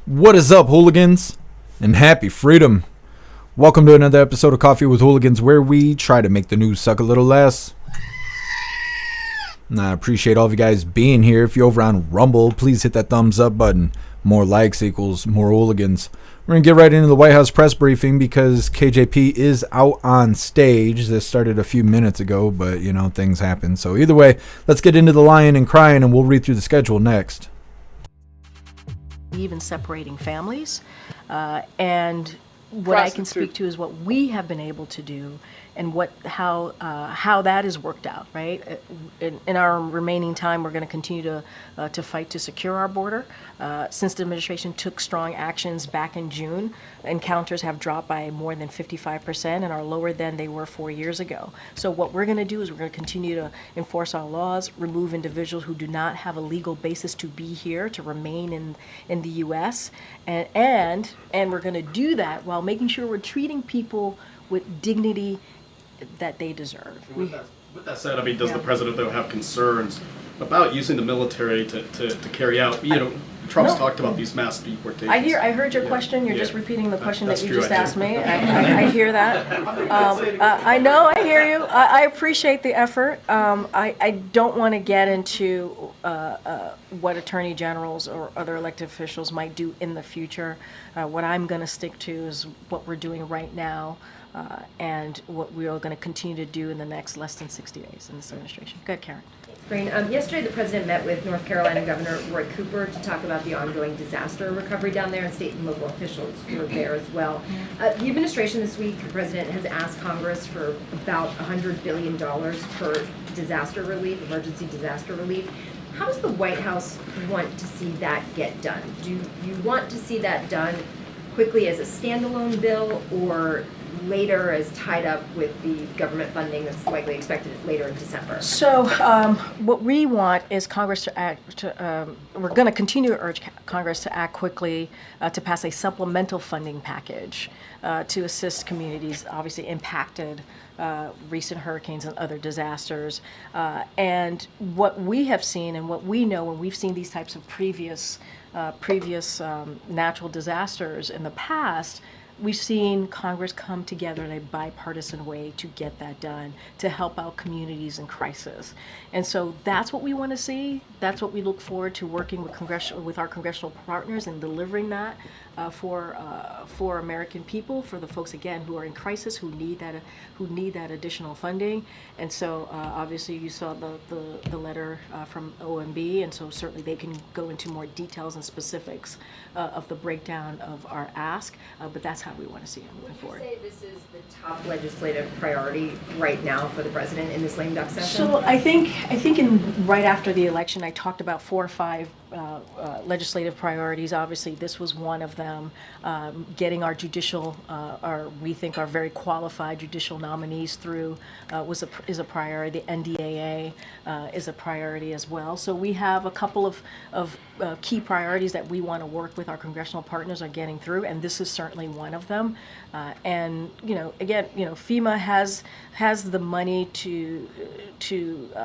What is up, hooligans? And happy freedom. Welcome to another episode of Coffee with Hooligans, where we try to make the news suck a little less. And I appreciate all of you guys being here. If you're over on Rumble, please hit that thumbs up button. More likes equals more hooligans. We're going to get right into the White House press briefing because KJP is out on stage. This started a few minutes ago, but, things happen. So either way, let's get into the lying and crying, and we'll read through the schedule next. Even separating families, and what I can speak to is what we have been able to do and how that has worked out, right? In our remaining time, we're going to continue to fight to secure our border. Since the administration took strong actions back in June, encounters have dropped by more than 55% and are lower than they were 4 years ago. So what we're going to do is we're going to continue to enforce our laws, remove individuals who do not have a legal basis to be here, to remain in the U.S., and we're going to do that while making sure we're treating people with dignity that they deserve. With that said, does the president, though, have concerns about using the military to carry out, Trump's talked about these mass deportations. I heard your question. You're just repeating the question that you just asked me. I hear that. I know, I hear you. I appreciate the effort. I don't want to get into what attorney generals or other elected officials might do in the future. What I'm going to stick to is what we're doing right now. And what we are going to continue to do in the next less than 60 days in this administration. Go ahead, Karen. Green. Yesterday, the president met with North Carolina Governor Roy Cooper to talk about the ongoing disaster recovery down there, and state and local officials were there as well. The administration this week, the president has asked Congress for about $100 billion for disaster relief, emergency disaster relief. How does the White House want to see that get done? Do you want to see that done quickly as a standalone bill, or later as tied up with the government funding that's likely expected later in December? So what we want is Congress to act, we're going to continue to urge Congress to act quickly to pass a supplemental funding package to assist communities obviously impacted recent hurricanes and other disasters. And what we have seen and what we know when we've seen these types of previous natural disasters in the past, we've seen Congress come together in a bipartisan way to get that done, to help out communities in crisis. And so that's what we want to see. That's what we look forward to working with our congressional partners and delivering that for American people, for the folks, again, who are in crisis, who need that additional funding. And so obviously you saw the letter from OMB, and so certainly they can go into more details and specifics of the breakdown of our ask, but that's how we want to see it moving forward. Would you say this is the top legislative priority right now for the president in this lame duck session? So I think right after the election, I talked about 4 or 5 legislative priorities. Obviously, this was one of them. Getting our judicial, we think our very qualified judicial nominees through is a priority. The NDAA is a priority as well. So we have a couple of key priorities that we want to work with our congressional partners on getting through, and this is certainly one of them. And again, FEMA has the money to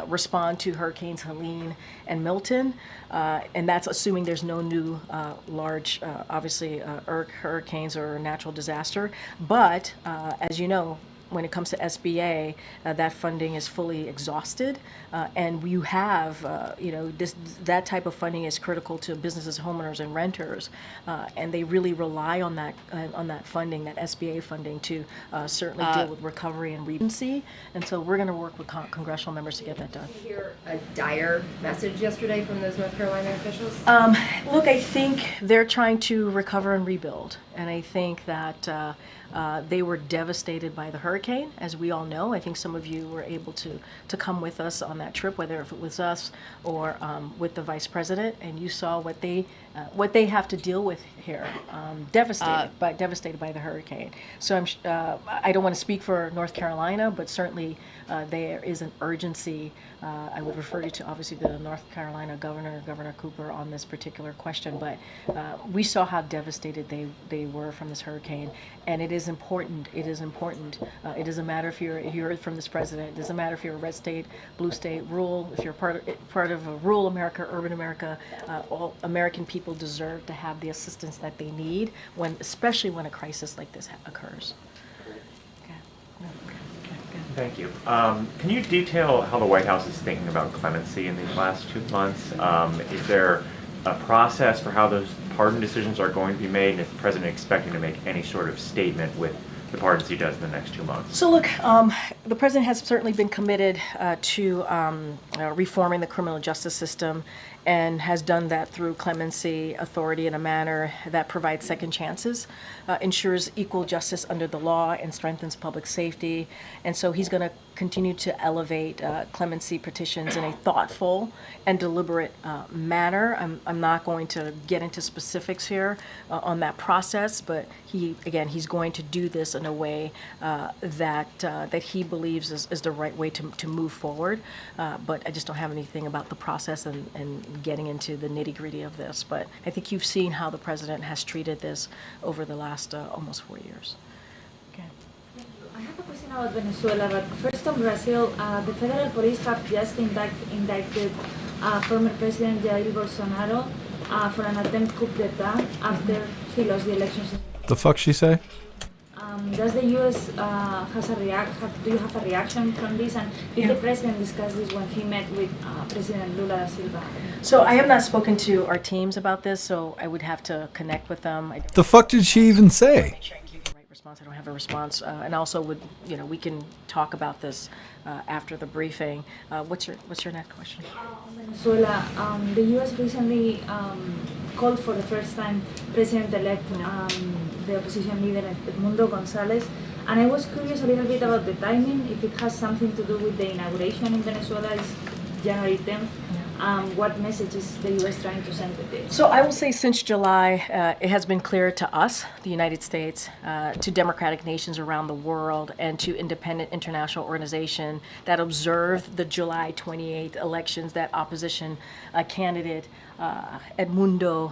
respond to Hurricanes Helene and Milton, and that's assuming there's no new large, obviously, hurricanes or natural disaster. But as you know, when it comes to SBA, that funding is fully exhausted, and you have, that type of funding is critical to businesses, homeowners, and renters, and they really rely on that funding, that SBA funding, to certainly deal with recovery and redundancy. And so we're going to work with congressional members to get that done. Did you hear a dire message yesterday from those North Carolina officials? Look, I think they're trying to recover and rebuild, and I think that they were devastated by the hurricane, as we all know. I think some of you were able to come with us on that trip, whether if it was us or with the vice president, and you saw what they have to deal with here. Devastated by the hurricane. So I don't want to speak for North Carolina, but certainly there is an urgency. I would refer you to obviously the North Carolina Governor Cooper, on this particular question, but we saw how devastated they were from this hurricane, and it is important. It doesn't matter if you're from this president. It doesn't matter if you're a red state, blue state, rural. If you're part of a rural America, urban America, all American people people deserve to have the assistance that they need, especially when a crisis like this occurs. Okay. Thank you. Can you detail how the White House is thinking about clemency in these last 2 months? Is there a process for how those pardon decisions are going to be made, and is the president expecting to make any sort of statement with the pardons he does in the next 2 months? So look, the president has certainly been committed to reforming the criminal justice system, and has done that through clemency, authority in a manner that provides second chances, ensures equal justice under the law, and strengthens public safety. And so he's going to continue to elevate clemency petitions in a thoughtful and deliberate manner. I'm not going to get into specifics here on that process, but he's going to do this in a way that he believes is the right way to move forward. But I just don't have anything about the process and getting into the nitty-gritty of this. But I think you've seen how the president has treated this over the last almost 4 years. Okay. I have a question about Venezuela, but first on Brazil, the federal police have just indicted former President Jair Bolsonaro for an attempt coup d'etat after he lost the elections. The fuck she say? Does the U.S. do you have a reaction from this? And did the president discuss this when he met with President Lula da Silva? So I have not spoken to our teams about this, so I would have to connect with them. The fuck did she even say? Make sure I give you the right response. I don't have a response, and also we can talk about this after the briefing. What's your next question? On Venezuela, the U.S. recently called for the first time President-elect, the opposition leader Edmundo González, and I was curious a little bit about the timing, if it has something to do with the inauguration in Venezuela is January 10th. What message is the U.S. trying to send with this? So I will say since July, it has been clear to us, the United States, to democratic nations around the world, and to independent international organizations that observed the July 28th elections that opposition candidate Edmundo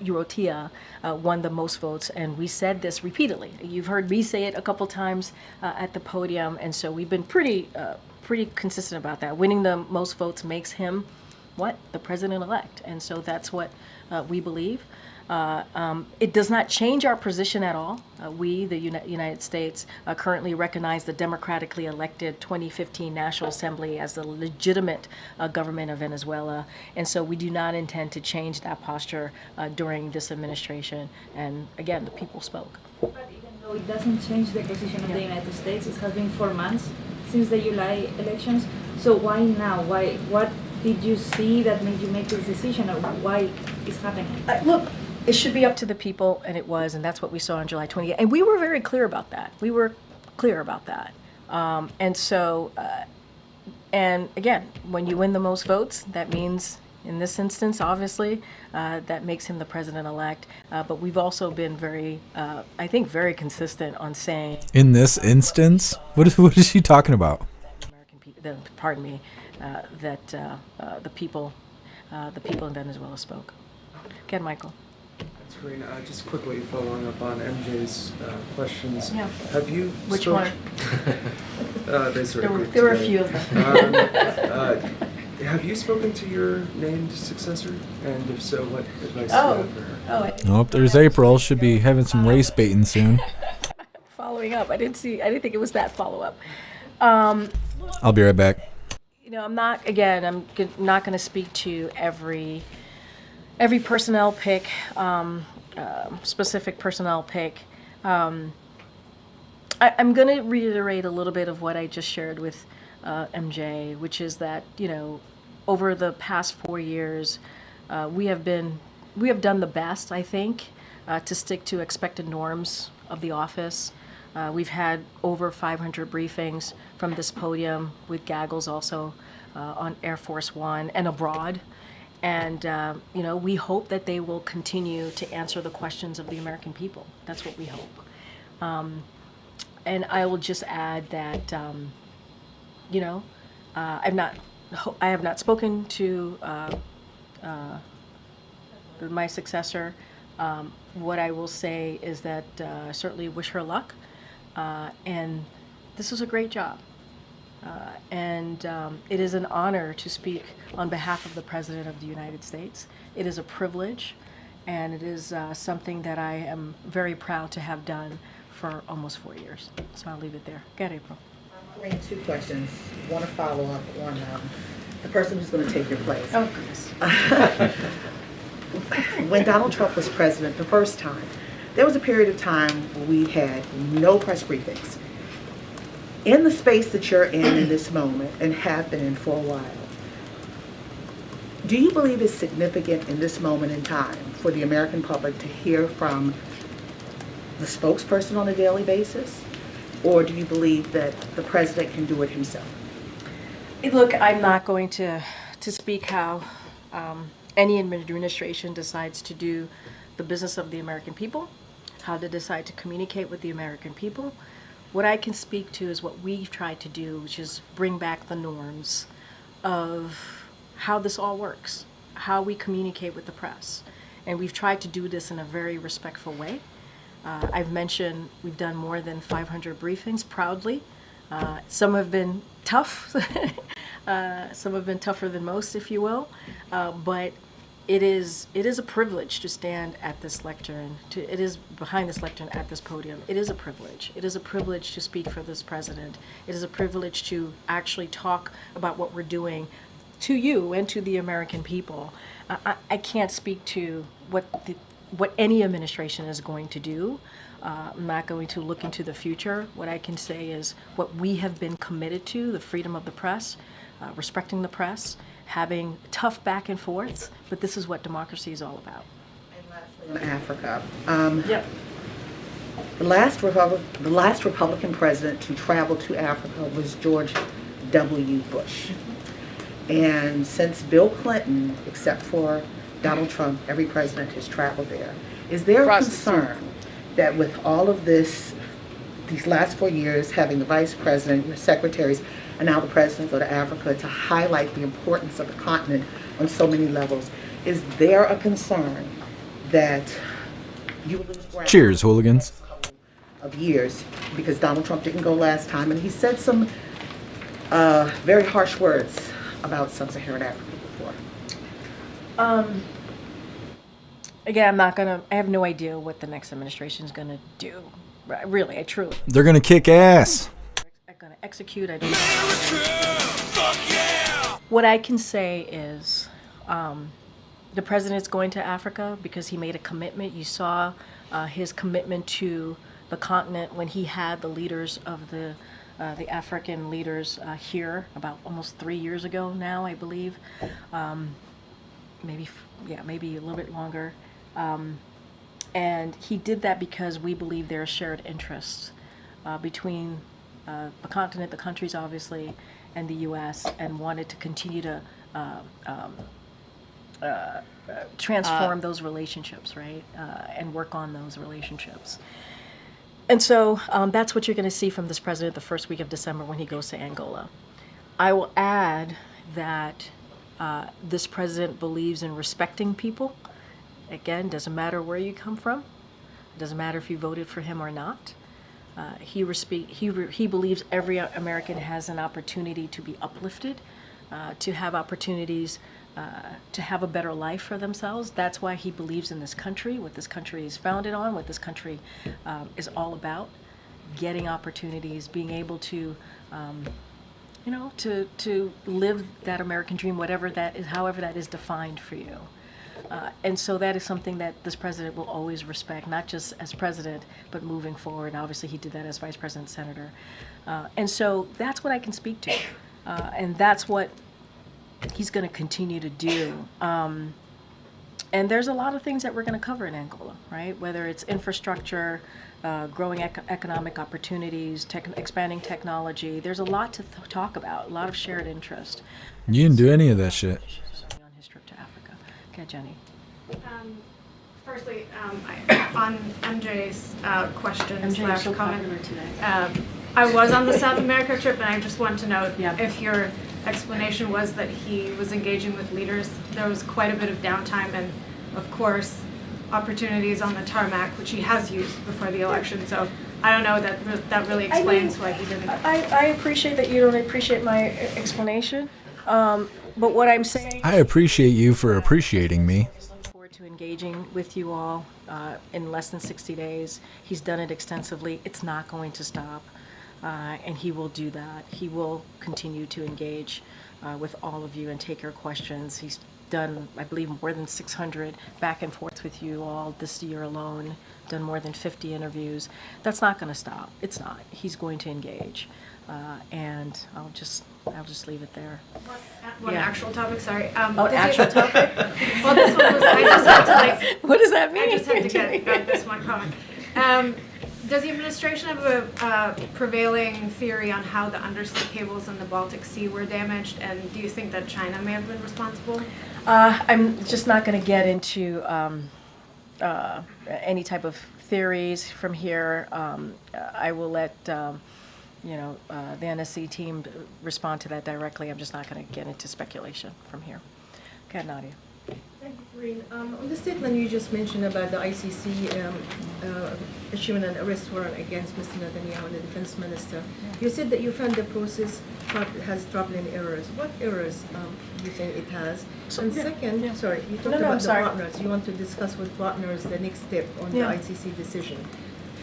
Urrutia won the most votes. And we said this repeatedly. You've heard me say it a couple times at the podium, and so we've been pretty consistent about that. Winning the most votes makes him the president-elect, and so that's what we believe. It does not change our position at all. We, the United States, currently recognize the democratically elected 2015 National Assembly as the legitimate government of Venezuela, and so we do not intend to change that posture during this administration. And again, the people spoke. But even though it doesn't change the position of the United States, it has been 4 months since the July elections. So why now? What did you see that made you make this decision, or why it's happening? Look, it should be up to the people, and it was, and that's what we saw on July 28th. And we were very clear about that. And so, and again, when you win the most votes, that means, in this instance, obviously, that makes him the president-elect. But we've also been very, I think, very consistent on saying... In this instance? What is she talking about? That the people in Venezuela spoke. Again, Michael. That's great. Just quickly following up on MJ's questions. Yeah. Have you Which one? They sort of There were a few of them. Have you spoken to your named successor? And if so, what advice do you have for her? Nope, there's April. Should be having some race baiting soon. Following up. I didn't think it was that follow-up. I'll be right back. I'm not going to speak to every personnel pick, specific personnel pick. I'm going to reiterate a little bit of what I just shared with MJ, which is that, over the past 4 years, we have done the best, I think, to stick to expected norms of the office. We've had over 500 briefings from this podium, with gaggles also on Air Force One and abroad. And, we hope that they will continue to answer the questions of the American people. That's what we hope. And I will just add that, I have not spoken to my successor. What I will say is that I certainly wish her luck. And this was a great job. And it is an honor to speak on behalf of the President of the United States. It is a privilege. and it is something that I am very proud to have done for almost 4 years. So I'll leave it there. Go ahead, April. I have 2 questions. Want to follow up on the person who's going to take your place. Oh, goodness. When Donald Trump was president the first time, there was a period of time where we had no press briefings. In the space that you're in this moment and have been in for a while, do you believe it's significant in this moment in time for the American public to hear from the spokesperson on a daily basis? Or do you believe that the president can do it himself? Look, I'm not going to speak how any administration decides to do the business of the American people, how to decide to communicate with the American people. What I can speak to is what we've tried to do, which is bring back the norms of how this all works, how we communicate with the press. And we've tried to do this in a very respectful way. I've mentioned we've done more than 500 briefings proudly. Some have been tough. Some have been tougher than most, if you will. But it is a privilege to stand at this lectern. It is behind this lectern at this podium. It is a privilege. It is a privilege to speak for this president. It is a privilege to actually talk about what we're doing to you and to the American people. I can't speak to what any administration is going to do. I'm not going to look into the future. What I can say is what we have been committed to, the freedom of the press, respecting the press, having tough back and forths, but this is what democracy is all about. And lastly, on Africa. Yep. The last Republican president to travel to Africa was George W. Bush. And since Bill Clinton, except for Donald Trump, every president has traveled there. Is there a concern that with all of this, these last 4 years, having the vice president, your secretaries, and now the president go to Africa to highlight the importance of the continent on so many levels, is there a concern that you will lose ground? Cheers, hooligans. Of years, because Donald Trump didn't go last time, and he said some very harsh words about sub-Saharan Africa before. Again, I have no idea what the next administration is gonna do. Really, I truly. They're gonna kick ass. I'm gonna execute. I don't know. What I can say is, the president's going to Africa because he made a commitment. You saw his commitment to the continent when he had the leaders of the African leaders here about almost 3 years ago now, I believe. Maybe a little bit longer. And he did that because we believe there are shared interests between the continent, the countries obviously, and the U.S., and wanted to continue to transform those relationships, right? And work on those relationships. And so that's what you're going to see from this president the first week of December when he goes to Angola. I will add that this president believes in respecting people. Again, doesn't matter where you come from. It doesn't matter if you voted for him or not. He believes every American has an opportunity to be uplifted, to have opportunities to have a better life for themselves. That's why he believes in this country, what this country is founded on, what this country is all about. Getting opportunities, being able to to live that American dream, whatever that is, however that is defined for you. And so that is something that this president will always respect, not just as president, but moving forward. Obviously, he did that as vice president, senator. And so that's what I can speak to. And that's what he's going to continue to do. And there's a lot of things that we're going to cover in Angola, right? Whether it's infrastructure, growing economic opportunities, expanding technology. There's a lot to talk about, a lot of shared interest. You didn't do any of that shit. On his trip to Africa. Okay, Jenny. Firstly, on MJ's question MJ, you're so comment, popular today. I was on the South America trip, and I just want to know Yeah. if your explanation was that he was engaging with leaders. There was quite a bit of downtime, and of course, opportunities on the tarmac, which he has used before the election. So I don't know that really explains why he didn't. I appreciate that you don't appreciate my explanation, but what I'm saying. I appreciate you for appreciating me. Look forward to engaging with you all in less than 60 days. He's done it extensively. It's not going to stop, and he will do that. He will continue to engage with all of you and take your questions. He's done, I believe, more than 600 back and forth with you all this year alone, done more than 50 interviews. That's not going to stop. It's not. He's going to engage. And I'll just leave it there. One Yeah. actual topic, sorry. Oh, does he- actual topic? Well, this one was, I just had to like, What does that mean? I just had to get this one comment. Does the administration have a prevailing theory on how the undersea cables in the Baltic Sea were damaged, and do you think that China may have been responsible? I'm just not going to get into any type of theories from here. I will let the NSC team respond to that directly. I'm just not going to get into speculation from here. Okay, Nadia. Thank you, Corinne. On the statement you just mentioned about the ICC issuing an arrest warrant against Mr. Netanyahu, the defense minister, you said that you found the process has troubling errors. What errors do you think it has? And second, sorry, you talked about the partners. You want to discuss with partners the next step on the ICC decision.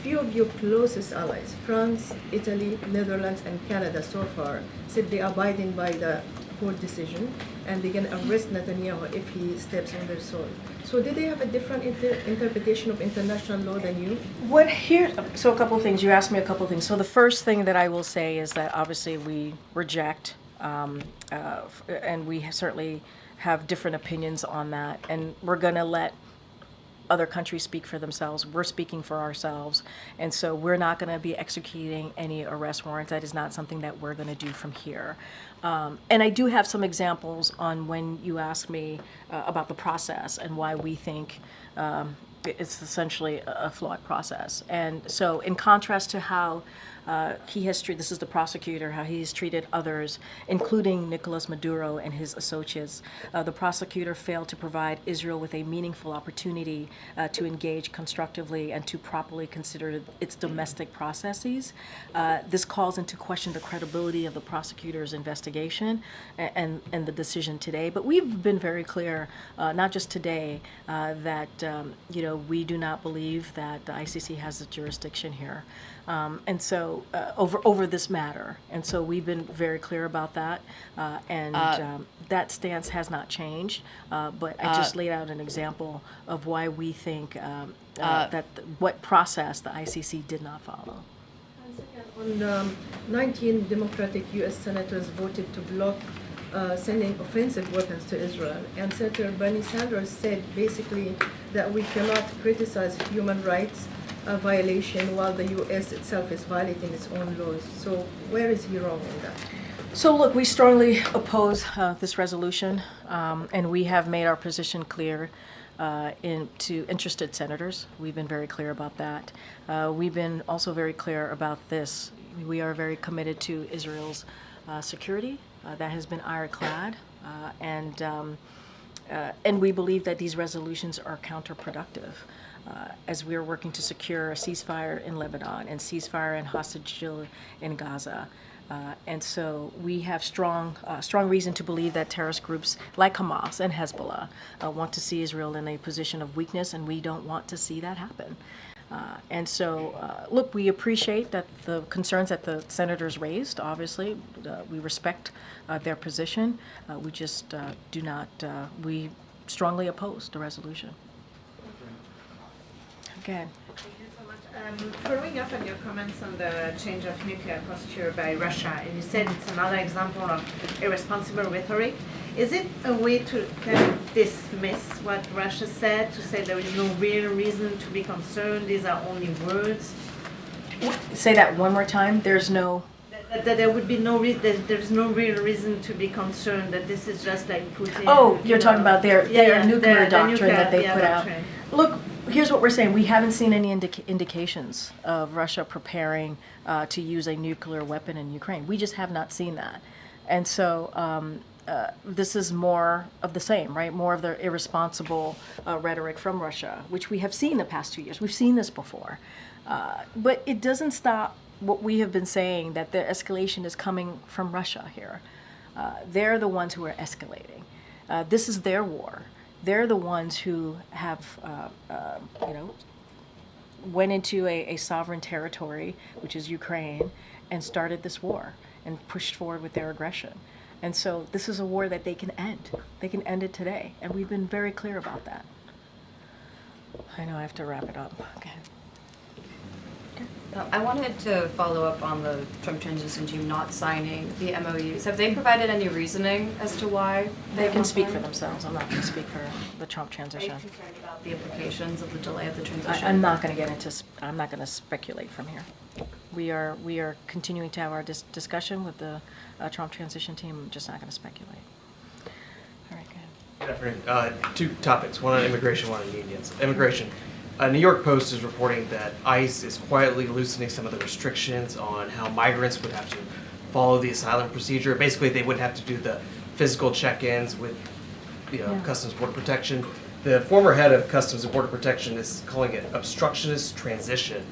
Few of your closest allies, France, Italy, Netherlands, and Canada so far, said they are abiding by the court decision and they can arrest Netanyahu if he steps on their soil. So did they have a different interpretation of international law than you? So a couple of things. You asked me a couple of things. So the first thing that I will say is that obviously we reject, and we certainly have different opinions on that, and we're going to let other countries speak for themselves. We're speaking for ourselves, and so we're not going to be executing any arrest warrants. That is not something that we're going to do from here. And I do have some examples on when you ask me about the process and why we think it's essentially a flawed process. And so in contrast to how he has treated, this is the prosecutor, how he has treated others, including Nicolas Maduro and his associates. The prosecutor failed to provide Israel with a meaningful opportunity to engage constructively and to properly consider its domestic processes. This calls into question the credibility of the prosecutor's investigation and the decision today. But we've been very clear, not just today, that we do not believe that the ICC has the jurisdiction here. And so over this matter, and so we've been very clear about that, and that stance has not changed. But I just laid out an example of why we think what process the ICC did not follow. And second, 19 Democratic U.S. senators voted to block sending offensive weapons to Israel, and Senator Bernie Sanders said basically that we cannot criticize human rights violation while the U.S. itself is violating its own laws. So where is he wrong in that? So look, we strongly oppose this resolution, and we have made our position clear to interested senators. We've been very clear about that. We've been also very clear about this. We are very committed to Israel's security. That has been ironclad, and we believe that these resolutions are counterproductive. As we are working to secure a ceasefire in Lebanon and ceasefire and hostage deal in Gaza. And so we have strong reason to believe that terrorist groups like Hamas and Hezbollah want to see Israel in a position of weakness, and we don't want to see that happen. And so, look, we appreciate that the concerns that the senators raised. Obviously, we respect their position. We just do not, we strongly oppose the resolution. Okay. Thank you so much. Following up on your comments on the change of nuclear posture by Russia, and you said it's another example of irresponsible rhetoric. Is it a way to kind of dismiss what Russia said, to say there is no real reason to be concerned, these are only words? Say that one more time. There's no... That there would be no there's no real reason to be concerned, that this is just like Putin. Oh, you're talking about their nuclear doctrine that they put out. Doctrine. Look, here's what we're saying. We haven't seen any indications of Russia preparing to use a nuclear weapon in Ukraine. We just have not seen that. And so this is more of the same, right? More of the irresponsible rhetoric from Russia, which we have seen the past 2 years. We've seen this before. But it doesn't stop what we have been saying, that the escalation is coming from Russia here. They're the ones who are escalating. This is their war. they're the ones who have, went into a sovereign territory, which is Ukraine, and started this war and pushed forward with their aggression. And so this is a war that they can end. They can end it today. And we've been very clear about that. I know I have to wrap it up. Okay. I wanted to follow up on the Trump transition team not signing the MOUs. Have they provided any reasoning as to why They can speak for themselves. I'm not going to speak for the Trump Are you transition. concerned about the implications of the delay of the transition? I'm not going to get into, I'm not going to speculate from here. We are continuing to have our discussion with the Trump transition team. I'm just not going to speculate. All right, go ahead. Good afternoon. Two topics, one on immigration, one on unions. Immigration. New York Post is reporting that ICE is quietly loosening some of the restrictions on how migrants would have to follow the asylum procedure. Basically, they wouldn't have to do the physical check-ins with Customs Border Protection. The former head of Customs and Border Protection is calling it obstructionist transition.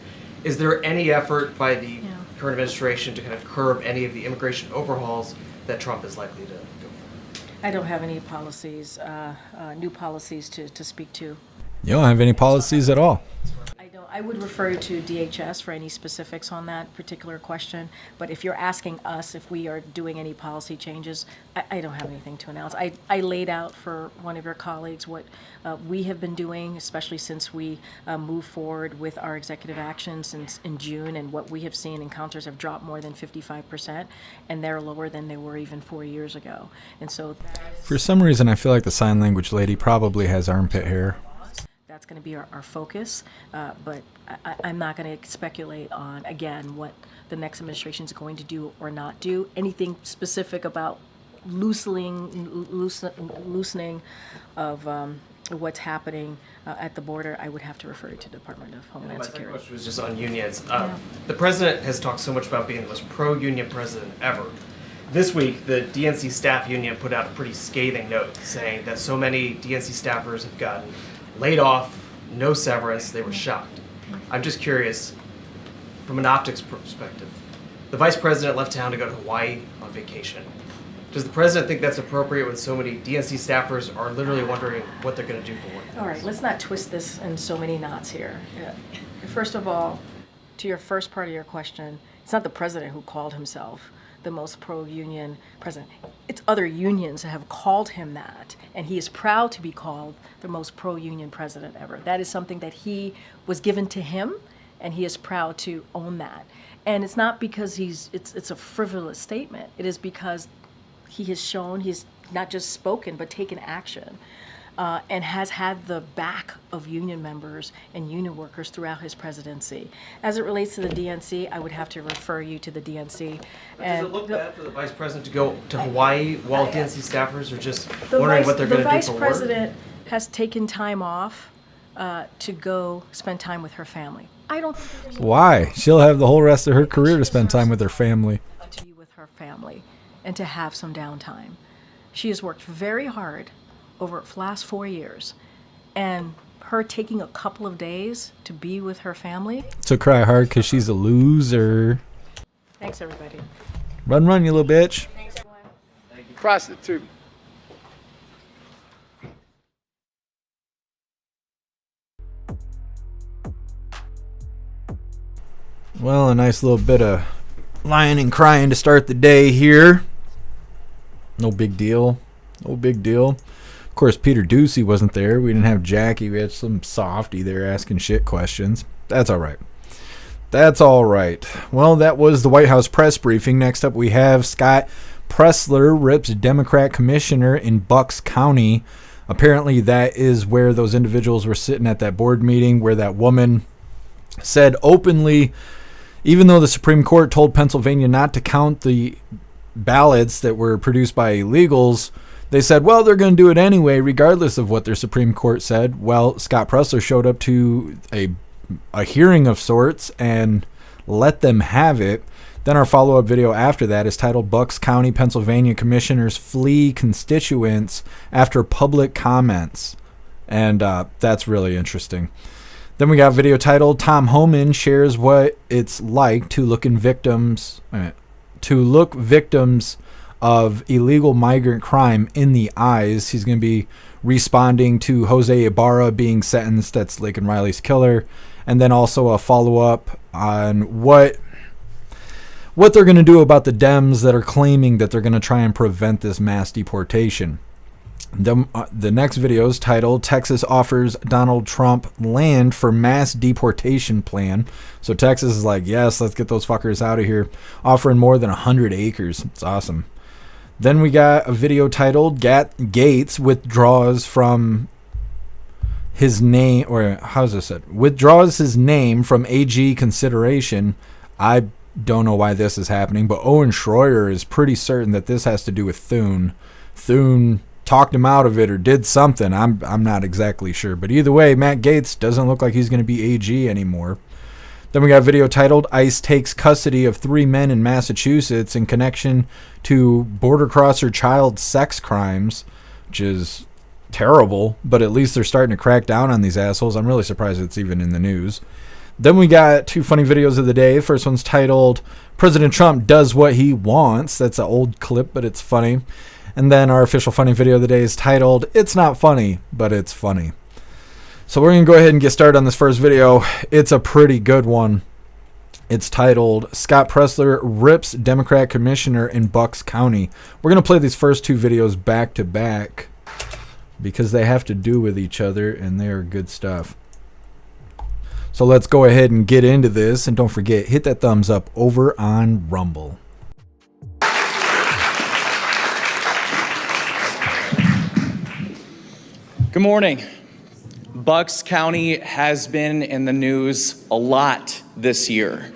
Is there any effort by the current administration to kind of curb any of the immigration overhauls that Trump is likely to go for? I don't have any policies, new policies to speak to. You don't have any policies at all. I would refer you to DHS for any specifics on that particular question. But if you're asking us if we are doing any policy changes, I don't have anything to announce. I laid out for one of your colleagues what we have been doing, especially since we moved forward with our executive actions since in June, and what we have seen, encounters have dropped more than 55%, and they're lower than they were even 4 years ago. And so For some reason, I feel like the sign language lady probably has armpit hair. that's going to be our focus, but I'm not going to speculate on, again, what the next administration is going to do or not do. Anything specific about loosening of what's happening at the border, I would have to refer you to the Department of Homeland My second Security. question was just on unions. The president has talked so much about being the most pro-union president ever. This week, the DNC staff union put out a pretty scathing note saying that so many DNC staffers have gotten laid off, no severance, they were shocked. I'm just curious, from an optics perspective, the vice president left town to go to Hawaii on vacation. Does the president think that's appropriate when so many DNC staffers are literally wondering what they're going to do for work? All right, let's not twist this in so many knots here. First of all, to your first part of your question, it's not the president who called himself the most pro-union president. It's other unions that have called him that, and he is proud to be called the most pro-union president ever. That is something that he was given to him, and he is proud to own that. And it's not because it's a frivolous statement. It is because he has shown, he's not just spoken, but taken action. And has had the back of union members and union workers throughout his presidency. As it relates to the DNC, I would have to refer you to the DNC. Does it look bad for the vice president to go to Hawaii while DNC staffers are just wondering what they're going to do for work? The vice president has taken time off to go spend time with her family. I don't think there's Why? She'll have the whole rest of her career to spend time with her family. to be with her family and to have some downtime. She has worked very hard over the last 4 years, and her taking a couple of days to be with her family. So cry hard because she's a loser. Thanks, everybody. Run, you little bitch. Thanks, everyone. Prostitute. Well, a nice little bit of lying and crying to start the day here. No big deal. No big deal. Of course, Peter Ducey wasn't there. We didn't have Jackie. We had some softy there asking shit questions. That's all right. That's all right. Well, that was the White House press briefing. Next up, we have Scott Presler rips Democrat commissioner in Bucks County. Apparently, that is where those individuals were sitting at that board meeting where that woman said openly, even though the Supreme Court told Pennsylvania not to count the ballots that were produced by illegals, they said, well, they're going to do it anyway, regardless of what their Supreme Court said. Well, Scott Presler showed up to a hearing of sorts and let them have it. Then our follow-up video after that is titled Bucks County, Pennsylvania Commissioners Flee Constituents After Public Comments. And that's really interesting. Then we got a video titled Tom Homan shares what it's like to look victims of illegal migrant crime in the eyes. He's going to be responding to Jose Ibarra being sentenced, that's Laken Riley's killer, and then also a follow-up on what they're going to do about the Dems that are claiming that they're going to try and prevent this mass deportation. The next video is titled, Texas Offers Donald Trump Land for Mass Deportation Plan. So Texas is like, yes, let's get those fuckers out of here. Offering more than 100 acres. It's awesome. Then we got a video titled, Gaetz withdraws from his name, or how's this said? Withdraws his name from AG consideration. I don't know why this is happening, but Owen Schroyer is pretty certain that this has to do with Thune. Thune talked him out of it or did something. I'm not exactly sure. But either way, Matt Gaetz doesn't look like he's going to be AG anymore. Then we got a video titled, ICE takes custody of 3 men in Massachusetts in connection to border crosser child sex crimes, which is terrible, but at least they're starting to crack down on these assholes. I'm really surprised it's even in the news. Then we got 2 funny videos of the day. First one's titled, President Trump does what he wants. That's an old clip, but it's funny. And then our official funny video of the day is titled, It's Not Funny, but It's Funny. So we're going to go ahead and get started on this first video. It's a pretty good one. It's titled, Scott Pressler Rips Democrat Commissioner in Bucks County. We're going to play these first 2 videos back to back because they have to do with each other and they are good stuff. So let's go ahead and get into this. And don't forget, hit that thumbs up over on Rumble. Good morning. Bucks County has been in the news a lot this year.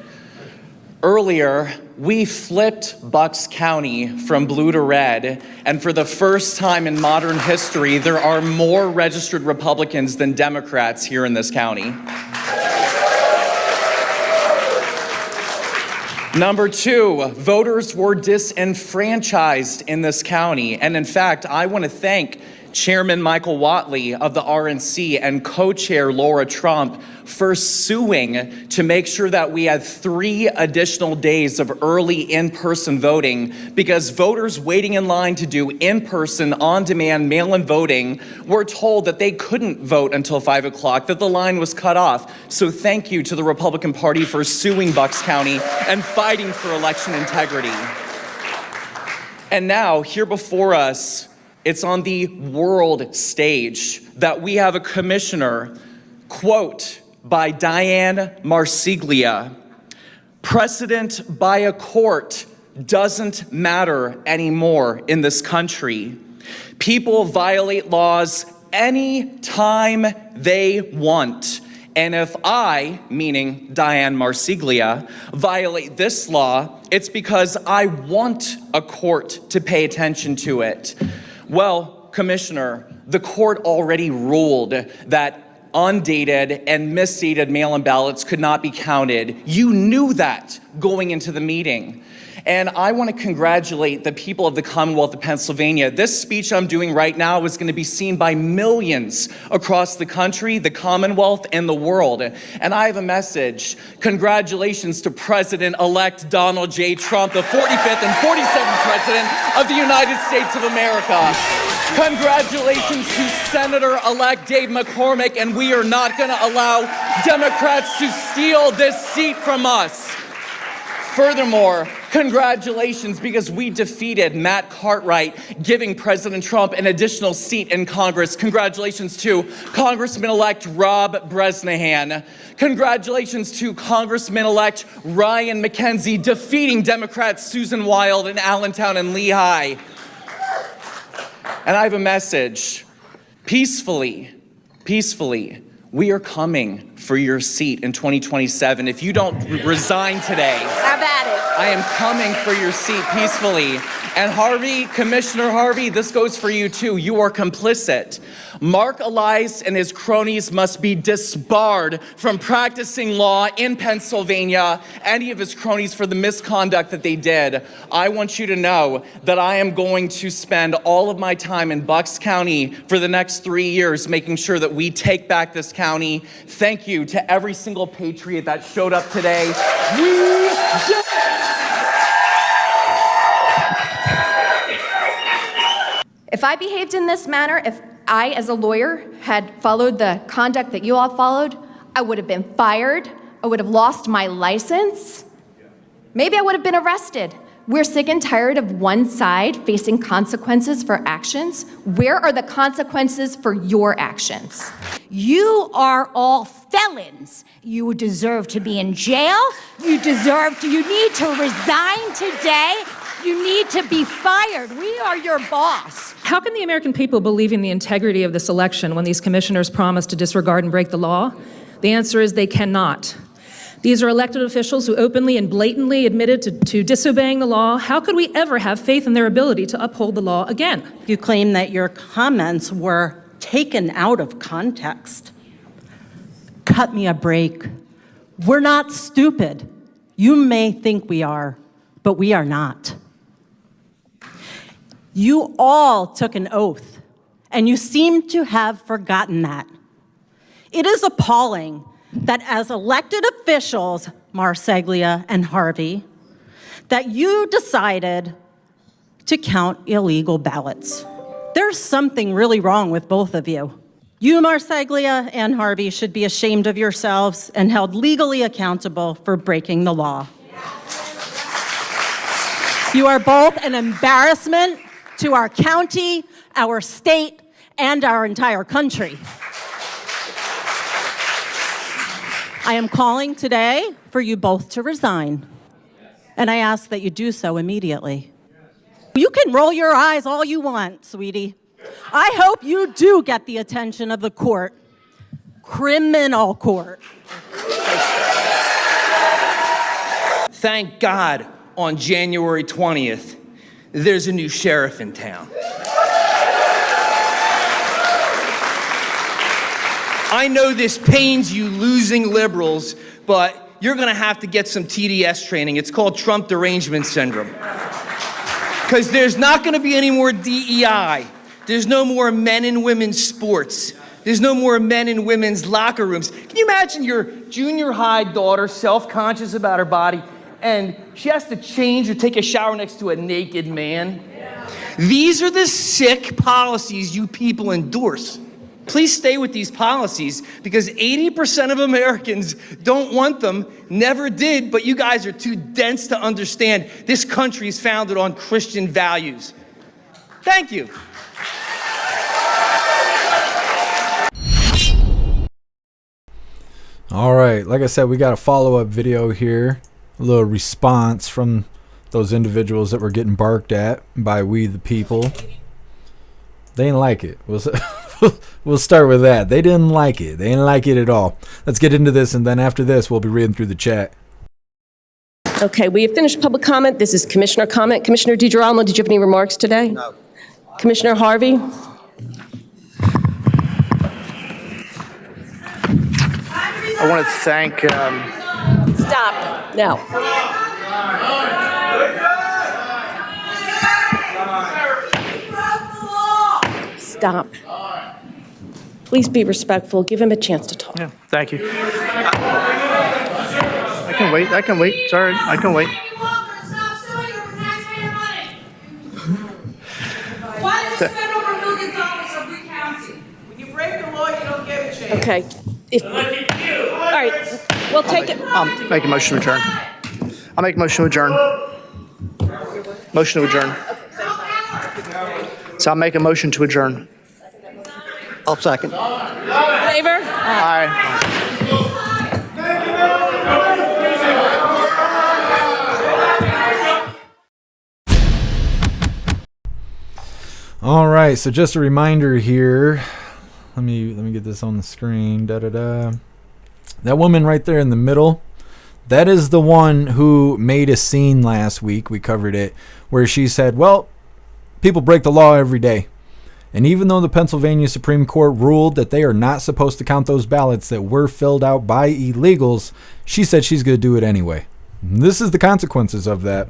Earlier, we flipped Bucks County from blue to red, and for the first time in modern history, there are more registered Republicans than Democrats here in this county. Number 2, voters were disenfranchised in this county, and in fact, I want to thank Chairman Michael Whatley of the RNC and co-chair Laura Trump for suing to make sure that we had 3 additional days of early in-person voting because voters waiting in line to do in-person, on-demand, mail-in voting were told that they couldn't vote until 5 o'clock, that the line was cut off. So thank you to the Republican Party for suing Bucks County and fighting for election integrity. And now, here before us, it's on the world stage that we have a commissioner, quote, by Diane Marsiglia, precedent by a court doesn't matter anymore in this country. People violate laws any time they want. And if I, meaning Diane Marsiglia, violate this law, it's because I want a court to pay attention to it. Well, Commissioner, the court already ruled that undated and misdated mail-in ballots could not be counted. You knew that going into the meeting. And I want to congratulate the people of the Commonwealth of Pennsylvania. This speech I'm doing right now is going to be seen by millions across the country, the Commonwealth, and the world. And I have a message. Congratulations to President-elect Donald J. Trump, the 45th and 47th President of the United States of America. Congratulations to Senator-elect Dave McCormick, and we are not going to allow Democrats to steal this seat from us. Furthermore, congratulations because we defeated Matt Cartwright, giving President Trump an additional seat in Congress. Congratulations to Congressman-elect Rob Bresnahan. Congratulations to Congressman-elect Ryan McKenzie, defeating Democrats Susan Wild in Allentown and Lehigh. And I have a message. Peacefully, we are coming for your seat in 2027. If you don't resign today, I am coming for your seat peacefully. And Harvey, Commissioner Harvey, this goes for you too. You are complicit. Mark Elias and his cronies must be disbarred from practicing law in Pennsylvania, any of his cronies for the misconduct that they did. I want you to know that I am going to spend all of my time in Bucks County for the next 3 years making sure that we take back this county. Thank you to every single patriot that showed up today. We did it! If I behaved in this manner, if I, as a lawyer, had followed the conduct that you all followed, I would have been fired. I would have lost my license. Maybe I would have been arrested. We're sick and tired of one side facing consequences for actions. Where are the consequences for your actions? You are all felons. You deserve to be in jail. You need to resign today. You need to be fired. We are your boss. How can the American people believe in the integrity of this election when these commissioners promise to disregard and break the law? The answer is they cannot. These are elected officials who openly and blatantly admitted to disobeying the law. How could we ever have faith in their ability to uphold the law again? You claim that your comments were taken out of context. Cut me a break. We're not stupid. You may think we are, but we are not. You all took an oath, and you seem to have forgotten that. It is appalling that as elected officials, Marseglia and Harvey, that you decided to count illegal ballots. There's something really wrong with both of you. You, Marseglia and Harvey, should be ashamed of yourselves and held legally accountable for breaking the law. You are both an embarrassment to our county, our state, and our entire country. I am calling today for you both to resign, and I ask that you do so immediately. You can roll your eyes all you want, sweetie. I hope you do get the attention of the court, criminal court. Thank God on January 20th, there's a new sheriff in town. I know this pains you losing liberals, but you're gonna have to get some TDS training. It's called Trump derangement syndrome. Because there's not gonna be any more DEI. There's no more men and women's sports. There's no more men and women's locker rooms. Can you imagine your junior high daughter, self-conscious about her body, and she has to change or take a shower next to a naked man? These are the sick policies you people endorse. Please stay with these policies because 80% of Americans don't want them, never did, but you guys are too dense to understand this country is founded on Christian values. Thank you. All right, like I said, we got a follow-up video here, a little response from those individuals that were getting barked at by we the people. They didn't like it. We'll start with that. They didn't like it. They didn't like it at all. Let's get into this, and then after this, we'll be reading through the chat. Okay, we have finished public comment. This is Commissioner comment. Commissioner DiGirolamo, did you have any remarks today? No. Commissioner Harvey? I want to thank... Stop. No. Stop. Please be respectful. Give him a chance to talk. Yeah, thank you. I can wait. I can wait. Sorry, I can wait. Why did we spend over $1 million on Lee County? When you break the law, you don't get a chance. Okay. All right. We'll take it. Make a motion to adjourn. I'll make a motion to adjourn. Motion to adjourn. So I'll make a motion to adjourn. I'll second. Favor? Aye. All right, so just a reminder here. Let me get this on the screen. That woman right there in the middle, that is the one who made a scene last week. We covered it, where she said, well, people break the law every day. And even though the Pennsylvania Supreme Court ruled that they are not supposed to count those ballots that were filled out by illegals, she said she's going to do it anyway. And this is the consequences of that.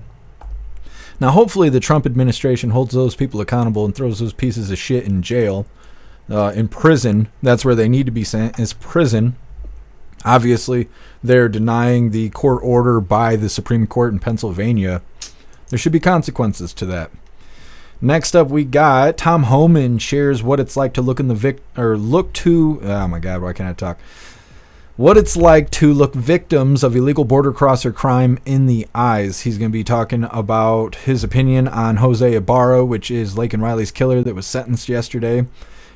Now, hopefully the Trump administration holds those people accountable and throws those pieces of shit in jail, in prison. That's where they need to be sent, is prison. Obviously, they're denying the court order by the Supreme Court in Pennsylvania. There should be consequences to that. Next up, we got Tom Homan shares what it's like to look oh my God, why can't I talk? What it's like to look victims of illegal border crosser crime in the eyes. He's going to be talking about his opinion on Jose Ibarra, which is Laken Riley's killer that was sentenced yesterday.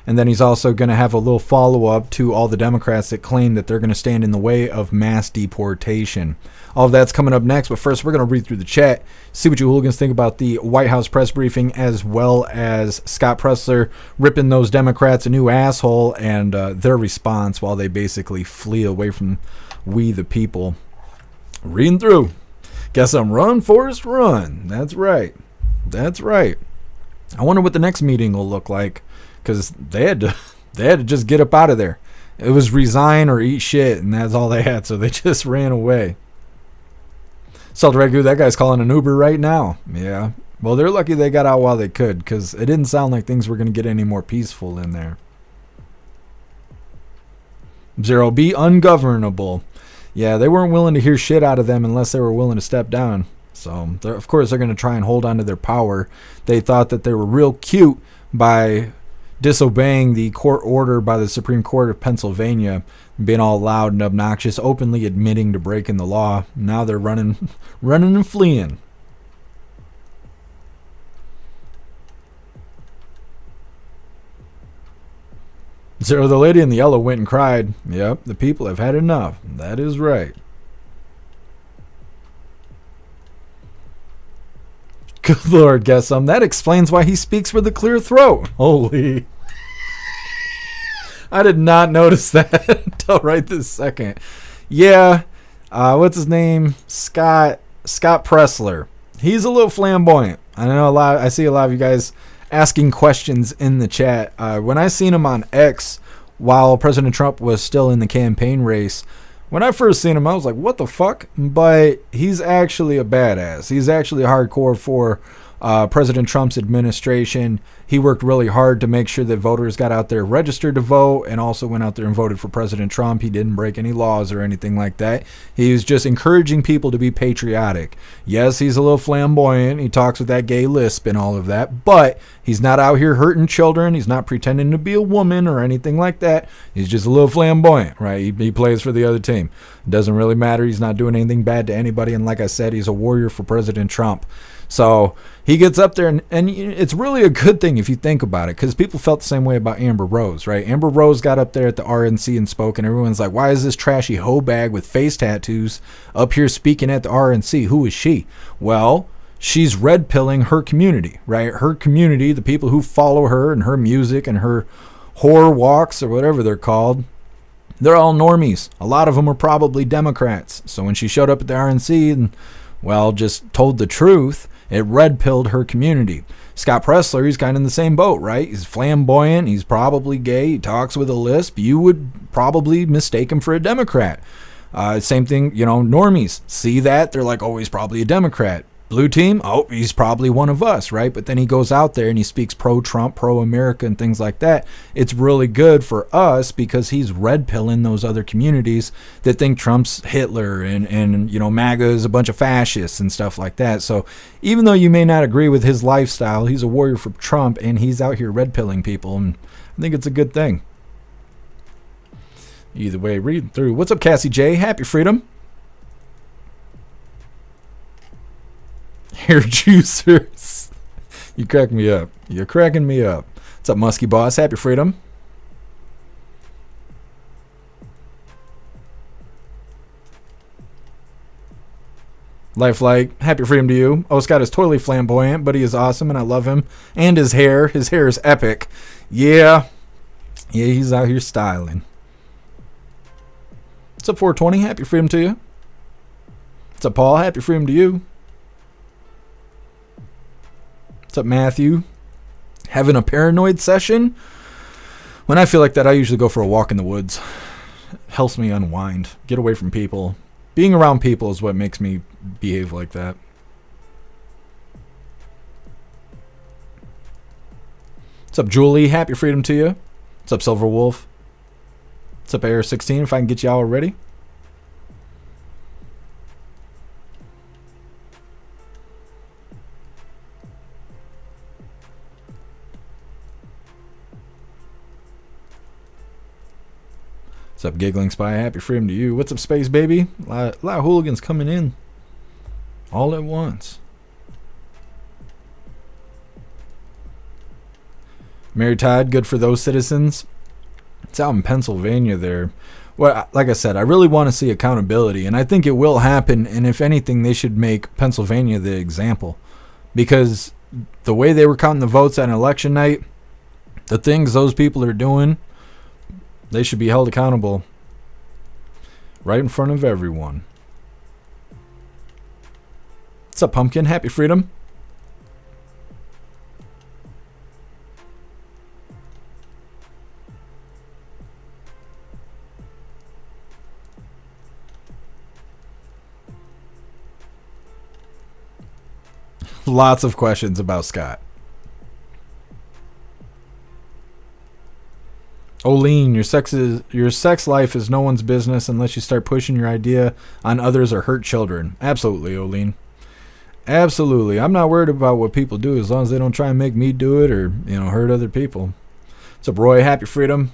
And then he's also going to have a little follow-up to all the Democrats that claim that they're going to stand in the way of mass deportation. All of that's coming up next, but first we're going to read through the chat, see what you hooligans think about the White House press briefing, as well as Scott Pressler ripping those Democrats a new asshole and their response while they basically flee away from we the people. Reading through. Guess I'm run, Forrest, run. That's right. That's right. I wonder what the next meeting will look like. Because they had to just get up out of there. It was resign or eat shit, and that's all they had. So they just ran away. Salt Ragu, that guy's calling an Uber right now. Yeah. Well, they're lucky they got out while they could, because it didn't sound like things were going to get any more peaceful in there. Zero, be ungovernable. Yeah, they weren't willing to hear shit out of them unless they were willing to step down. So, of course, they're going to try and hold on to their power. They thought that they were real cute by disobeying the court order by the Supreme Court of Pennsylvania, being all loud and obnoxious, openly admitting to breaking the law. Now they're running and fleeing. So the lady in the yellow went and cried. Yep, the people have had enough. That is right. Good Lord, guess some. That explains why he speaks with a clear throat. Holy. I did not notice that until right this second. Yeah. What's his name? Scott Pressler. He's a little flamboyant. I know I see a lot of you guys asking questions in the chat. When I seen him on X while President Trump was still in the campaign race, when I first seen him, I was like, what the fuck? But he's actually a badass. He's actually hardcore for President Trump's administration. He worked really hard to make sure that voters got out there registered to vote and also went out there and voted for President Trump. He didn't break any laws or anything like that. He was just encouraging people to be patriotic. Yes, he's a little flamboyant. He talks with that gay lisp and all of that, but he's not out here hurting children. He's not pretending to be a woman or anything like that. He's just a little flamboyant, right? He plays for the other team. It doesn't really matter. He's not doing anything bad to anybody. And like I said, he's a warrior for President Trump. So he gets up there, and it's really a good thing if you think about it, because people felt the same way about Amber Rose, right? Amber Rose got up there at the RNC and spoke, and everyone's like, why is this trashy hoe bag with face tattoos up here speaking at the RNC? Who is she? Well, she's red pilling her community, right? Her community, the people who follow her and her music and her horror walks or whatever they're called, they're all normies. A lot of them are probably Democrats. So when she showed up at the RNC and, well, just told the truth, it red-pilled her community. Scott Pressler, he's kind of in the same boat, right? He's flamboyant. He's probably gay. He talks with a lisp. You would probably mistake him for a Democrat. Same thing, normies see that. They're like, oh, he's probably a Democrat. Blue team, oh, he's probably one of us, right? But then he goes out there and he speaks pro-Trump, pro-America, and things like that. It's really good for us because he's red-pilling those other communities that think Trump's Hitler and MAGA is a bunch of fascists and stuff like that. So even though you may not agree with his lifestyle, he's a warrior for Trump, and he's out here red-pilling people, and I think it's a good thing. Either way, read through. What's up, Cassie J? Happy freedom. Hair juicers. You crack me up. You're cracking me up. What's up, Muskie Boss? Happy freedom. Lifelike, happy freedom to you. Oh, Scott is totally flamboyant, but he is awesome and I love him. And his hair is epic. Yeah, he's out here styling. What's up, 420? Happy freedom to you. What's up, Paul? Happy freedom to you. What's up, Matthew? Having a paranoid session? When I feel like that, I usually go for a walk in the woods. It helps me unwind, get away from people. Being around people is what makes me behave like that. What's up, Julie? Happy freedom to you. What's up, Silver Wolf? What's up, AR16? If I can get you all ready. What's up, Giggling Spy? Happy freedom to you. What's up, Space Baby? A lot of hooligans coming in all at once. Mary Todd, good for those citizens. It's out in Pennsylvania there. Well, like I said, I really want to see accountability, and I think it will happen, and if anything, they should make Pennsylvania the example. Because the way they were counting the votes on election night, the things those people are doing, they should be held accountable right in front of everyone. What's up, Pumpkin? Happy freedom. Lots of questions about Scott. Oline, your sex life is no one's business unless you start pushing your idea on others or hurt children. Absolutely, Oline. Absolutely. I'm not worried about what people do as long as they don't try and make me do it or, hurt other people. What's up, Roy? Happy freedom.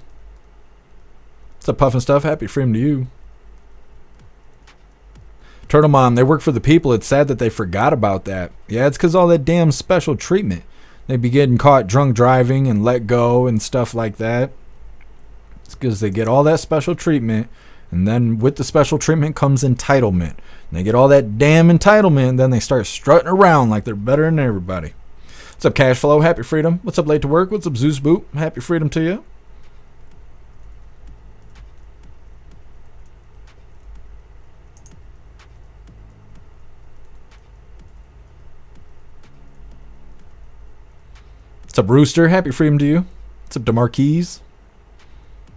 What's up, Puffin Stuff? Happy freedom to you. Turtle Mom, they work for the people. It's sad that they forgot about that. Yeah, it's because all that damn special treatment. They be getting caught drunk driving and let go and stuff like that. It's because they get all that special treatment, and then with the special treatment comes entitlement. And they get all that damn entitlement, and then they start strutting around like they're better than everybody. What's up, Cashflow? Happy freedom. What's up, Late to Work? What's up, Zeus Boot? Happy freedom to you. What's up, Rooster? Happy freedom to you. What's up, DeMarquise?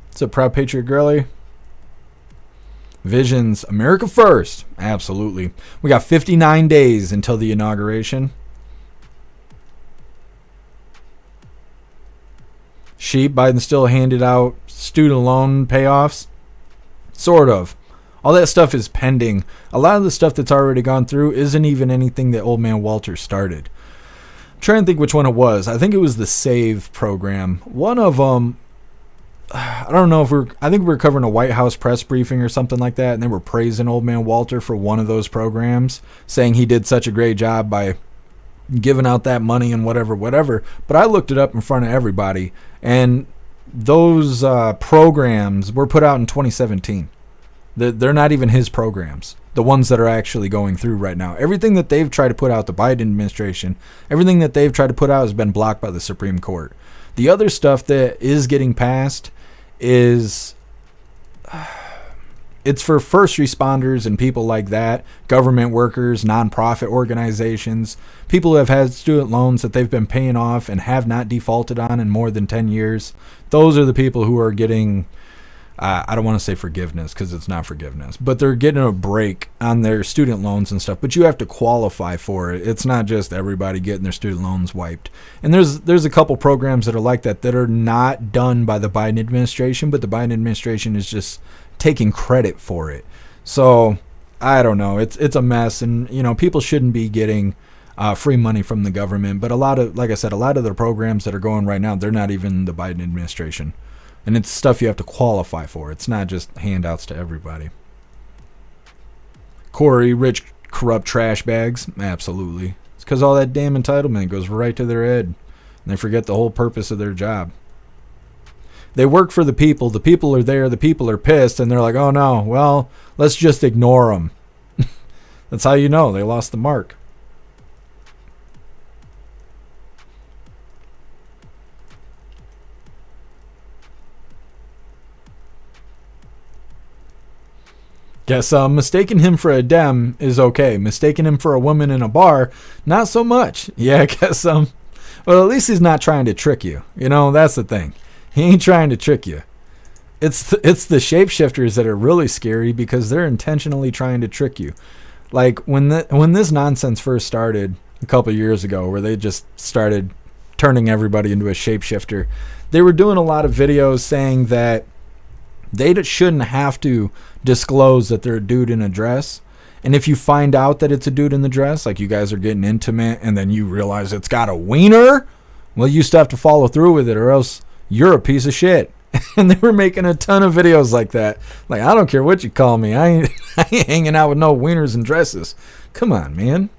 What's up, Proud Patriot Girly? Visions, America first. Absolutely. We got 59 days until the inauguration. Sheep, Biden still handed out student loan payoffs. Sort of. All that stuff is pending. A lot of the stuff that's already gone through isn't even anything that Old Man Walter started. Trying to think which one it was. I think it was the SAVE program. One of them, I don't know if I think we were covering a White House press briefing or something like that, and they were praising Old Man Walter for one of those programs, saying he did such a great job by giving out that money and whatever. But I looked it up in front of everybody, and those programs were put out in 2017. They're not even his programs. The ones that are actually going through right now. Everything that they've tried to put out, the Biden administration, everything that they've tried to put out has been blocked by the Supreme Court. The other stuff that is getting passed is it's for first responders and people like that, government workers, nonprofit organizations, people who have had student loans that they've been paying off and have not defaulted on in more than 10 years. Those are the people who are getting I don't want to say forgiveness because it's not forgiveness, but they're getting a break on their student loans and stuff. But you have to qualify for it. It's not just everybody getting their student loans wiped. And there's a couple programs that are like that are not done by the Biden administration, but the Biden administration is just taking credit for it. So I don't know. It's a mess, and people shouldn't be getting free money from the government. But like I said, a lot of the programs that are going right now, they're not even the Biden administration. And it's stuff you have to qualify for. It's not just handouts to everybody. Corey, rich, corrupt trash bags. Absolutely. It's because all that damn entitlement goes right to their head. And they forget the whole purpose of their job. They work for the people. The people are there. The people are pissed. And they're like, oh no, well, let's just ignore them. That's how you know they lost the mark. Guess mistaking him for a Dem is okay. Mistaking him for a woman in a bar, not so much. Yeah, I guess well, at least he's not trying to trick you. That's the thing. He ain't trying to trick you. It's the shapeshifters that are really scary because they're intentionally trying to trick you. Like when this nonsense first started a couple years ago, where they just started turning everybody into a shapeshifter, they were doing a lot of videos saying that they shouldn't have to disclose that they're a dude in a dress. And if you find out that it's a dude in the dress, like you guys are getting intimate and then you realize it's got a wiener, well, you still have to follow through with it or else you're a piece of shit. And they were making a ton of videos like that. Like, I don't care what you call me. I ain't hanging out with no wieners and dresses. Come on, man.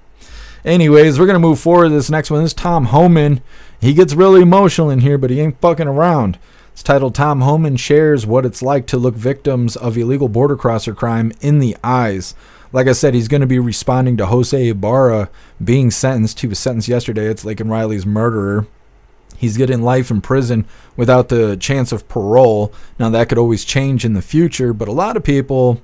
Anyways, we're going to move forward. This next one is Tom Homan. He gets really emotional in here, but he ain't fucking around. It's titled, Tom Homan Shares What It's Like to Look Victims of Illegal Border Crosser Crime in the Eyes. Like I said, he's going to be responding to Jose Ibarra being sentenced. He was sentenced yesterday. It's Laken Riley's murderer. He's getting life in prison without the chance of parole. Now, that could always change in the future, but a lot of people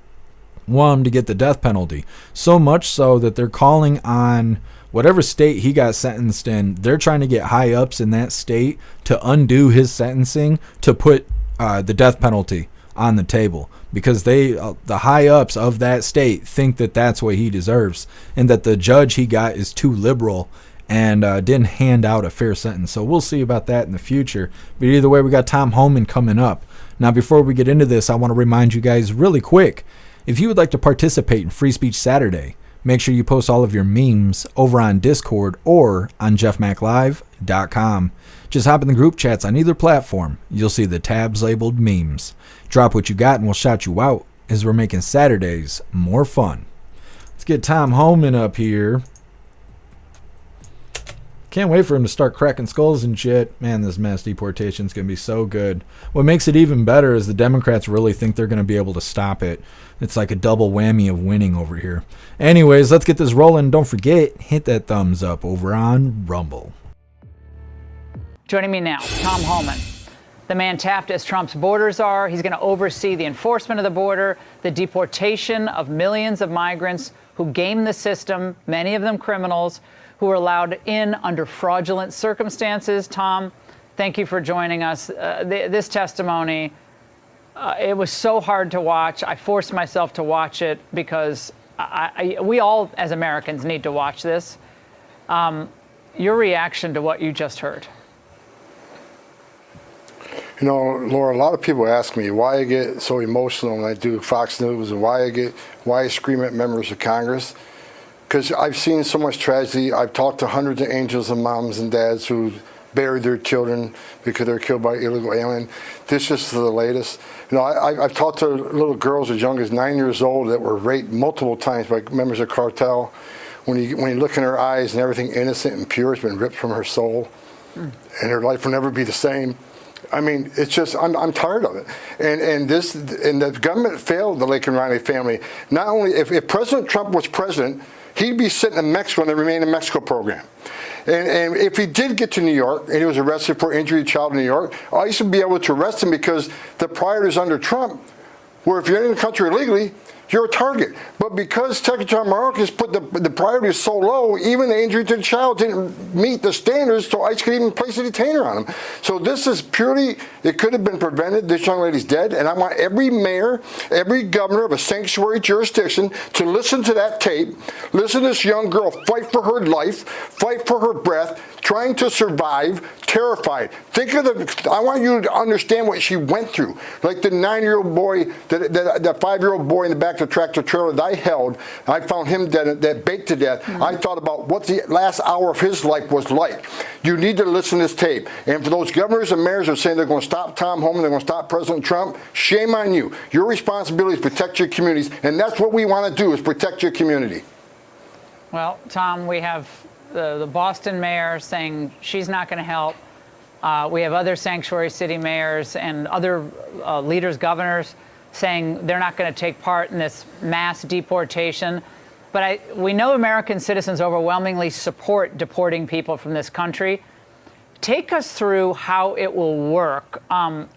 want him to get the death penalty. So much so that they're calling on whatever state he got sentenced in. They're trying to get high ups in that state to undo his sentencing to put the death penalty on the table, because the high ups of that state think that that's what he deserves, and that the judge he got is too liberal and didn't hand out a fair sentence. So we'll see about that in the future. But either way, we got Tom Homan coming up. Now, before we get into this, I want to remind you guys really quick, if you would like to participate in Free Speech Saturday, make sure you post all of your memes over on Discord or on jeffmaclive.com. Just hop in the group chats on either platform. You'll see the tabs labeled memes. Drop what you got and we'll shout you out as we're making Saturdays more fun. Let's get Tom Homan up here. Can't wait for him to start cracking skulls and shit. Man, this mass deportation is going to be so good. What makes it even better is the Democrats really think they're going to be able to stop it. It's like a double whammy of winning over here. Anyways, let's get this rolling. Don't forget, hit that thumbs up over on Rumble. Joining me now, Tom Homan, the man tapped as Trump's borders are. He's going to oversee the enforcement of the border, the deportation of millions of migrants who game the system, many of them criminals, who are allowed in under fraudulent circumstances. Tom, thank you for joining us. This testimony, it was so hard to watch. I forced myself to watch it because we all, as Americans, need to watch this. Your reaction to what you just heard? You know, Laura, a lot of people ask me why I get so emotional when I do Fox News and why I scream at members of Congress. Because I've seen so much tragedy. I've talked to hundreds of angels and moms and dads who buried their children because they're killed by illegal alien. This is the latest. You know, I've talked to little girls as young as 9 years old that were raped multiple times by members of cartel. When you look in her eyes and everything innocent and pure has been ripped from her soul, and her life will never be the same. I mean, it's just, I'm tired of it. And the government failed the Laken Riley family. Not only, if President Trump was president, he'd be sitting in Mexico in the Remain in Mexico program. And if he did get to New York and he was arrested for injury to a child in New York, ICE would be able to arrest him because the priorities under Trump were if you're in the country illegally, you're a target. But because Secretary Mayorkas put the priorities so low, even the injury to the child didn't meet the standards, so ICE could even place a detainer on him. So this is purely, it could have been prevented. This young lady's dead, and I want every mayor, every governor of a sanctuary jurisdiction to listen to that tape, listen to this young girl fight for her life, fight for her breath, trying to survive, terrified. Think of I want you to understand what she went through. Like the 9-year-old boy, the 5-year-old boy in the back of the tractor trailer that I held, I found him dead, that baked to death. I thought about what the last hour of his life was like. You need to listen to this tape. And for those governors and mayors who are saying they're going to stop Tom Homan, they're going to stop President Trump, shame on you. Your responsibility is protect your communities, and that's what we want to do, is protect your community. Well, Tom, we have the Boston mayor saying she's not going to help. We have other sanctuary city mayors and other leaders, governors, saying they're not going to take part in this mass deportation. But we know American citizens overwhelmingly support deporting people from this country. Take us through how it will work,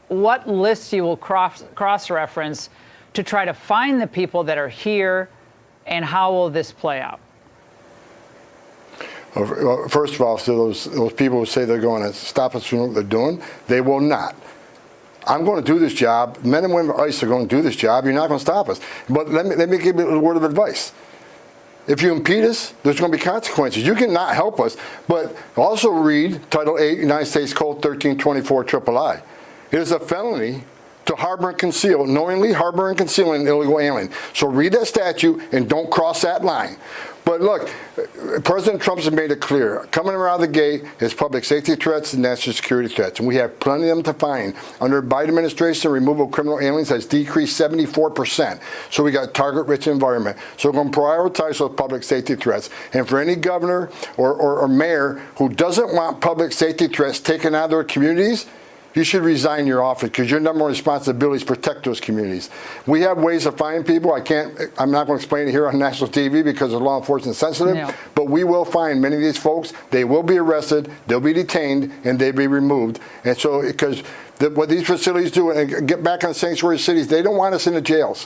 what lists you will cross-reference to try to find the people that are here, and how will this play out? Well, first of all, to those people who say they're going to stop us from what they're doing, they will not. I'm going to do this job. Men and women of ICE are going to do this job. You're not going to stop us. But let me give you a word of advice. If you impede us, there's going to be consequences. You cannot help us, but also read Title 8, United States Code 1324 III. It is a felony to harbor and conceal, knowingly harbor and conceal an illegal alien. So read that statute and don't cross that line. But look, President Trump has made it clear. Coming around the gate is public safety threats and national security threats, and we have plenty of them to find. Under the Biden administration, the removal of criminal aliens has decreased 74%. So we got target-rich environment. So we're going to prioritize those public safety threats. And for any governor or mayor who doesn't want public safety threats taken out of their communities, you should resign your office, because your number one responsibility is protect those communities. We have ways of finding people. I'm not going to explain it here on national TV because it's law enforcement sensitive, but we will find many of these folks. They will be arrested, they'll be detained, and they'll be removed. And so, because what these facilities do, and get back on sanctuary cities, they don't want us in the jails,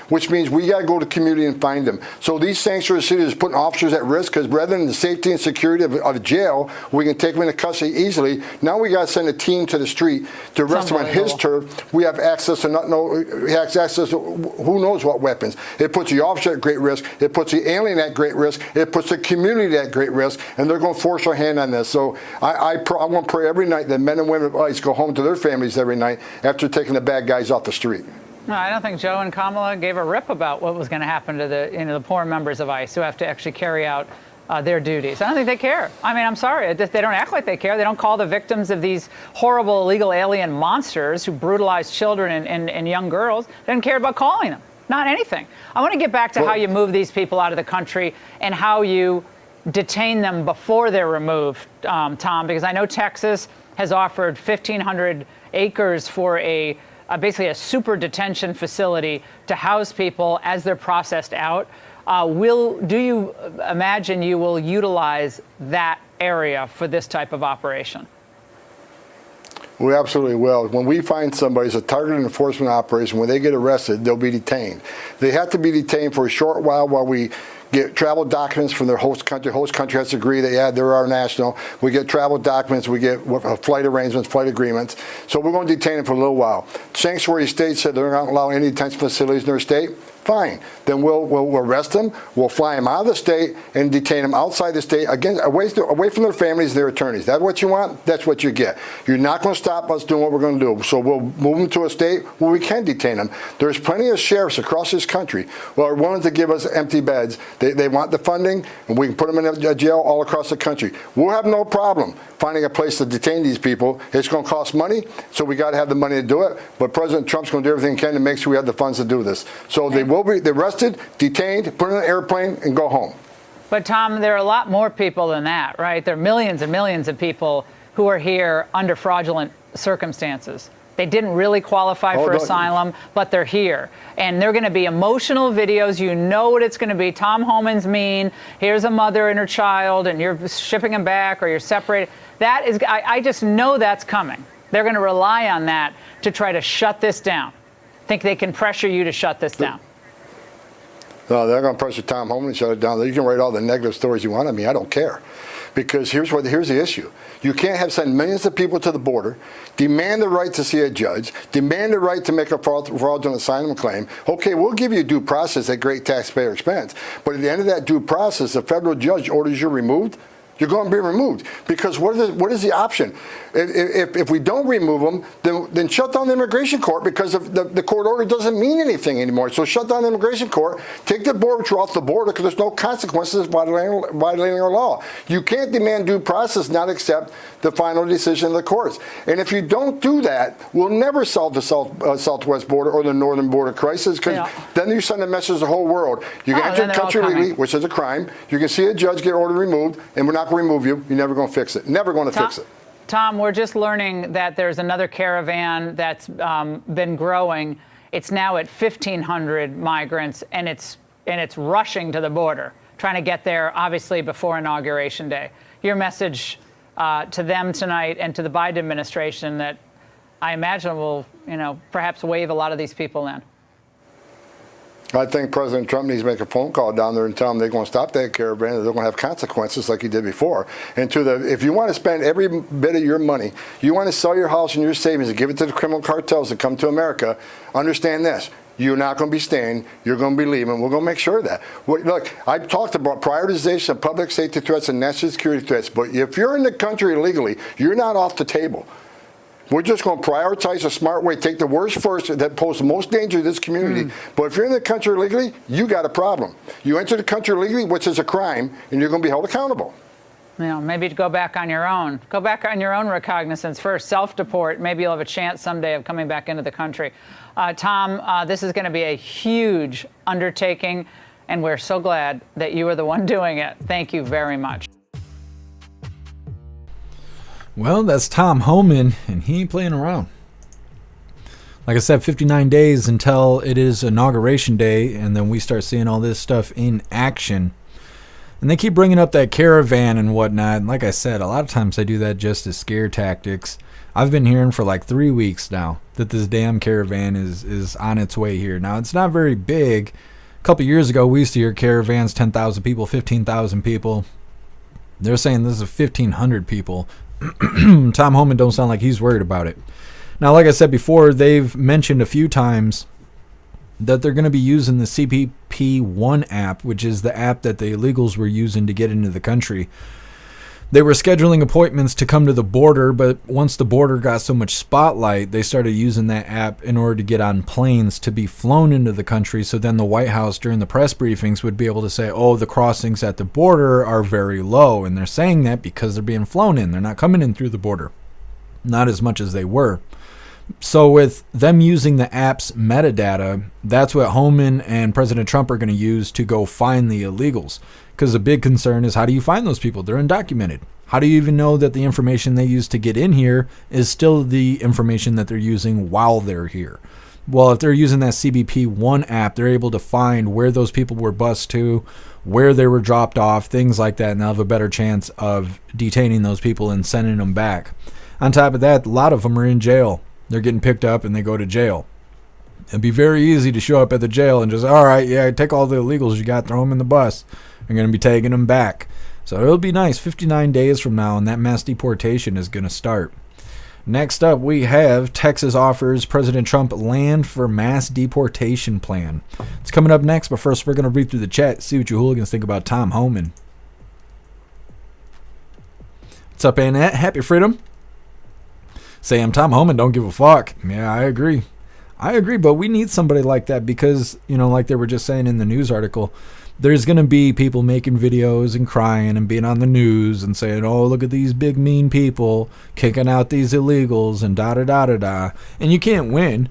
which means we got to go to the community and find them. So these sanctuary cities are putting officers at risk, because rather than the safety and security of jail, we can take them into custody easily. Now we got to send a team to the street to arrest them on his turf. We have access to who knows what weapons. It puts the officer at great risk. It puts the alien at great risk. It puts the community at great risk, and they're going to force our hand on this. So I want to pray every night that men and women of ICE go home to their families every night after taking the bad guys off the street. No, I don't think Joe and Kamala gave a rip about what was going to happen to the poor members of ICE who have to actually carry out their duties. I don't think they care. I mean, I'm sorry. They don't act like they care. They don't call the victims of these horrible illegal alien monsters who brutalize children and young girls. They don't care about calling them. Not anything. I want to get back to how you move these people out of the country and how you detain them before they're removed, Tom, because I know Texas has offered 1,500 acres for basically a super detention facility to house people as they're processed out. Do you imagine you will utilize that area for this type of operation? We absolutely will. When we find somebody, it's a targeted enforcement operation. When they get arrested, they'll be detained. They have to be detained for a short while we get travel documents from their host country. Host country has to agree that, yeah, they're our national. We get travel documents. We get flight arrangements, flight agreements. So we're going to detain them for a little while. Sanctuary states said they're not allowing any detention facilities in their state. Fine. Then we'll arrest them. We'll fly them out of the state and detain them outside the state, again, away from their families and their attorneys. That's what you want. That's what you get. You're not going to stop us doing what we're going to do. So we'll move them to a state where we can detain them. There's plenty of sheriffs across this country who are willing to give us empty beds. They want the funding, and we can put them in a jail all across the country. We'll have no problem finding a place to detain these people. It's going to cost money, so we got to have the money to do it. But President Trump's going to do everything he can to make sure we have the funds to do this. So they will be arrested, detained, put in an airplane, and go home. But Tom, there are a lot more people than that, right? There are millions and millions of people who are here under fraudulent circumstances. They didn't really qualify for asylum, but they're here. And they're going to be emotional videos. You know what it's going to be. Tom Homan's mean. Here's a mother and her child, and you're shipping them back, or you're separated. That is, I just know that's coming. They're going to rely on that to try to shut this down. Think they can pressure you to shut this down? No, they're going to pressure Tom Homan to shut it down. You can write all the negative stories you want on me. I don't care. Because here's the issue. You can't send millions of people to the border, demand the right to see a judge, demand the right to make a fraudulent asylum claim. Okay, we'll give you due process at great taxpayer expense. But at the end of that due process, the federal judge orders you removed. You're going to be removed. Because what is the option? If we don't remove them, then shut down the immigration court, because the court order doesn't mean anything anymore. So shut down the immigration court, take the border patrol off the border, because there's no consequences violating our law. You can't demand due process, not accept the final decision of the courts. And if you don't do that, we'll never solve the southwest border or the northern border crisis, because then you send a message to the whole world. You can enter the country legally, which is a crime. You can see a judge get order removed, and we're not going to remove you. You're never going to fix it. Never going to fix it. Tom, we're just learning that there's another caravan that's been growing. It's now at 1,500 migrants, and it's rushing to the border, trying to get there, obviously, before Inauguration Day. Your message to them tonight and to the Biden administration that I imagine will, perhaps wave a lot of these people in. I think President Trump needs to make a phone call down there and tell them they're going to stop that caravan, and they're going to have consequences like he did before. And if you want to spend every bit of your money, you want to sell your house and your savings and give it to the criminal cartels that come to America, understand this. You're not going to be staying. You're going to be leaving. We're going to make sure of that. Look, I've talked about prioritization of public safety threats and national security threats, but if you're in the country illegally, you're not off the table. We're just going to prioritize a smart way, take the worst first that pose the most danger to this community. But if you're in the country illegally, you got a problem. You enter the country illegally, which is a crime, and you're going to be held accountable. Maybe to go back on your own. Go back on your own recognizance first. Self-deport. Maybe you'll have a chance someday of coming back into the country. Tom, this is going to be a huge undertaking, and we're so glad that you are the one doing it. Thank you very much. Well, that's Tom Homan, and he ain't playing around. Like I said, 59 days until it is Inauguration Day, and then we start seeing all this stuff in action. And they keep bringing up that caravan and whatnot. And like I said, a lot of times they do that just as scare tactics. I've been hearing for like 3 weeks now that this damn caravan is on its way here. Now, it's not very big. A couple years ago, we used to hear caravans, 10,000 people, 15,000 people. They're saying this is 1,500 people. Tom Homan don't sound like he's worried about it. Now, like I said before, they've mentioned a few times that they're going to be using the CBP-1 app, which is the app that the illegals were using to get into the country. They were scheduling appointments to come to the border, but once the border got so much spotlight, they started using that app in order to get on planes to be flown into the country. So then the White House during the press briefings would be able to say, oh, the crossings at the border are very low. And they're saying that because they're being flown in. They're not coming in through the border. Not as much as they were. So with them using the app's metadata, that's what Homan and President Trump are going to use to go find the illegals. Because the big concern is, how do you find those people? They're undocumented. How do you even know that the information they use to get in here is still the information that they're using while they're here? Well, if they're using that CBP-1 app, they're able to find where those people were bused to, where they were dropped off, things like that, and they'll have a better chance of detaining those people and sending them back. On top of that, a lot of them are in jail. They're getting picked up and they go to jail. It'd be very easy to show up at the jail and just, all right, yeah, take all the illegals you got, throw them in the bus. You're going to be taking them back. So it'll be nice. 59 days from now, and that mass deportation is going to start. Next up, we have Texas offers President Trump land for mass deportation plan. It's coming up next, but first we're going to read through the chat, see what you hooligans think about Tom Homan. What's up, Annette? Happy freedom. Saying Tom Homan don't give a fuck. Yeah, I agree. But we need somebody like that because, you know, like they were just saying in the news article, there's going to be people making videos and crying and being on the news and saying, oh, look at these big mean people kicking out these illegals and da-da-da-da-da. And you can't win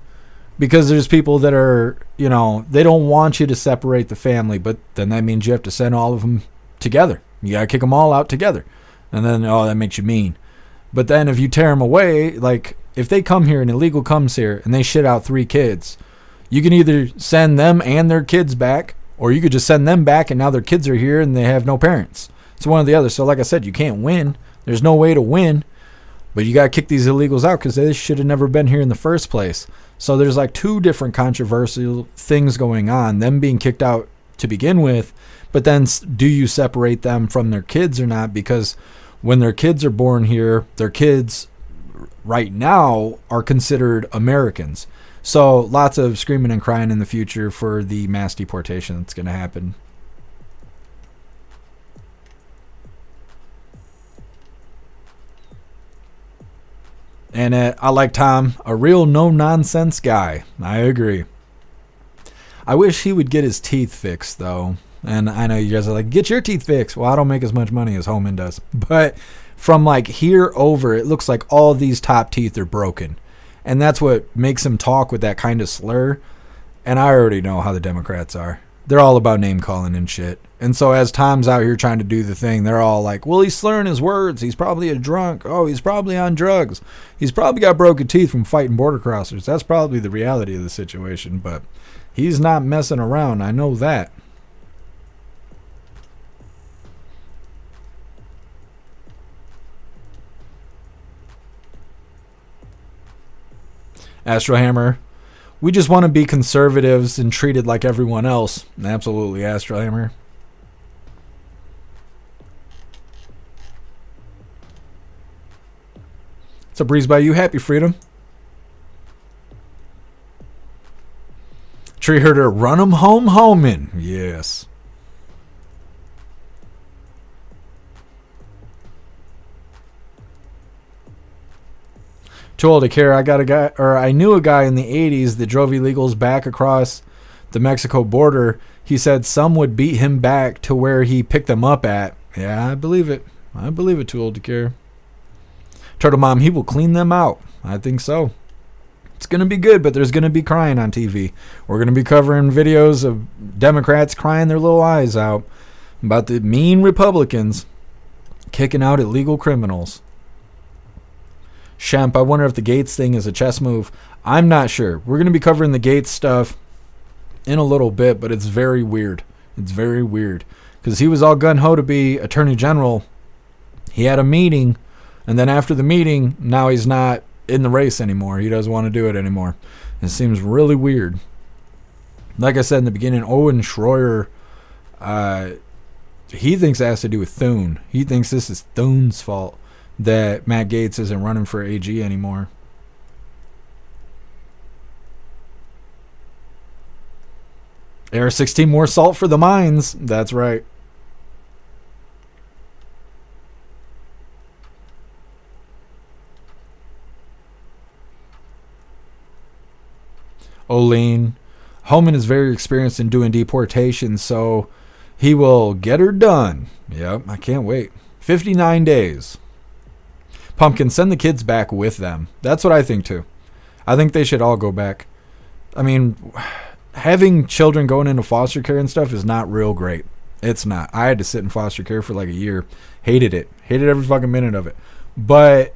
because there's people that are, you know, they don't want you to separate the family, but then that means you have to send all of them together. You got to kick them all out together. And then, oh, that makes you mean. But then if you tear them away, like if they come here, an illegal comes here and they shit out 3 kids, you can either send them and their kids back, or you could just send them back and now their kids are here and they have no parents. It's one or the other. So like I said, you can't win. There's no way to win. But you got to kick these illegals out because they should have never been here in the first place. So there's like 2 different controversial things going on. Them being kicked out to begin with, but then do you separate them from their kids or not? Because when their kids are born here, their kids right now are considered Americans. So lots of screaming and crying in the future for the mass deportation that's going to happen. And I like Tom, a real no-nonsense guy. I agree. I wish he would get his teeth fixed, though. And I know you guys are like, get your teeth fixed. Well, I don't make as much money as Homan does. But from like here over, it looks like all these top teeth are broken. And that's what makes him talk with that kind of slur. And I already know how the Democrats are. They're all about name calling and shit. And so as Tom's out here trying to do the thing, they're all like, well, he's slurring his words. He's probably a drunk. Oh, he's probably on drugs. He's probably got broken teeth from fighting border crossers. That's probably the reality of the situation. But he's not messing around. I know that. Astrohammer, we just want to be conservatives and treated like everyone else. Absolutely, Astrohammer. It's a breeze by you. Happy freedom. Tree herder, run 'em home, Homan. Yes. Too old to care. I knew a guy in the 80s that drove illegals back across the Mexico border. He said some would beat him back to where he picked them up at. Yeah, I believe it. Too old to care. Turtle Mom, he will clean them out. I think so. It's going to be good, but there's going to be crying on TV. We're going to be covering videos of Democrats crying their little eyes out about the mean Republicans kicking out illegal criminals. Shemp, I wonder if the Gaetz thing is a chess move. I'm not sure. We're going to be covering the Gaetz stuff in a little bit, but it's very weird. It's very weird. Because he was all gun-ho to be Attorney General. He had a meeting, and then after the meeting, now he's not in the race anymore. He doesn't want to do it anymore. It seems really weird. Like I said in the beginning, Owen Schroyer, he thinks it has to do with Thune. He thinks this is Thune's fault that Matt Gaetz isn't running for AG anymore. Air 16 more salt for the mines. That's right. Oline. Homan is very experienced in doing deportation, so he will get her done. Yep, I can't wait. 59 days. Pumpkin, send the kids back with them. That's what I think too. I think they should all go back. I mean, having children going into foster care and stuff is not real great. It's not. I had to sit in foster care for like a year. Hated it. Hated every fucking minute of it. But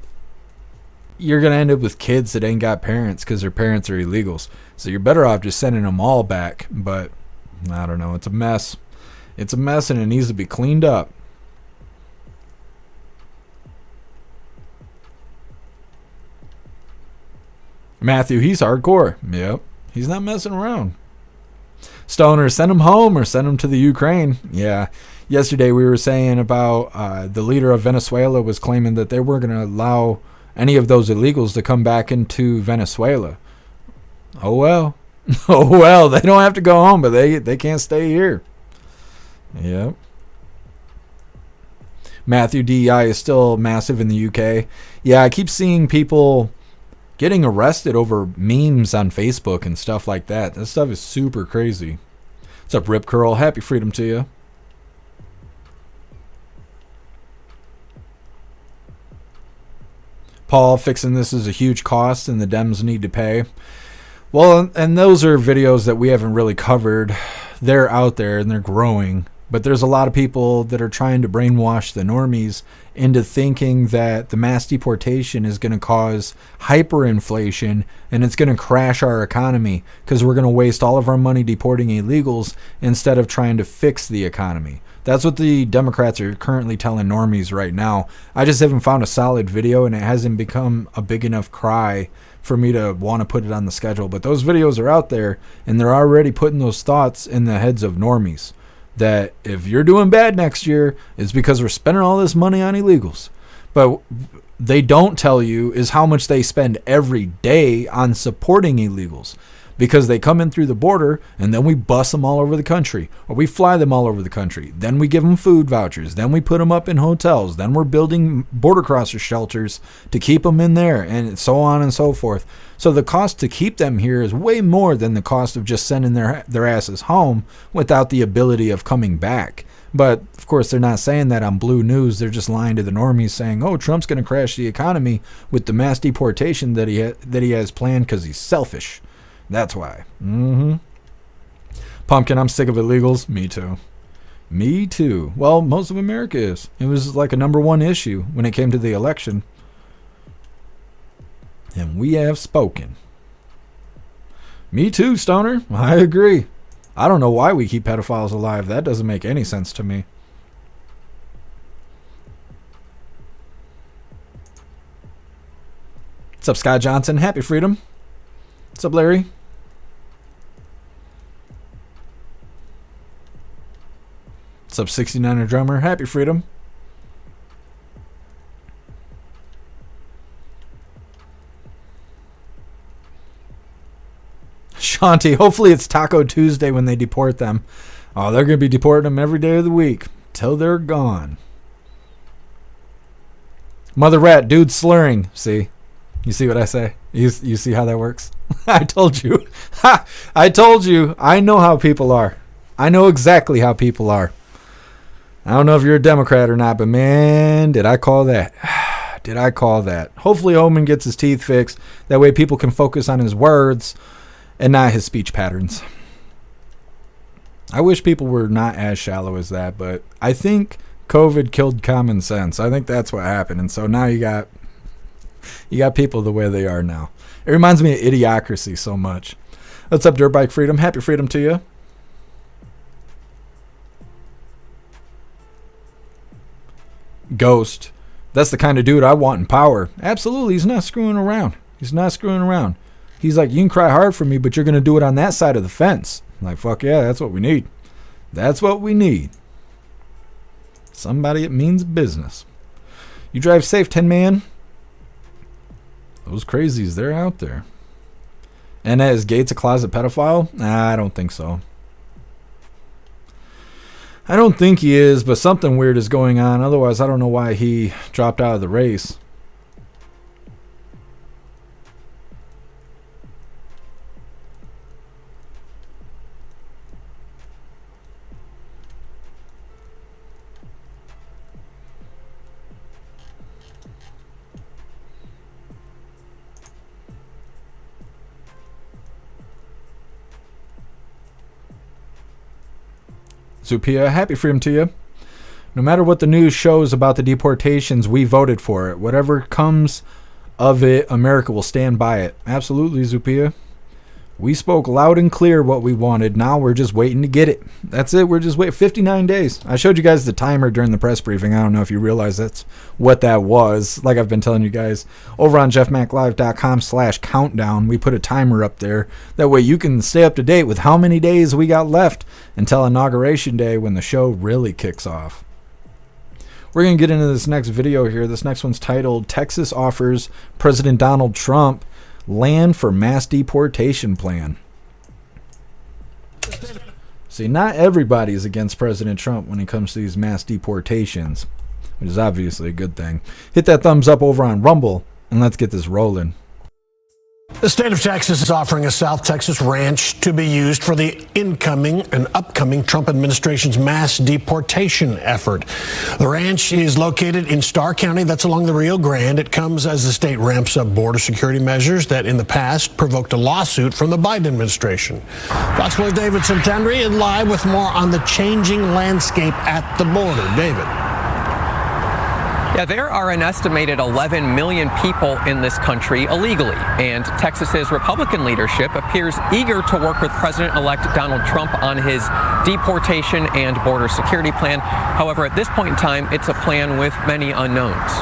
you're going to end up with kids that ain't got parents because their parents are illegals. So you're better off just sending them all back. But I don't know. It's a mess. It's a mess and it needs to be cleaned up. Matthew, he's hardcore. Yep. He's not messing around. Stoner, send him home or send him to the Ukraine. Yeah. Yesterday we were saying about the leader of Venezuela was claiming that they weren't going to allow any of those illegals to come back into Venezuela. Oh, well. Oh, well. They don't have to go home, but they can't stay here. Yep. Matthew, DEI is still massive in the UK. Yeah, I keep seeing people getting arrested over memes on Facebook and stuff like that. That stuff is super crazy. What's up, Rip Curl? Happy freedom to you. Paul, fixing this is a huge cost and the Dems need to pay. Well, and those are videos that we haven't really covered. They're out there and they're growing. But there's a lot of people that are trying to brainwash the normies into thinking that the mass deportation is going to cause hyperinflation and it's going to crash our economy because we're going to waste all of our money deporting illegals instead of trying to fix the economy. That's what the Democrats are currently telling normies right now. I just haven't found a solid video and it hasn't become a big enough cry for me to want to put it on the schedule. But those videos are out there and they're already putting those thoughts in the heads of normies. That if you're doing bad next year, it's because we're spending all this money on illegals. But they don't tell you is how much they spend every day on supporting illegals. Because they come in through the border and then we bus them all over the country. Or we fly them all over the country. Then we give them food vouchers. Then we put them up in hotels. Then we're building border crosser shelters to keep them in there. And so on and so forth. So the cost to keep them here is way more than the cost of just sending their asses home without the ability of coming back. But, of course, they're not saying that on Blue News. They're just lying to the normies saying, oh, Trump's going to crash the economy with the mass deportation that he has planned because he's selfish. That's why. Pumpkin, I'm sick of illegals. Me too. Me too. Well, most of America is. It was like a #1 issue when it came to the election. And we have spoken. Me too, Stoner. I agree. I don't know why we keep pedophiles alive. That doesn't make any sense to me. What's up, Scott Johnson? Happy freedom. What's up, Larry? What's up, 69er drummer? Happy freedom. Shanti, hopefully it's Taco Tuesday when they deport them. Oh, they're going to be deporting them every day of the week till they're gone. Mother rat, dude slurring. See? You see what I say? You see how that works? I told you. Ha! I told you. I know how people are. I know exactly how people are. I don't know if you're a Democrat or not, but man, did I call that. Did I call that. Hopefully Homan gets his teeth fixed. That way people can focus on his words and not his speech patterns. I wish people were not as shallow as that, but I think COVID killed common sense. I think that's what happened. And so now you got people the way they are now. It reminds me of Idiocracy so much. What's up, Dirt Bike Freedom? Happy freedom to you. Ghost. That's the kind of dude I want in power. Absolutely. He's not screwing around. He's not screwing around. He's like, you can cry hard for me, but you're going to do it on that side of the fence. I'm like, fuck yeah, that's what we need. That's what we need. Somebody that means business. You drive safe, 10 man. Those crazies, they're out there. And is Gaetz a closet pedophile? Nah, I don't think so. I don't think he is, but something weird is going on. Otherwise, I don't know why he dropped out of the race. Zupia, happy freedom to you. No matter what the news shows about the deportations, we voted for it. Whatever comes of it, America will stand by it. Absolutely, Zupia. We spoke loud and clear what we wanted. Now we're just waiting to get it. That's it. We're just waiting 59 days. I showed you guys the timer during the press briefing. I don't know if you realize that's what that was. Like I've been telling you guys, over on jeffmaclive.com/countdown, we put a timer up there. That way you can stay up to date with how many days we got left until Inauguration Day when the show really kicks off. We're going to get into this next video here. This next one's titled, Texas Offers President Donald Trump Land for Mass Deportation Plan. See, not everybody is against President Trump when it comes to these mass deportations, which is obviously a good thing. Hit that thumbs up over on Rumble, and let's get this rolling. The state of Texas is offering a South Texas ranch to be used for the incoming and upcoming Trump administration's mass deportation effort. The ranch is located in Starr County, that's along the Rio Grande. It comes as the state ramps up border security measures that in the past provoked a lawsuit from the Biden administration. Fox 4's David Santandri is live with more on the changing landscape at the border. David. Yeah, there are an estimated 11 million people in this country illegally, and Texas's Republican leadership appears eager to work with President-elect Donald Trump on his deportation and border security plan. However, at this point in time, it's a plan with many unknowns.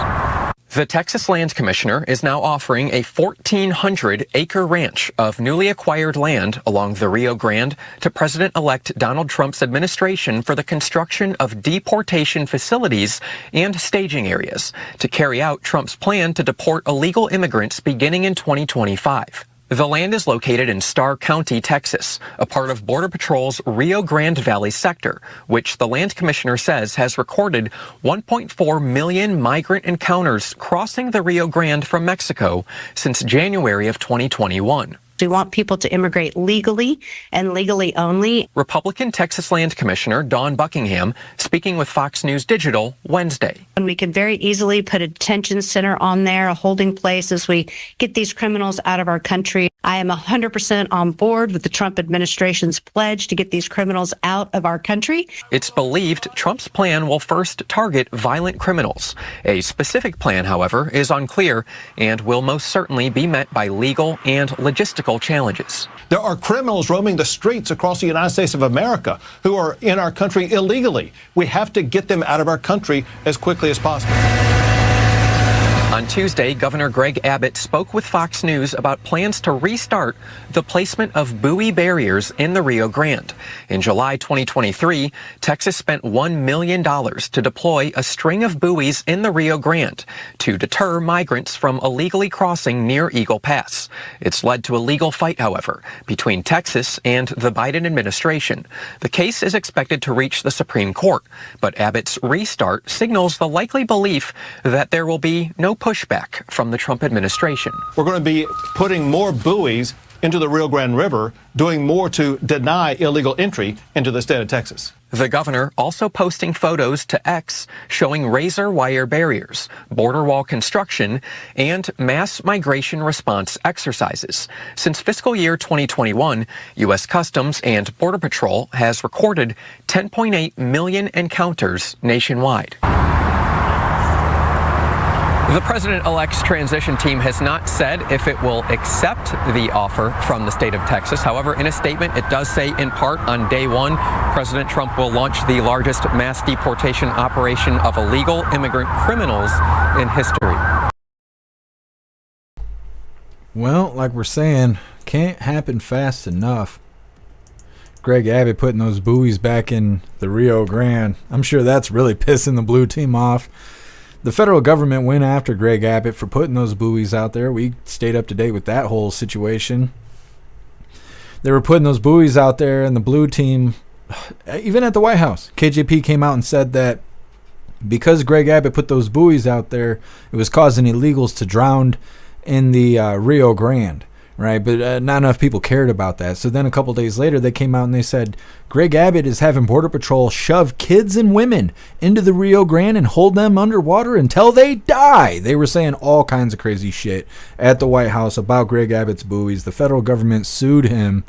The Texas Land Commissioner is now offering a 1,400-acre ranch of newly acquired land along the Rio Grande to President-elect Donald Trump's administration for the construction of deportation facilities and staging areas to carry out Trump's plan to deport illegal immigrants beginning in 2025. The land is located in Starr County, Texas, a part of Border Patrol's Rio Grande Valley sector, which the Land Commissioner says has recorded 1.4 million migrant encounters crossing the Rio Grande from Mexico since January of 2021. We want people to immigrate legally and legally only. Republican Texas Land Commissioner Dawn Buckingham speaking with Fox News Digital Wednesday. And we could very easily put a detention center on there, a holding place as we get these criminals out of our country. I am 100% on board with the Trump administration's pledge to get these criminals out of our country. It's believed Trump's plan will first target violent criminals. A specific plan, however, is unclear and will most certainly be met by legal and logistical challenges. There are criminals roaming the streets across the United States of America who are in our country illegally. We have to get them out of our country as quickly as possible. On Tuesday, Governor Greg Abbott spoke with Fox News about plans to restart the placement of buoy barriers in the Rio Grande. In July 2023, Texas spent $1 million to deploy a string of buoys in the Rio Grande to deter migrants from illegally crossing near Eagle Pass. It's led to a legal fight, however, between Texas and the Biden administration. The case is expected to reach the Supreme Court, but Abbott's restart signals the likely belief that there will be no pushback from the Trump administration. We're going to be putting more buoys into the Rio Grande River, doing more to deny illegal entry into the state of Texas. The governor also posting photos to X showing razor wire barriers, border wall construction, and mass migration response exercises. Since fiscal year 2021, U.S. Customs and Border Patrol has recorded 10.8 million encounters nationwide. The president-elect's transition team has not said if it will accept the offer from the state of Texas. However, in a statement, it does say, in part, on day one, President Trump will launch the largest mass deportation operation of illegal immigrant criminals in history. Well, like we're saying, can't happen fast enough. Greg Abbott putting those buoys back in the Rio Grande. I'm sure that's really pissing the blue team off. The federal government went after Greg Abbott for putting those buoys out there. We stayed up to date with that whole situation. They were putting those buoys out there, and the blue team, even at the White House, KJP came out and said that because Greg Abbott put those buoys out there, it was causing illegals to drown in the Rio Grande, right? But not enough people cared about that. So then a couple days later, they came out and they said, Greg Abbott is having Border Patrol shove kids and women into the Rio Grande and hold them underwater until they die. They were saying all kinds of crazy shit at the White House about Greg Abbott's buoys. The federal government sued him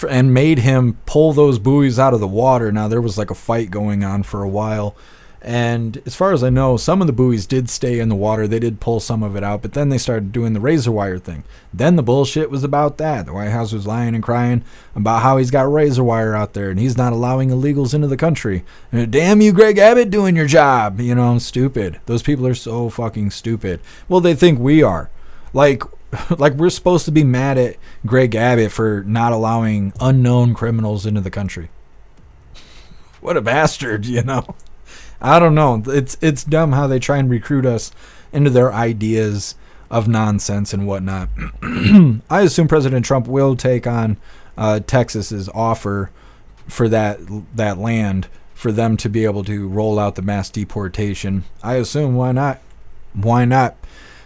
and made him pull those buoys out of the water. Now, there was like a fight going on for a while. And as far as I know, some of the buoys did stay in the water. They did pull some of it out, but then they started doing the razor wire thing. Then the bullshit was about that. The White House was lying and crying about how he's got razor wire out there and he's not allowing illegals into the country. And damn you, Greg Abbott, doing your job. You know, stupid. Those people are so fucking stupid. Well, they think we are. Like we're supposed to be mad at Greg Abbott for not allowing unknown criminals into the country. What a bastard, you know. I don't know. It's dumb how they try and recruit us into their ideas of nonsense and whatnot. I assume President Trump will take on Texas's offer for that land for them to be able to roll out the mass deportation. I assume, why not? Why not?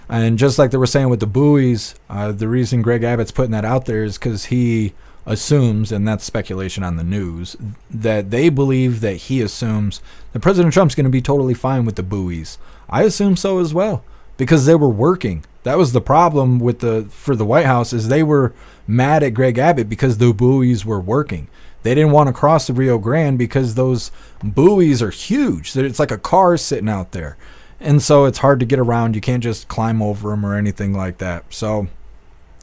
And just like they were saying with the buoys, the reason Greg Abbott's putting that out there is because he assumes, and that's speculation on the news, that they believe that he assumes that President Trump's going to be totally fine with the buoys. I assume so as well, because they were working. That was the problem for the White House, is they were mad at Greg Abbott because the buoys were working. They didn't want to cross the Rio Grande because those buoys are huge. It's like a car sitting out there. And so it's hard to get around. You can't just climb over them or anything like that. So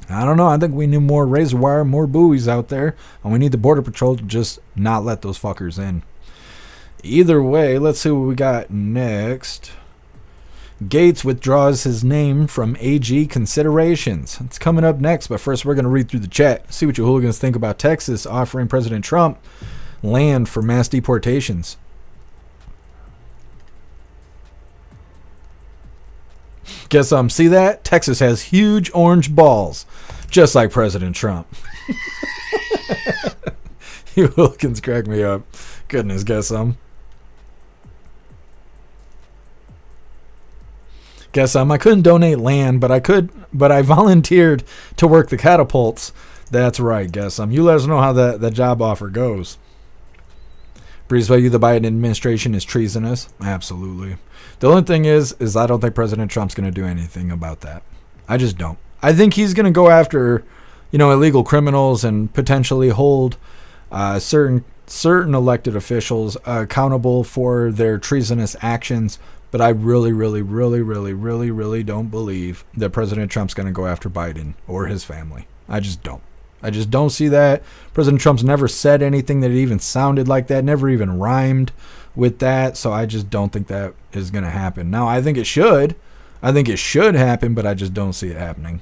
I don't know. I think we need more razor wire, more buoys out there, and we need the Border Patrol to just not let those fuckers in. Either way, let's see what we got next. Gaetz withdraws his name from AG considerations. It's coming up next, but first we're going to read through the chat, see what you hooligans think about Texas offering President Trump land for mass deportations. Guess see that? Texas has huge orange balls, just like President Trump. You hooligans crack me up. Goodness, guess some. Guess I couldn't donate land, but I volunteered to work the catapults. That's right, guess you let us know how that job offer goes. Breeze by you, the Biden administration is treasonous. Absolutely. The only thing is I don't think President Trump's going to do anything about that. I just don't. I think he's going to go after, illegal criminals and potentially hold certain elected officials accountable for their treasonous actions. But I really, really, really, really, really, really don't believe that President Trump's going to go after Biden or his family. I just don't. I just don't see that. President Trump's never said anything that even sounded like that, never even rhymed with that. So I just don't think that is going to happen. Now, I think it should. I think it should happen, but I just don't see it happening.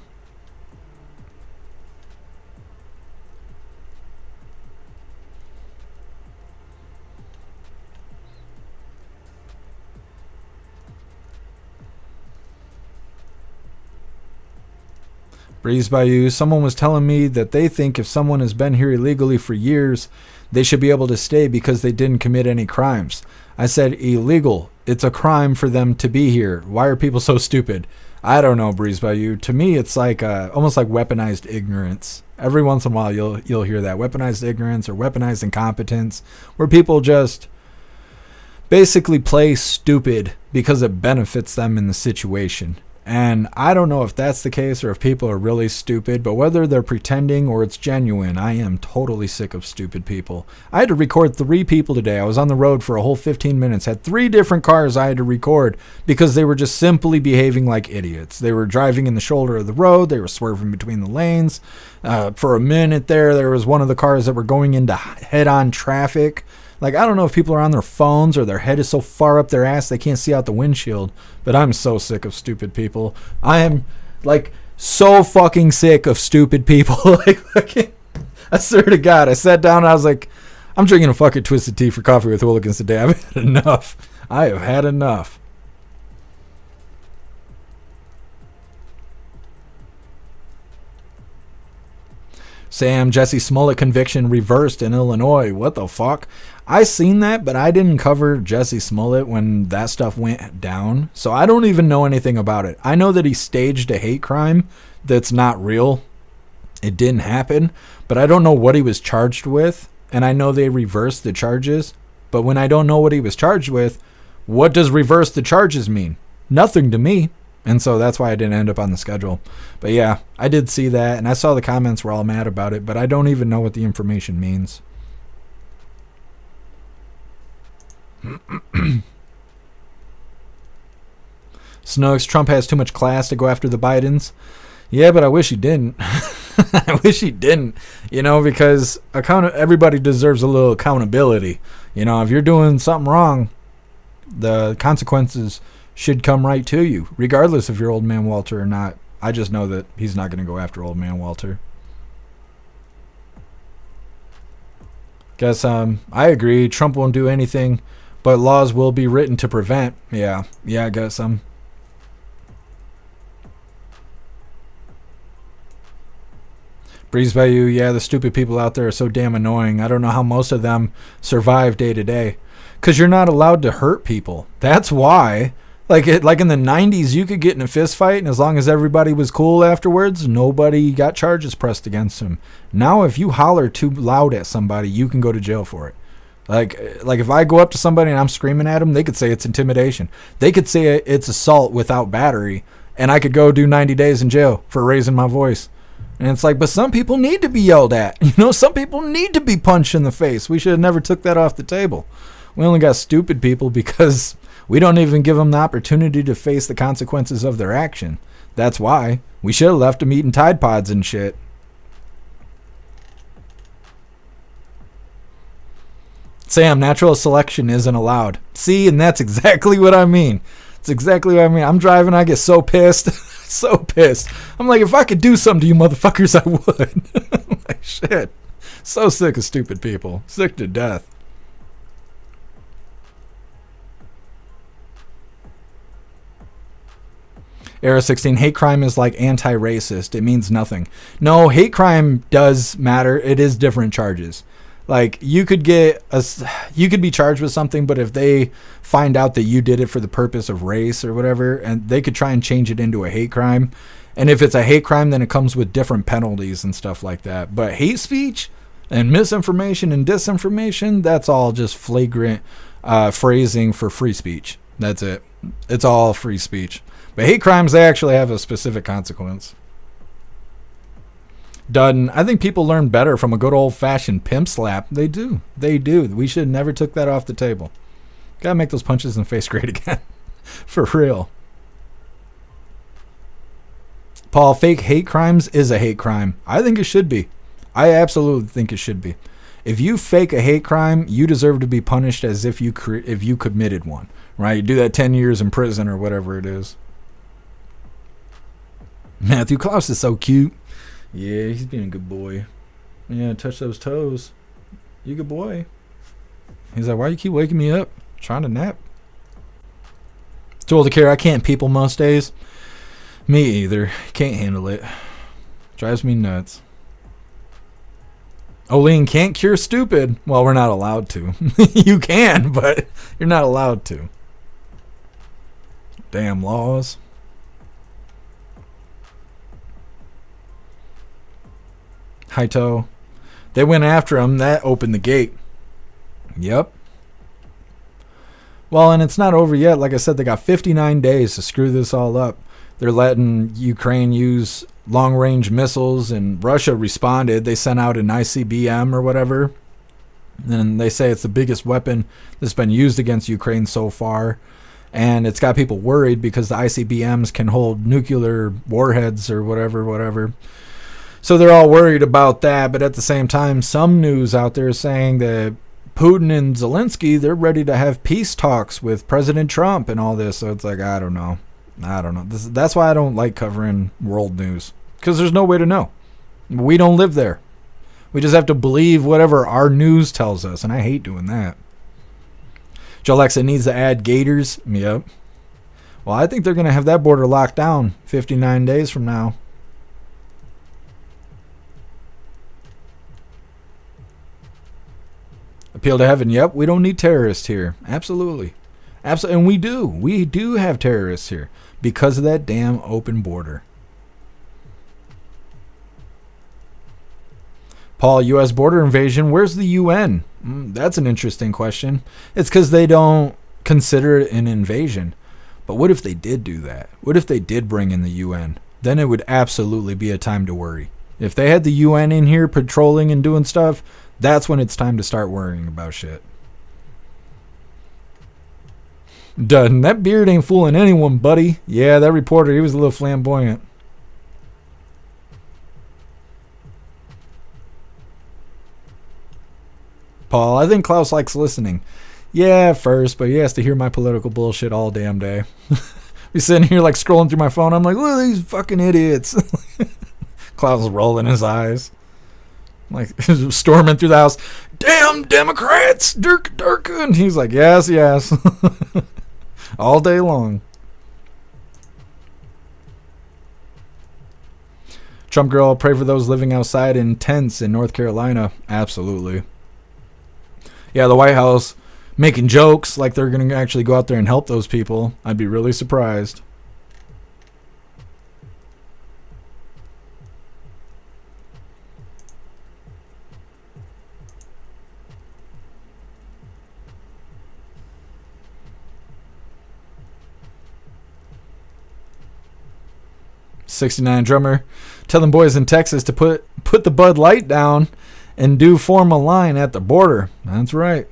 Breeze by you. Someone was telling me that they think if someone has been here illegally for years, they should be able to stay because they didn't commit any crimes. I said, illegal. It's a crime for them to be here. Why are people so stupid? I don't know, Breeze by You. To me, it's like almost like weaponized ignorance. Every once in a while, you'll hear that weaponized ignorance or weaponized incompetence, where people just basically play stupid because it benefits them in the situation. And I don't know if that's the case or if people are really stupid, but whether they're pretending or it's genuine, I am totally sick of stupid people. I had to record 3 people today. I was on the road for a whole 15 minutes, had 3 different cars I had to record because they were just simply behaving like idiots. They were driving in the shoulder of the road. They were swerving between the lanes. For a minute there was one of the cars that were going into head-on traffic. Like, I don't know if people are on their phones or their head is so far up their ass they can't see out the windshield, but I'm so sick of stupid people. I am, like, so fucking sick of stupid people. I swear to God, I sat down and I was like, I'm drinking a fucking Twisted Tea for Coffee with Hooligans today. I've had enough. I have had enough. Sam, Jesse Smollett conviction reversed in Illinois. What the fuck? I seen that, but I didn't cover Jesse Smollett when that stuff went down. So I don't even know anything about it. I know that he staged a hate crime that's not real. It didn't happen, but I don't know what he was charged with. And I know they reversed the charges. But when I don't know what he was charged with, what does reverse the charges mean? Nothing to me. And so that's why I didn't end up on the schedule. But yeah, I did see that, and I saw the comments were all mad about it, but I don't even know what the information means. Snugs, Trump has too much class to go after the Bidens. Yeah, but I wish he didn't. I wish he didn't, because everybody deserves a little accountability. If you're doing something wrong, the consequences should come right to you, regardless if you're Old Man Walter or not. I just know that he's not going to go after Old Man Walter. Guess I agree. Trump won't do anything, but laws will be written to prevent. Yeah, I guess Breeze by You, yeah, the stupid people out there are so damn annoying. I don't know how most of them survive day to day. Because you're not allowed to hurt people. That's why. Like in the 90s, you could get in a fist fight, and as long as everybody was cool afterwards, nobody got charges pressed against them. Now, if you holler too loud at somebody, you can go to jail for it. Like if I go up to somebody and I'm screaming at them, they could say it's intimidation. They could say it's assault without battery, and I could go do 90 days in jail for raising my voice. And it's like, but some people need to be yelled at. Some people need to be punched in the face. We should have never took that off the table. We only got stupid people because we don't even give them the opportunity to face the consequences of their action. That's why. We should have left them eating Tide Pods and shit. Sam, natural selection isn't allowed. See, and that's exactly what I mean. It's exactly what I mean. I'm driving, I get so pissed. So pissed. I'm like, if I could do something to you motherfuckers, I would. I'm like, shit. So sick of stupid people. Sick to death. Era 16, hate crime is like anti-racist. It means nothing. No, hate crime does matter. It is different charges. Like, you could be charged with something, but if they find out that you did it for the purpose of race or whatever, and they could try and change it into a hate crime. And if it's a hate crime, then it comes with different penalties and stuff like that. But hate speech and misinformation and disinformation, that's all just flagrant phrasing for free speech. That's it. It's all free speech. But hate crimes, they actually have a specific consequence. Done. I think people learn better from a good old-fashioned pimp slap. They do. They do. We should have never took that off the table. Gotta make those punches in the face great again. For real. Paul, fake hate crimes is a hate crime. I think it should be. I absolutely think it should be. If you fake a hate crime, you deserve to be punished as if you committed one. Right? You do that 10 years in prison or whatever it is. Matthew Klaus is so cute. Yeah, he's being a good boy. Yeah, touch those toes. You good boy. He's like, why you keep waking me up? Trying to nap. Too old to care. I can't people most days. Me either. Can't handle it. Drives me nuts. Olene can't cure stupid. Well, we're not allowed to. You can, but you're not allowed to. Damn laws. Haito. They went after him. That opened the gate. Yep. Well, and it's not over yet. Like I said, they got 59 days to screw this all up. They're letting Ukraine use long-range missiles, and Russia responded. They sent out an ICBM or whatever. And they say it's the biggest weapon that's been used against Ukraine so far. And it's got people worried because the ICBMs can hold nuclear warheads or whatever. So they're all worried about that. But at the same time, some news out there is saying that Putin and Zelensky, they're ready to have peace talks with President Trump and all this. So it's like, I don't know. That's why I don't like covering world news, because there's no way to know. We don't live there. We just have to believe whatever our news tells us, and I hate doing that. Joe Alexa needs to add gators. Yep. Well, I think they're going to have that border locked down 59 days from now. Appeal to heaven. Yep, we don't need terrorists here. Absolutely. And we do. We do have terrorists here because of that damn open border. Paul, U.S. border invasion. Where's the UN? That's an interesting question. It's because they don't consider it an invasion. But what if they did do that? What if they did bring in the UN? Then it would absolutely be a time to worry. If they had the UN in here patrolling and doing stuff, that's when it's time to start worrying about shit. Done. That beard ain't fooling anyone, buddy. Yeah, that reporter, he was a little flamboyant. Paul, I think Klaus likes listening. Yeah, at first, but he has to hear my political bullshit all damn day. He's sitting here like scrolling through my phone. I'm like, look at these fucking idiots. Klaus is rolling his eyes. Like, storming through the house. Damn Democrats! Dirk. And he's like, yes. All day long. Trump girl, pray for those living outside in tents in North Carolina. Absolutely. Yeah, the White House making jokes like they're going to actually go out there and help those people. I'd be really surprised. '69 drummer, tell them boys in Texas to put the Bud Light down and do form a line at the border. That's right.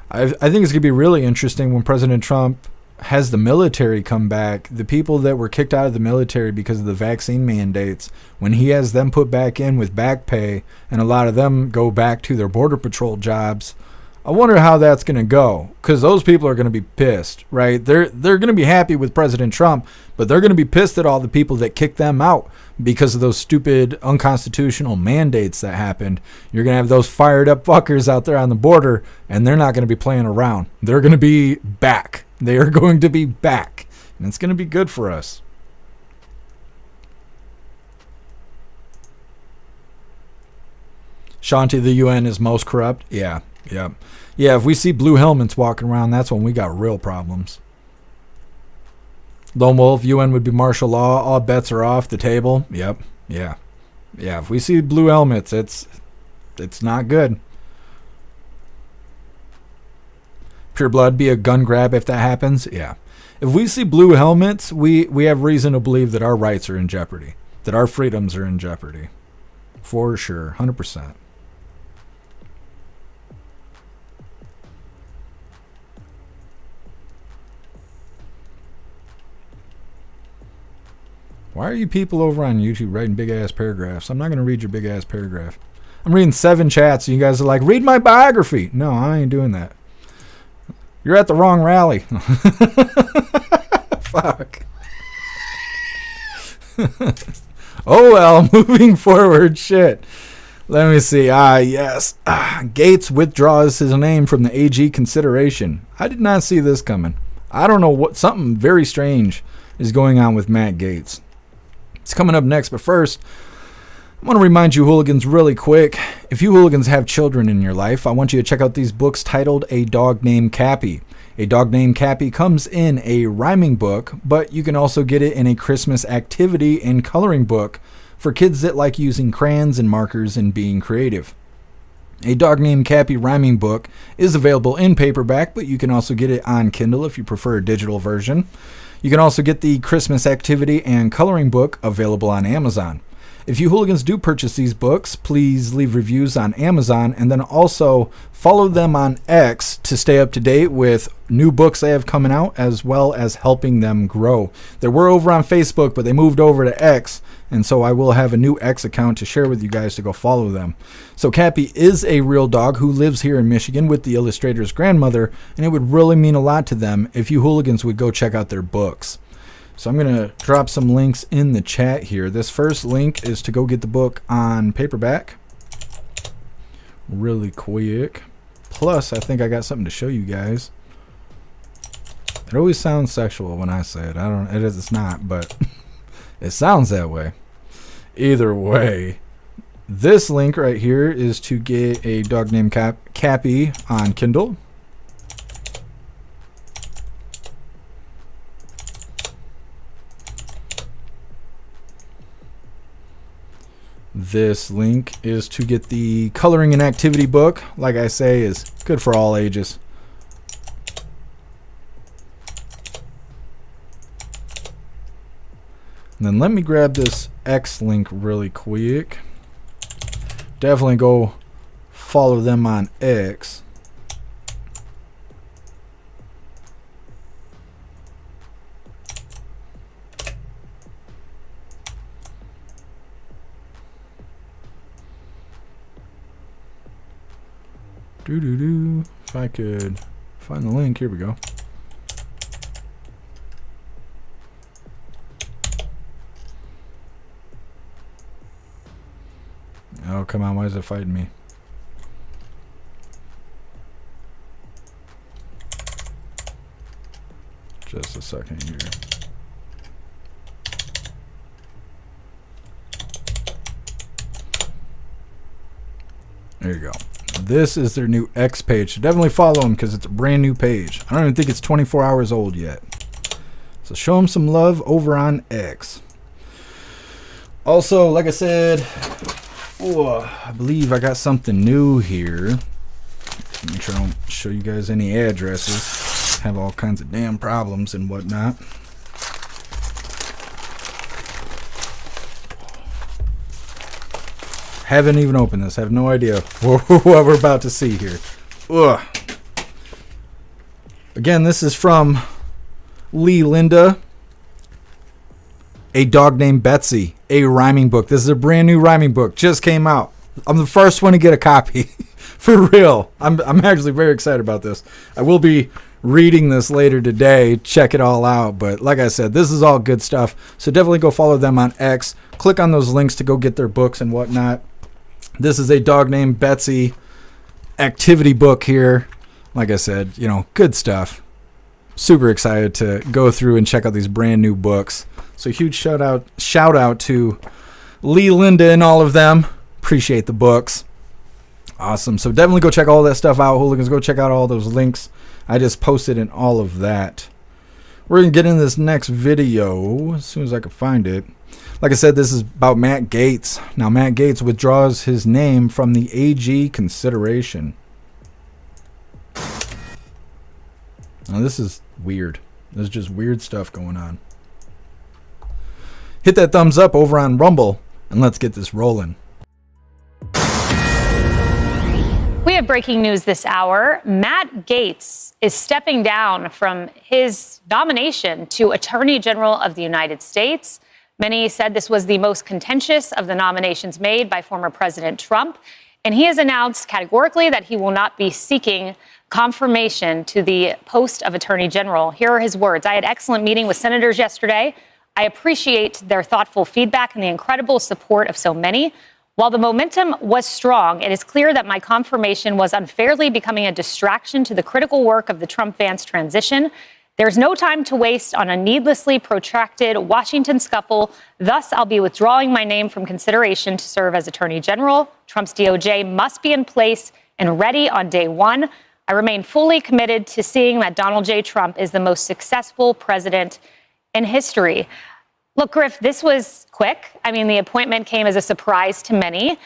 I think it's going to be really interesting when President Trump has the military come back. The people that were kicked out of the military because of the vaccine mandates, when he has them put back in with back pay and a lot of them go back to their border patrol jobs, I wonder how that's going to go, because those people are going to be pissed, right? They're going to be happy with President Trump, but they're going to be pissed at all the people that kicked them out because of those stupid unconstitutional mandates that happened. You're going to have those fired up fuckers out there on the border, and they're not going to be playing around. They're going to be back. They are going to be back, and it's going to be good for us. Shanti, the UN is most corrupt. Yeah, if we see blue helmets walking around, that's when we got real problems. Lone Wolf, UN would be martial law. All bets are off the table. Yep. Yeah. If we see blue helmets, it's not good. Pure blood be a gun grab if that happens. Yeah. If we see blue helmets, we have reason to believe that our rights are in jeopardy, that our freedoms are in jeopardy. For sure. 100%. Why are you people over on YouTube writing big-ass paragraphs? I'm not going to read your big-ass paragraph. I'm reading 7 chats, and you guys are like, read my biography. No, I ain't doing that. You're at the wrong rally. Fuck. Oh, well, moving forward. Shit. Let me see. Yes. Gaetz withdraws his name from the AG consideration. I did not see this coming. I don't know what. Something very strange is going on with Matt Gaetz. It's coming up next, but first, I want to remind you hooligans really quick, if you hooligans have children in your life, I want you to check out these books titled A Dog Named Cappy. A Dog Named Cappy comes in a rhyming book, but you can also get it in a Christmas activity and coloring book for kids that like using crayons and markers and being creative. A Dog Named Cappy rhyming book is available in paperback, but you can also get it on Kindle if you prefer a digital version. You can also get the Christmas activity and coloring book available on Amazon. If you hooligans do purchase these books, please leave reviews on Amazon and then also follow them on X to stay up to date with new books they have coming out as well as helping them grow. They were over on Facebook, but they moved over to X, and so I will have a new X account to share with you guys to go follow them. So Cappy is a real dog who lives here in Michigan with the illustrator's grandmother, and it would really mean a lot to them if you hooligans would go check out their books. So I'm going to drop some links in the chat here. This first link is to go get the book on paperback. Really quick. Plus, I think I got something to show you guys. It always sounds sexual when I say it. It's not, but it sounds that way. Either way, this link right here is to get A Dog Named Cappy on Kindle. This link is to get the coloring and activity book. Like I say, is good for all ages. And then let me grab this X link really quick. Definitely go follow them on X. If I could find the link, here we go. Oh, come on, why is it fighting me? Just a second here. There you go. This is their new X page. So definitely follow them because it's a brand new page. I don't even think it's 24 hours old yet. So show them some love over on X. Also, like I said, I believe I got something new here. Make sure I don't show you guys any addresses. Have all kinds of damn problems and whatnot. Haven't even opened this. I have no idea what we're about to see here. Ugh. Again, this is from Lee Linda. A Dog Named Betsy, a rhyming book. This is a brand new rhyming book. Just came out. I'm the first one to get a copy. For real. I'm actually very excited about this. I will be reading this later today. Check it all out. But like I said, this is all good stuff. So definitely go follow them on X. Click on those links to go get their books and whatnot. This is A Dog Named Betsy activity book here. Like I said, good stuff. Super excited to go through and check out these brand new books. So huge shout out to Lee Linda and all of them. Appreciate the books. Awesome. So definitely go check all that stuff out. Hooligans, go check out all those links I just posted and all of that. We're going to get into this next video as soon as I can find it. Like I said, this is about Matt Gaetz. Now, Matt Gaetz withdraws his name from the AG consideration. Now, this is weird. There's just weird stuff going on. Hit that thumbs up over on Rumble, and let's get this rolling. We have breaking news this hour. Matt Gaetz is stepping down from his nomination to Attorney General of the United States. Many said this was the most contentious of the nominations made by former President Trump, and he has announced categorically that he will not be seeking confirmation to the post of Attorney General. Here are his words. I had an excellent meeting with senators yesterday. I appreciate their thoughtful feedback and the incredible support of so many. While the momentum was strong, it is clear that my confirmation was unfairly becoming a distraction to the critical work of the Trump-Vance transition. There's no time to waste on a needlessly protracted Washington scuffle. Thus, I'll be withdrawing my name from consideration to serve as Attorney General. Trump's DOJ must be in place and ready on day one. I remain fully committed to seeing that Donald J. Trump is the most successful president in history. Look, Griff, this was quick. I mean, the appointment came as a surprise to many.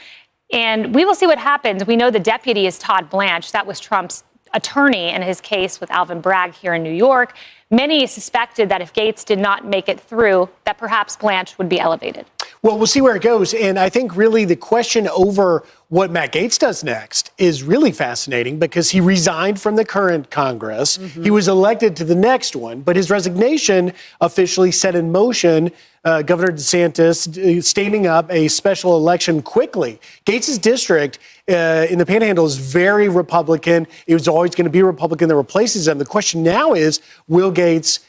And we will see what happens. We know the deputy is Todd Blanche. That was Trump's attorney in his case with Alvin Bragg here in New York. Many suspected that if Gaetz did not make it through, that perhaps Blanche would be elevated. Well, we'll see where it goes. And I think really the question over what Matt Gaetz does next is really fascinating because he resigned from the current Congress. He was elected to the next one, but his resignation officially set in motion Governor DeSantis standing up a special election quickly. Gaetz's district in the Panhandle is very Republican. It was always going to be a Republican that replaces him. The question now is, will Gaetz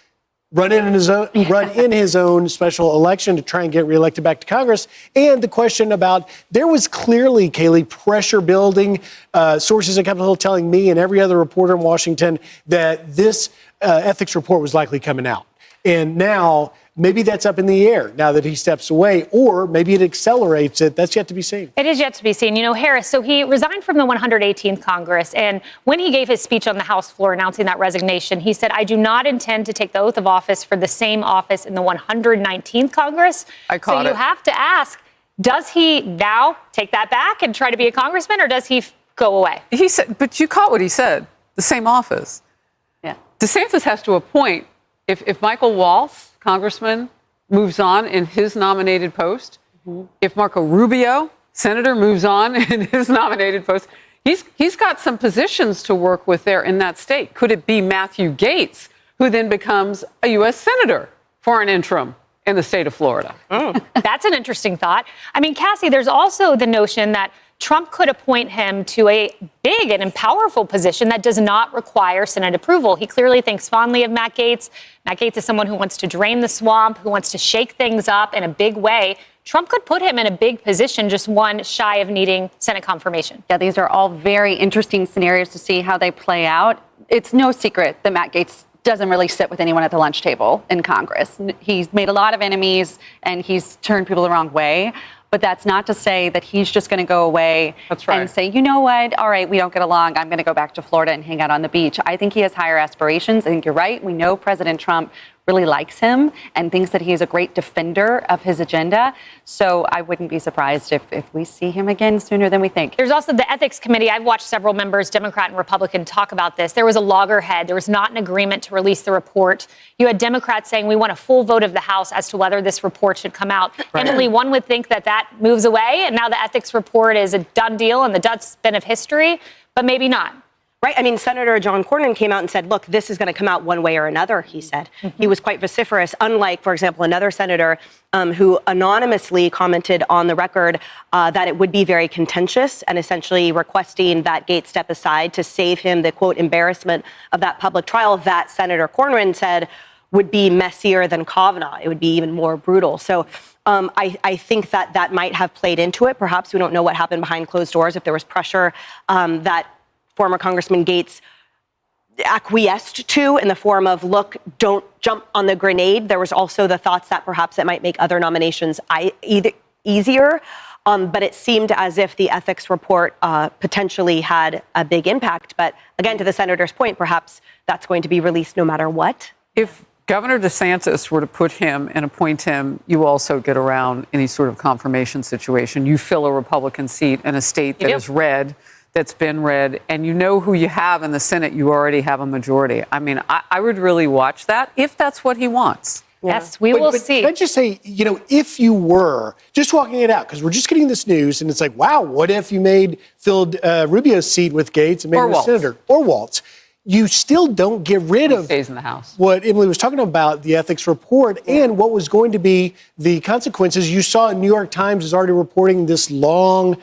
run in his own special election to try and get reelected back to Congress? And the question about, there was clearly, Kayleigh, pressure building, sources at Capitol Hill telling me and every other reporter in Washington that this ethics report was likely coming out. And now, maybe that's up in the air now that he steps away, or maybe it accelerates it. That's yet to be seen. It is yet to be seen. You know, Harris, so he resigned from the 118th Congress, and when he gave his speech on the House floor announcing that resignation, he said, I do not intend to take the oath of office for the same office in the 119th Congress. So you have to ask, does he now take that back and try to be a congressman, or does he go away? He said, but you caught what he said, the same office. Yeah. DeSantis has to appoint, if Michael Waltz, congressman, moves on in his nominated post, if Marco Rubio, senator, moves on in his nominated post, he's got some positions to work with there in that state. Could it be Matthew Gaetz, who then becomes a U.S. senator for an interim in the state of Florida? That's an interesting thought. I mean, Cassie, there's also the notion that Trump could appoint him to a big and powerful position that does not require Senate approval. He clearly thinks fondly of Matt Gaetz. Matt Gaetz is someone who wants to drain the swamp, who wants to shake things up in a big way. Trump could put him in a big position, just one shy of needing Senate confirmation. Yeah, these are all very interesting scenarios to see how they play out. It's no secret that Matt Gaetz doesn't really sit with anyone at the lunch table in Congress. He's made a lot of enemies and he's turned people the wrong way. But that's not to say that he's just going to go away and say, you know what, all right, we don't get along. I'm going to go back to Florida and hang out on the beach. I think he has higher aspirations. I think you're right. We know President Trump really likes him and thinks that he is a great defender of his agenda. So I wouldn't be surprised if we see him again sooner than we think. There's also the ethics committee. I've watched several members, Democrat and Republican, talk about this. There was a loggerhead. There was not an agreement to release the report. You had Democrats saying we want a full vote of the House as to whether this report should come out. Right. Emily, one would think that moves away, and now the ethics report is a done deal and the dustbin of history, but maybe not. Right. I mean, Senator John Cornyn came out and said, look, this is going to come out one way or another, he said. He was quite vociferous, unlike, for example, another senator who anonymously commented on the record that it would be very contentious and essentially requesting that Gaetz step aside to save him the, quote, embarrassment of that public trial that Senator Cornyn said would be messier than Kavanaugh. It would be even more brutal. So I think that might have played into it. Perhaps we don't know what happened behind closed doors, if there was pressure that former Congressman Gaetz acquiesced to in the form of, look, don't jump on the grenade. There was also the thoughts that perhaps it might make other nominations easier. But it seemed as if the ethics report potentially had a big impact. But again, to the senator's point, perhaps that's going to be released no matter what. If Governor DeSantis were to put him and appoint him, you also get around any sort of confirmation situation. You fill a Republican seat in a state that is red, that's been read, and you know who you have in the Senate, you already have a majority. I mean, I would really watch that if that's what he wants. Yes, we will see. Can I just say, you know, if you were just walking it out, because we're just getting this news, and it's like, wow, what if you filled Rubio's seat with Gaetz and made him a senator? Or Waltz. You still don't get rid of stays in the House. What Emily was talking about, the ethics report, and what was going to be the consequences. You saw New York Times is already reporting this long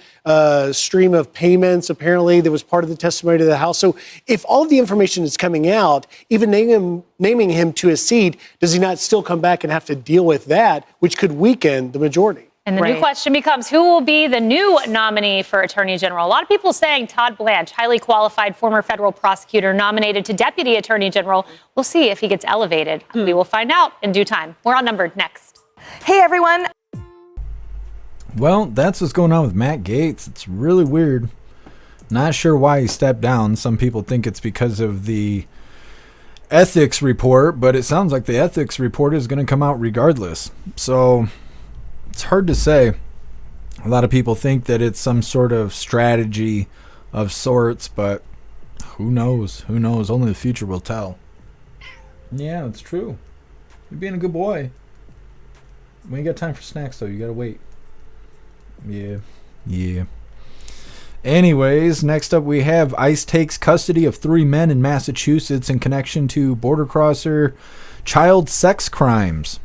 stream of payments, apparently, that was part of the testimony to the House. So if all of the information is coming out, even naming him to a seat, does he not still come back and have to deal with that, which could weaken the majority? And the new question becomes, who will be the new nominee for Attorney General? A lot of people saying Todd Blanche, highly qualified former federal prosecutor nominated to Deputy Attorney General. We'll see if he gets elevated. We will find out in due time. We're on Numbered next. Hey, everyone. Well, that's what's going on with Matt Gaetz. It's really weird. Not sure why he stepped down. Some people think it's because of the ethics report, but it sounds like the ethics report is going to come out regardless. So it's hard to say. A lot of people think that it's some sort of strategy of sorts, but who knows? Who knows? Only the future will tell. Yeah, it's true. You're being a good boy. We ain't got time for snacks, though. You got to wait. Yeah. Anyways, next up we have ICE takes custody of 3 men in Massachusetts in connection to border crosser child sex crimes.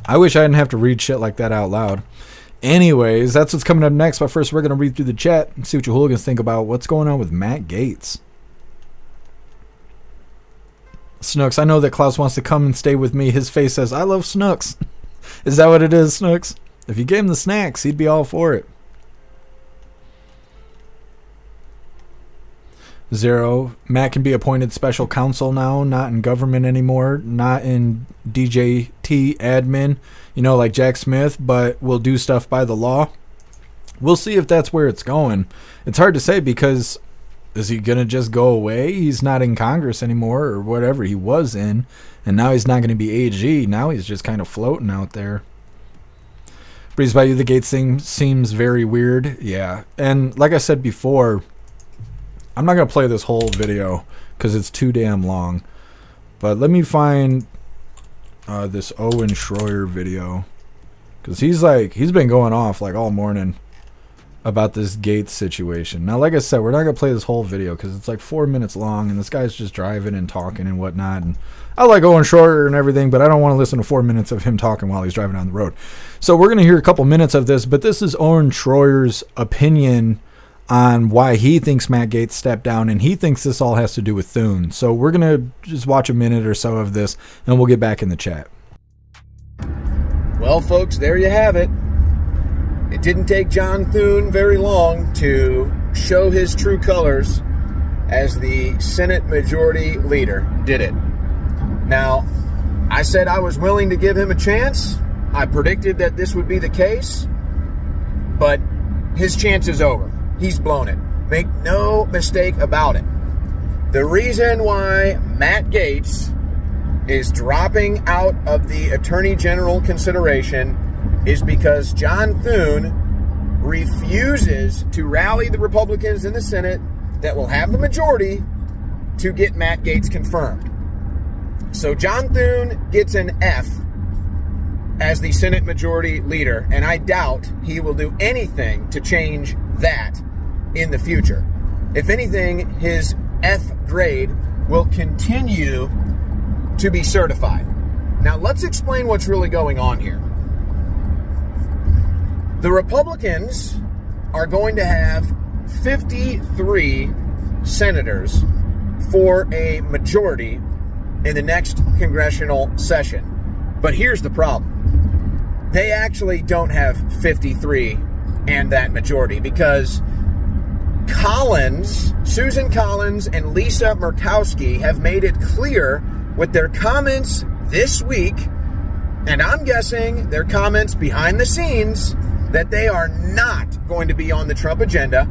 I wish I didn't have to read shit like that out loud. Anyways, that's what's coming up next. But first, we're going to read through the chat and see what you hooligans think about what's going on with Matt Gaetz. Snooks, I know that Klaus wants to come and stay with me. His face says, I love Snooks. Is that what it is, Snooks? If you gave him the snacks, he'd be all for it. Zero, Matt can be appointed special counsel now, not in government anymore, not in DJT admin, like Jack Smith, but will do stuff by the law. We'll see if that's where it's going. It's hard to say because is he going to just go away? He's not in Congress anymore or whatever he was in, and now he's not going to be AG. Now he's just kind of floating out there. Breeze by you, the Gaetz thing seems very weird. Yeah, and like I said before, I'm not going to play this whole video because it's too damn long. But let me find this Owen Schroyer video. Because he's been going off like all morning about this Gaetz situation. Now, like I said, we're not going to play this whole video because it's like 4 minutes long. And this guy's just driving and talking and whatnot. And I like Owen Schroyer and everything, but I don't want to listen to 4 minutes of him talking while he's driving down the road. So we're going to hear a couple minutes of this. But this is Owen Schroyer's opinion on why he thinks Matt Gaetz stepped down, and he thinks this all has to do with Thune. So we're going to just watch a minute or so of this, and we'll get back in the chat. Well, folks, there you have it. It didn't take John Thune very long to show his true colors as the Senate Majority Leader, did it? Now, I said I was willing to give him a chance. I predicted that this would be the case, but his chance is over. He's blown it. Make no mistake about it. The reason why Matt Gaetz is dropping out of the Attorney General consideration is because John Thune refuses to rally the Republicans in the Senate that will have the majority to get Matt Gaetz confirmed. So John Thune gets an F as the Senate Majority Leader, and I doubt he will do anything to change that in the future. If anything, his F grade will continue to be certified. Now, let's explain what's really going on here. The Republicans are going to have 53 senators for a majority in the next congressional session. But here's the problem. They actually don't have 53 and that majority because Susan Collins and Lisa Murkowski have made it clear with their comments this week, and I'm guessing their comments behind the scenes, that they are not going to be on the Trump agenda,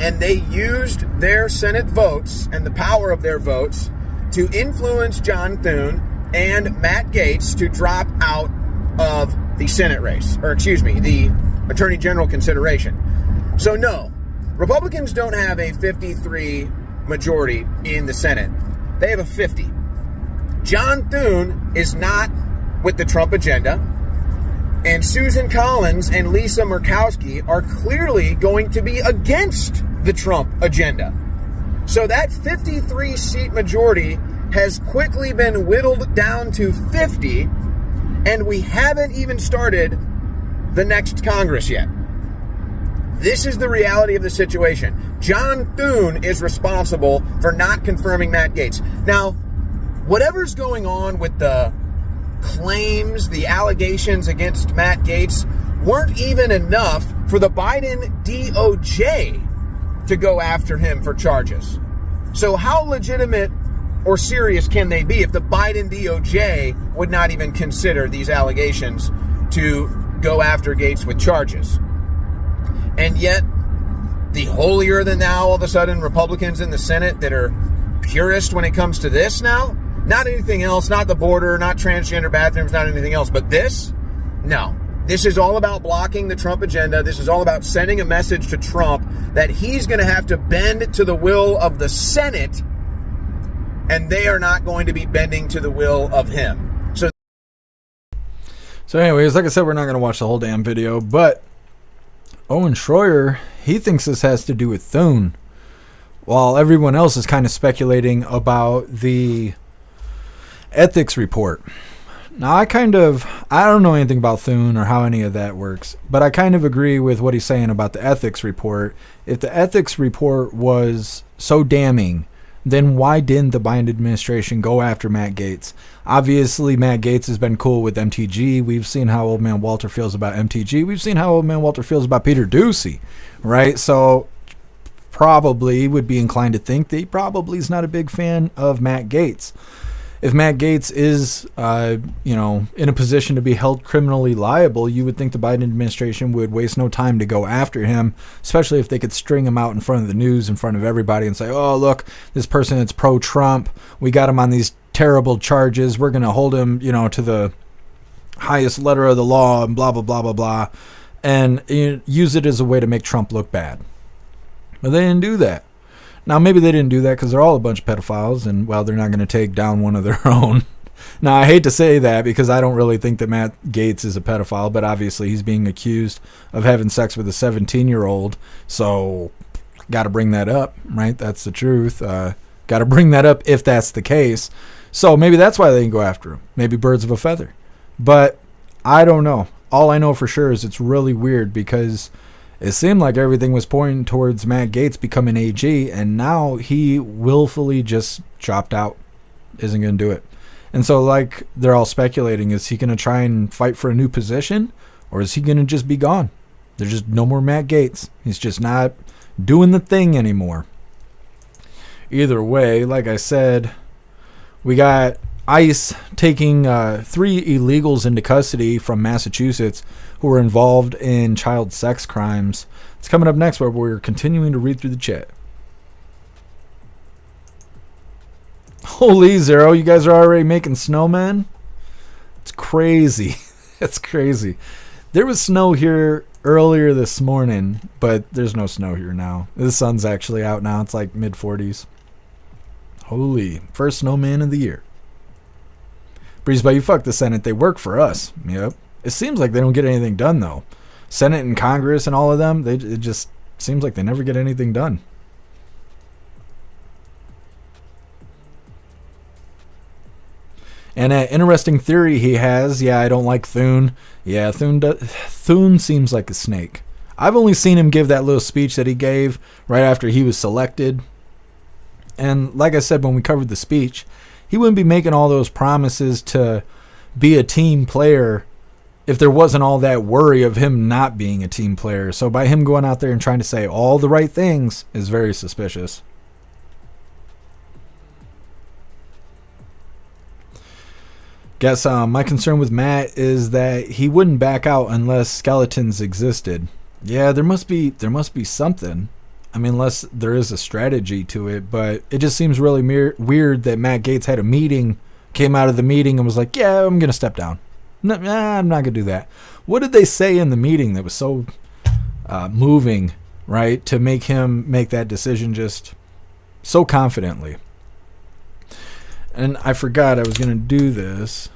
and they used their Senate votes and the power of their votes to influence John Thune and Matt Gaetz to drop out of the Senate race, the Attorney General consideration. So no, Republicans don't have a 53 majority in the Senate. They have a 50. John Thune is not with the Trump agenda, and Susan Collins and Lisa Murkowski are clearly going to be against the Trump agenda. So that 53-seat majority has quickly been whittled down to 50, and we haven't even started the next Congress yet. This is the reality of the situation. John Thune is responsible for not confirming Matt Gaetz. Now, whatever's going on with the claims, the allegations against Matt Gaetz, weren't even enough for the Biden DOJ to go after him for charges. So how legitimate or serious can they be if the Biden DOJ would not even consider these allegations to go after Gaetz with charges? And yet, the holier than thou, all of a sudden, Republicans in the Senate that are purist when it comes to this now, not anything else, not the border, not transgender bathrooms, not anything else, but this? No. This is all about blocking the Trump agenda. This is all about sending a message to Trump that he's going to have to bend to the will of the Senate, and they are not going to be bending to the will of him. So anyways, like I said, we're not going to watch the whole damn video, but Owen Schroyer, he thinks this has to do with Thune, while everyone else is kind of speculating about the ethics report. Now, I don't know anything about Thune or how any of that works, but I kind of agree with what he's saying about the ethics report. If the ethics report was so damning, then why didn't the Biden administration go after Matt Gaetz? Obviously, Matt Gaetz has been cool with MTG. We've seen how old man Walter feels about MTG. We've seen how old man Walter feels about Peter Doocy, right? So probably would be inclined to think that he probably is not a big fan of Matt Gaetz. If Matt Gaetz is, in a position to be held criminally liable, you would think the Biden administration would waste no time to go after him, especially if they could string him out in front of the news, in front of everybody, and say, oh, look, this person is pro-Trump. We got him on these terrible charges. We're going to hold him, to the highest letter of the law and blah, blah, blah, blah, blah, and use it as a way to make Trump look bad. But they didn't do that. Now, maybe they didn't do that because they're all a bunch of pedophiles, and, well, they're not going to take down one of their own. Now, I hate to say that because I don't really think that Matt Gaetz is a pedophile, but obviously he's being accused of having sex with a 17-year-old, so got to bring that up, right? That's the truth. Got to bring that up if that's the case. So maybe that's why they didn't go after him. Maybe birds of a feather. But I don't know. All I know for sure is it's really weird because it seemed like everything was pointing towards Matt Gaetz becoming AG, and now he willfully just dropped out. Isn't going to do it. And so, like, they're all speculating, is he going to try and fight for a new position, or is he going to just be gone? There's just no more Matt Gaetz. He's just not doing the thing anymore. Either way, like I said, we got ICE taking 3 illegals into custody from Massachusetts who were involved in child sex crimes. It's coming up next, where we're continuing to read through the chat. Holy Zero, you guys are already making snowmen? It's crazy. It's crazy. There was snow here earlier this morning, but there's no snow here now. The sun's actually out now. It's like mid-40s. Holy, first snowman of the year. Breeze, but you fuck the Senate. They work for us. Yep. It seems like they don't get anything done, though. Senate and Congress and all of them, it just seems like they never get anything done. And an interesting theory he has, I don't like Thune. Yeah, Thune seems like a snake. I've only seen him give that little speech that he gave right after he was selected. And like I said, when we covered the speech, he wouldn't be making all those promises to be a team player if there wasn't all that worry of him not being a team player. So by him going out there and trying to say all the right things is very suspicious. Guess my concern with Matt is that he wouldn't back out unless skeletons existed. Yeah, there must be something. I mean, unless there is a strategy to it, but it just seems really weird that Matt Gaetz had a meeting, came out of the meeting and was like, yeah, I'm going to step down. No, I'm not going to do that. What did they say in the meeting that was so moving, right, to make him make that decision just so confidently? And I forgot I was going to do this.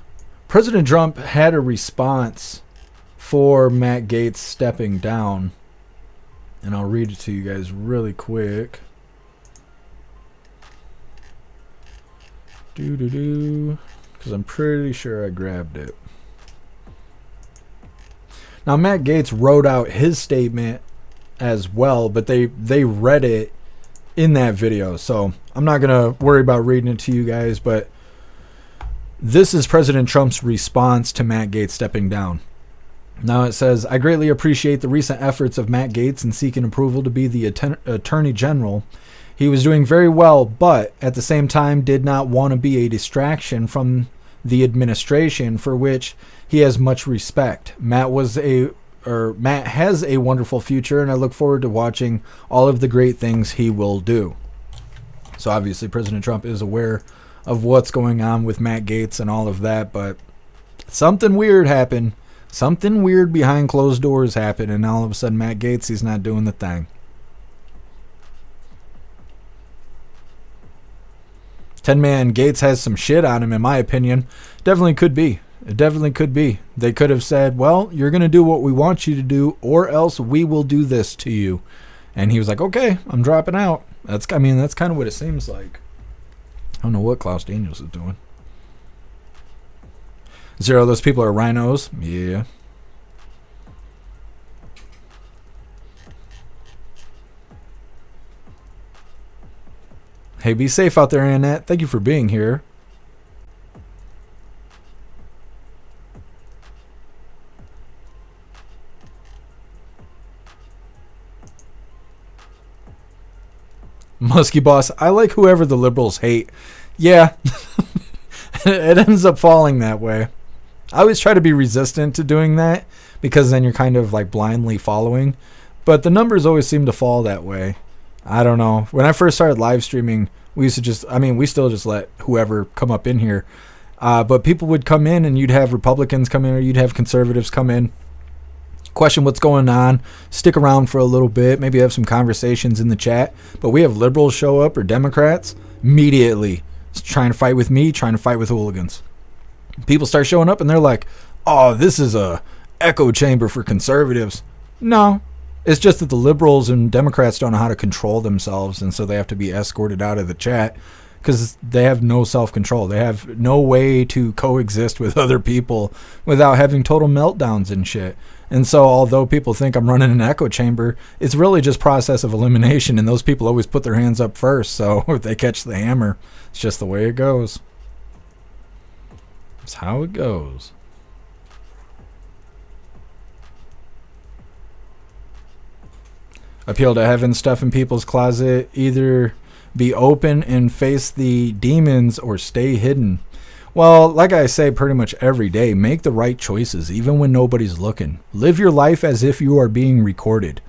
President Trump had a response for Matt Gaetz stepping down. And I'll read it to you guys really quick. Because I'm pretty sure I grabbed it. Now, Matt Gaetz wrote out his statement as well, but they read it in that video. So I'm not going to worry about reading it to you guys, but this is President Trump's response to Matt Gaetz stepping down. Now it says, I greatly appreciate the recent efforts of Matt Gaetz in seeking approval to be the Attorney General. He was doing very well, but at the same time did not want to be a distraction from the administration, for which he has much respect. Matt has a wonderful future, and I look forward to watching all of the great things he will do. So obviously President Trump is aware of what's going on with Matt Gaetz and all of that, but something weird happened. Something weird behind closed doors happened, and all of a sudden Matt Gaetz, he's not doing the thing. 10-man Gaetz has some shit on him, in my opinion. Definitely could be. It definitely could be. They could have said, well, you're going to do what we want you to do, or else we will do this to you. And he was like, okay, I'm dropping out. That's kind of what it seems like. I don't know what Klaus Daniels is doing. Zero, those people are rhinos. Yeah. Hey, be safe out there, Annette. Thank you for being here. Muskie Boss, I like whoever the liberals hate. Yeah. It ends up falling that way. I always try to be resistant to doing that, because then you're kind of like blindly following. But the numbers always seem to fall that way. I don't know. When I first started live streaming, we still just let whoever come up in here. But people would come in, and you'd have Republicans come in, or you'd have conservatives come in, question what's going on, stick around for a little bit, maybe have some conversations in the chat. But we have liberals show up, or Democrats, immediately trying to fight with me, trying to fight with hooligans. People start showing up, and they're like, oh, this is a echo chamber for conservatives. No, it's just that the liberals and Democrats don't know how to control themselves, and so they have to be escorted out of the chat because they have no self-control. They have no way to coexist with other people without having total meltdowns and shit. And so although people think I'm running an echo chamber, it's really just process of elimination, and those people always put their hands up first. So if they catch the hammer, it's just the way it goes. It's how it goes. Appeal to heaven, stuff in people's closet. Either be open and face the demons or stay hidden. Well, like I say pretty much every day, make the right choices even when nobody's looking. Live your life as if you are being recorded.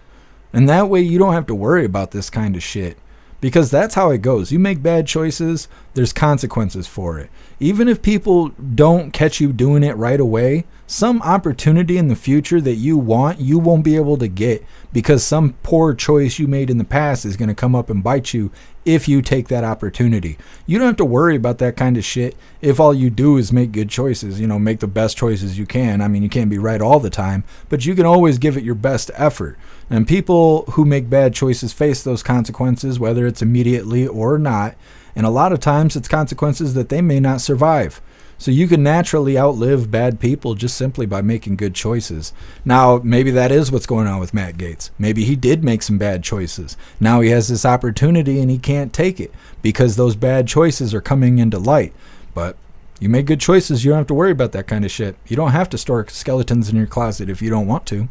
And that way you don't have to worry about this kind of shit. Because that's how it goes. You make bad choices, there's consequences for it. Even if people don't catch you doing it right away, some opportunity in the future that you want, you won't be able to get, because some poor choice you made in the past is going to come up and bite you if you take that opportunity. You don't have to worry about that kind of shit if all you do is make good choices. Make the best choices you can. You can't be right all the time, but you can always give it your best effort. And people who make bad choices face those consequences, whether it's immediately or not. And a lot of times it's consequences that they may not survive. So you can naturally outlive bad people just simply by making good choices. Now, maybe that is what's going on with Matt Gaetz. Maybe he did make some bad choices. Now he has this opportunity and he can't take it because those bad choices are coming into light. But you make good choices, you don't have to worry about that kind of shit. You don't have to store skeletons in your closet if you don't want to.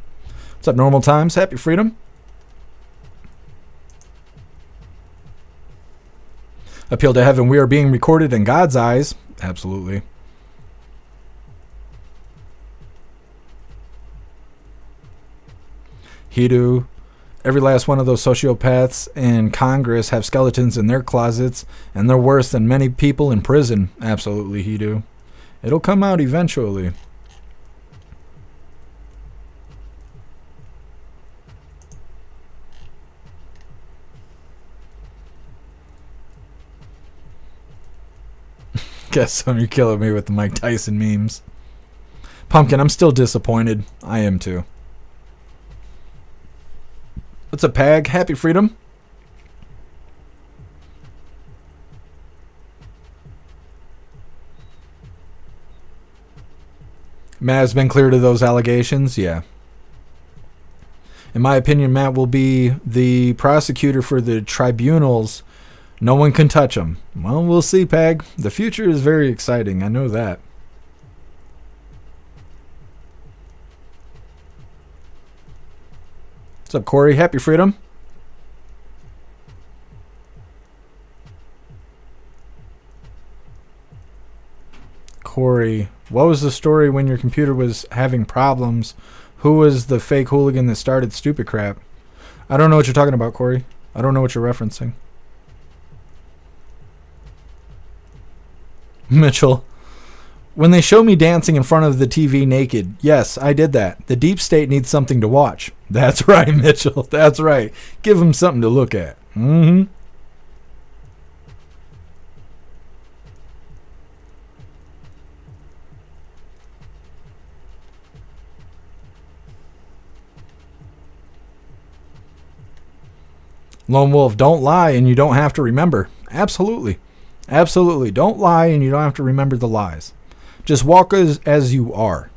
What's up, Normal Times? Happy Freedom. Appeal to heaven, we are being recorded in God's eyes. Absolutely. Hidu, every last one of those sociopaths in Congress have skeletons in their closets, and they're worse than many people in prison. Absolutely, Hidu. It'll come out eventually. Guess some, you're killing me with the Mike Tyson memes. Pumpkin, I'm still disappointed. I am too. What's up, Pag? Happy Freedom. Matt has been cleared of those allegations. Yeah. In my opinion, Matt will be the prosecutor for the tribunals. No one can touch him. Well, we'll see, Pag. The future is very exciting. I know that. What's up, Corey? Happy freedom. Corey, what was the story when your computer was having problems? Who was the fake hooligan that started stupid crap? I don't know what you're talking about, Corey. I don't know what you're referencing. Mitchell, when they show me dancing in front of the TV naked, yes, I did that. The deep state needs something to watch. That's right, Mitchell. That's right. Give them something to look at. Mm-hmm. Lone Wolf, don't lie and you don't have to remember. Absolutely. Absolutely. Don't lie and you don't have to remember the lies. Just walk as you are.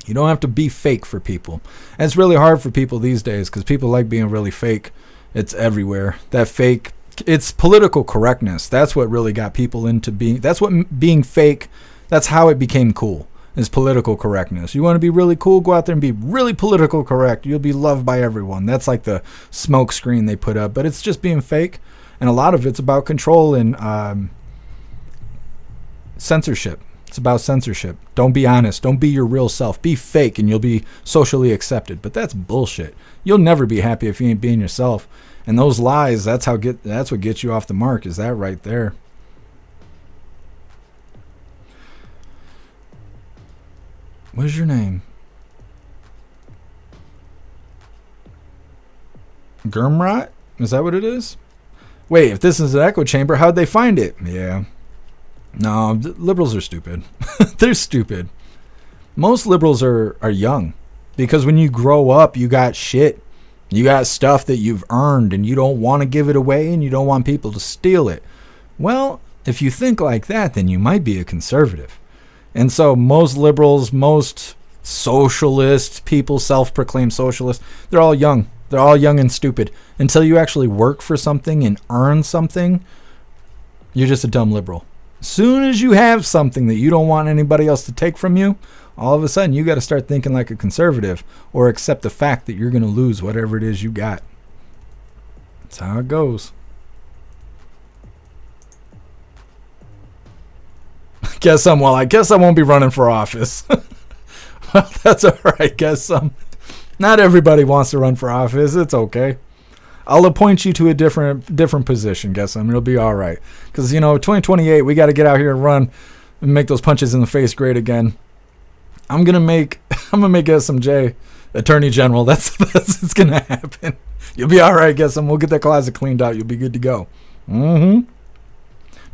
You don't have to be fake for people. And it's really hard for people these days because people like being really fake. It's everywhere. That fake, it's political correctness. That's what really got people into being, that's what being fake, that's how it became cool, is political correctness. You want to be really cool, go out there and be really political correct. You'll be loved by everyone. That's like the smoke screen they put up. But it's just being fake. And a lot of it's about control and censorship. It's about censorship. Don't be honest. Don't be your real self. Be fake and you'll be socially accepted. But that's bullshit. You'll never be happy if you ain't being yourself. And those lies, that's what gets you off the mark, is that right there. What's your name? Gurmrot? Is that what it is? Wait, if this is an echo chamber, how'd they find it? Yeah. No, liberals are stupid. They're stupid. Most liberals are young. Because when you grow up, you got shit. You got stuff that you've earned and you don't want to give it away and you don't want people to steal it. Well, if you think like that, then you might be a conservative. And so most liberals, most socialist people, self-proclaimed socialists, they're all young. They're all young and stupid. Until you actually work for something and earn something, you're just a dumb liberal. As soon as you have something that you don't want anybody else to take from you, all of a sudden you got to start thinking like a conservative or accept the fact that you're going to lose whatever it is you got. That's how it goes. Guess I'm, well, I guess I won't be running for office. Well, that's all right. Guess not everybody wants to run for office. It's okay. I'll appoint you to a different position. Guess it'll be all right. Because 2028, we got to get out here and run and make those punches in the face great again. I'm gonna make SMJ Attorney General. That's it's gonna happen. You'll be all right. Guess we'll get that closet cleaned out. You'll be good to go. Mm-hmm.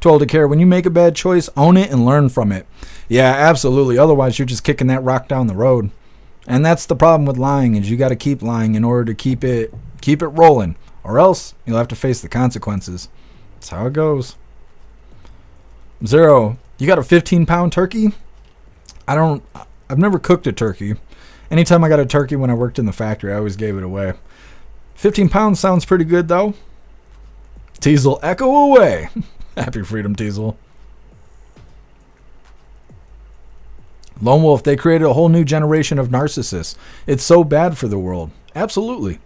Told to care. When you make a bad choice, own it and learn from it. Yeah, absolutely. Otherwise, you're just kicking that rock down the road. And that's the problem with lying, is you got to keep lying in order to keep it rolling, or else you'll have to face the consequences. That's how it goes. Zero, you got a 15-pound turkey? I've never cooked a turkey. Anytime I got a turkey when I worked in the factory, I always gave it away. 15 pounds sounds pretty good, though. Teasel, echo away. Happy freedom, Teasel. Lone Wolf, they created a whole new generation of narcissists. It's so bad for the world. Absolutely.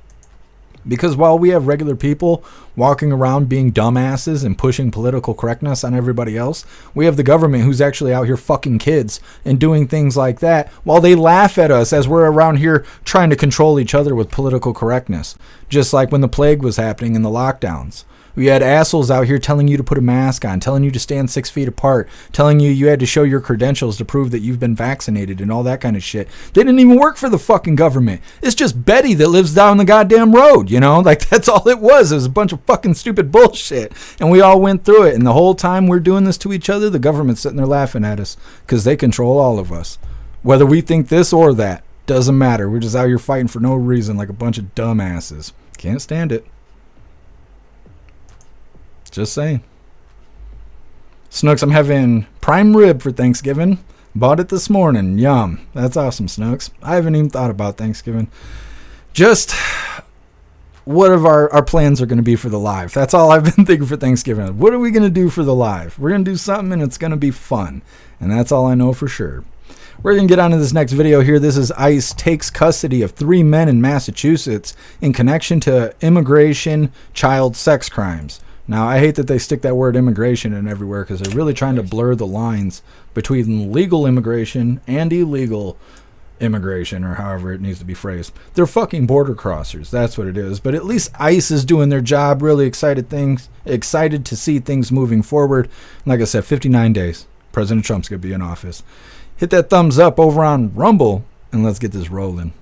Because while we have regular people walking around being dumbasses and pushing political correctness on everybody else, we have the government who's actually out here fucking kids and doing things like that while they laugh at us as we're around here trying to control each other with political correctness. Just like when the plague was happening in the lockdowns. We had assholes out here telling you to put a mask on, telling you to stand 6 feet apart, telling you had to show your credentials to prove that you've been vaccinated and all that kind of shit. They didn't even work for the fucking government. It's just Betty that lives down the goddamn road, Like, that's all it was. It was a bunch of fucking stupid bullshit. And we all went through it. And the whole time we're doing this to each other, the government's sitting there laughing at us because they control all of us. Whether we think this or that, doesn't matter. We're just out here fighting for no reason like a bunch of dumbasses. Can't stand it. Just saying. Snooks, I'm having prime rib for Thanksgiving. Bought it this morning. Yum. That's awesome, Snooks. I haven't even thought about Thanksgiving. Just what of our plans are going to be for the live. That's all I've been thinking for Thanksgiving. What are we going to do for the live? We're going to do something and it's going to be fun. And that's all I know for sure. We're going to get on to this next video here. This is ICE takes custody of 3 men in Massachusetts in connection to immigration child sex crimes. Now, I hate that they stick that word immigration in everywhere because they're really trying to blur the lines between legal immigration and illegal immigration, or however it needs to be phrased. They're fucking border crossers. That's what it is. But at least ICE is doing their job. Really excited to see things moving forward. Like I said, 59 days. President Trump's going to be in office. Hit that thumbs up over on Rumble, and let's get this rolling.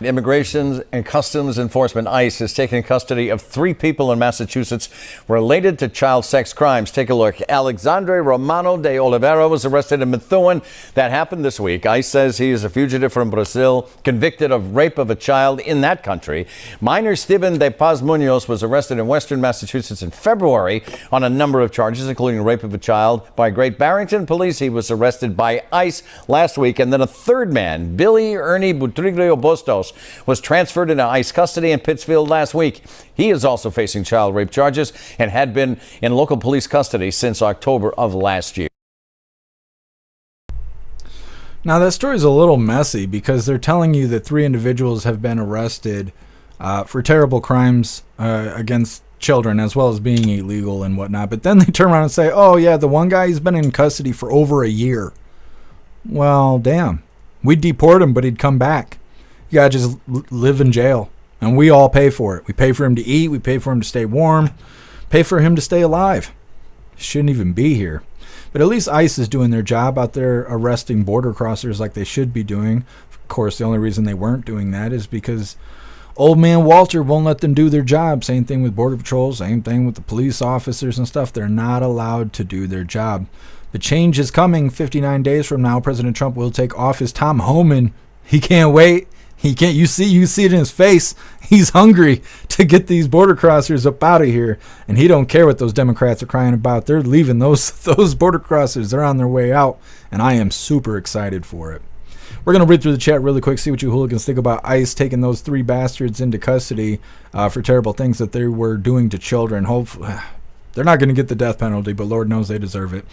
Immigration and Customs Enforcement, ICE, has taken custody of 3 people in Massachusetts related to child sex crimes. Take a look. Alexandre Romano de Oliveira was arrested in Methuen. That happened this week. ICE says he is a fugitive from Brazil, convicted of rape of a child in that country. Minor Steven de Paz Munoz was arrested in western Massachusetts in February on a number of charges, including rape of a child. By Great Barrington Police, he was arrested by ICE last week. And then a third man, Billy Ernie Butriglio Bustos, was transferred into ICE custody in Pittsfield last week. He is also facing child rape charges and had been in local police custody since October of last year. Now, that story is a little messy because they're telling you that 3 individuals have been arrested for terrible crimes against children, as well as being illegal and whatnot. But then they turn around and say, oh, yeah, the one guy, he's been in custody for over a year. Well, damn. We'd deport him, but he'd come back. You gotta just live in jail, and we all pay for it. We pay for him to eat, we pay for him to stay warm, pay for him to stay alive. He shouldn't even be here. But at least ICE is doing their job out there, arresting border crossers like they should be doing. Of course, the only reason they weren't doing that is because old man Walter won't let them do their job. Same thing with Border Patrol, same thing with the police officers and stuff. They're not allowed to do their job. The change is coming. 59 days from now, President Trump will take office. Tom Homan, he can't wait. He can't. You see it in his face. He's hungry to get these border crossers up out of here, and he don't care what those Democrats are crying about. They're leaving those border crossers. They're on their way out, and I am super excited for it. We're gonna read through the chat really quick, see what you hooligans think about ICE taking those 3 bastards into custody for terrible things that they were doing to children. Hopefully. They're not going to get the death penalty, but Lord knows they deserve it.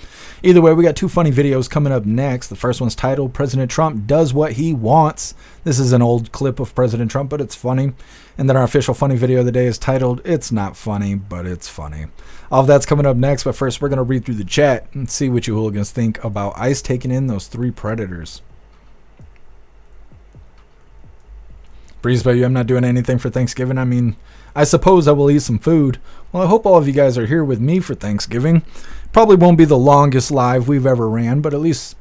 Either way, we got 2 funny videos coming up next. The first one's titled, President Trump Does What He Wants. This is an old clip of President Trump, but it's funny. And then our official funny video of the day is titled, It's Not Funny, but It's Funny. All of that's coming up next, but first we're going to read through the chat and see what you hooligans think about ICE taking in those 3 predators. Breeze by you, I'm not doing anything for Thanksgiving. I mean, I suppose I will eat some food. Well, I hope all of you guys are here with me for Thanksgiving. Probably won't be the longest live we've ever ran, but at least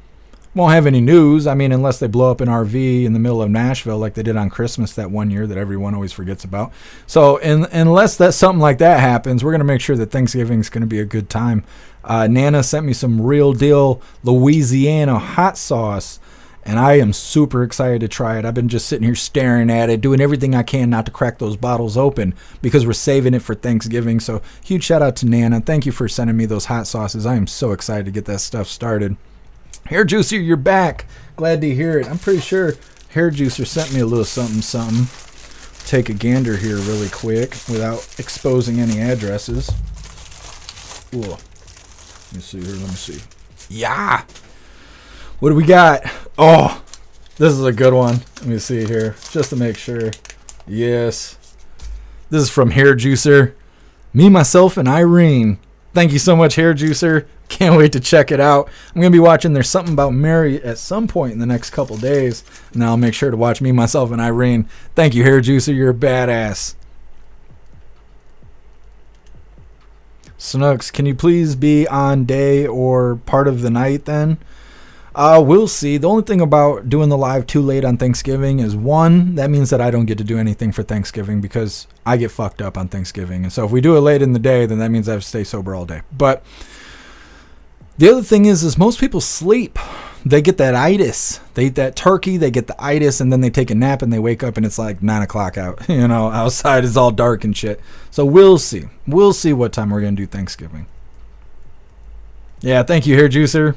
won't have any news. I mean, unless they blow up an RV in the middle of Nashville like they did on Christmas that one year that everyone always forgets about. So unless something like that happens, we're going to make sure that Thanksgiving is going to be a good time. Nana sent me some real deal Louisiana hot sauce, and I am super excited to try it. I've been just sitting here staring at it, doing everything I can not to crack those bottles open because we're saving it for Thanksgiving. So huge shout out to Nana. Thank you for sending me those hot sauces. I am so excited to get that stuff started. Hair Juicer, you're back. Glad to hear it. I'm pretty sure Hair Juicer sent me a little something. Take a gander here really quick without exposing any addresses. Ooh. Let me see here. Let me see. Yeah. What do we got? Oh, this is a good one. Let me see here, just to make sure. Yes. This is from Hair Juicer. Me, myself, and Irene. Thank you so much, Hair Juicer. Can't wait to check it out. I'm going to be watching There's Something About Mary at some point in the next couple days. And I'll make sure to watch Me, Myself, and Irene. Thank you, Hair Juicer. You're a badass. Snooks, can you please be on day or part of the night then? We'll see. The only thing about doing the live too late on Thanksgiving is, 1, that means that I don't get to do anything for Thanksgiving because I get fucked up on Thanksgiving. And so if we do it late in the day, then that means I have to stay sober all day. But the other thing is most people sleep. They get that itis. They eat that turkey, they get the itis, and then they take a nap and they wake up and it's like 9 o'clock out. You know, outside is all dark and shit. So we'll see. We'll see what time we're going to do Thanksgiving. Yeah, thank you, Hair Juicer.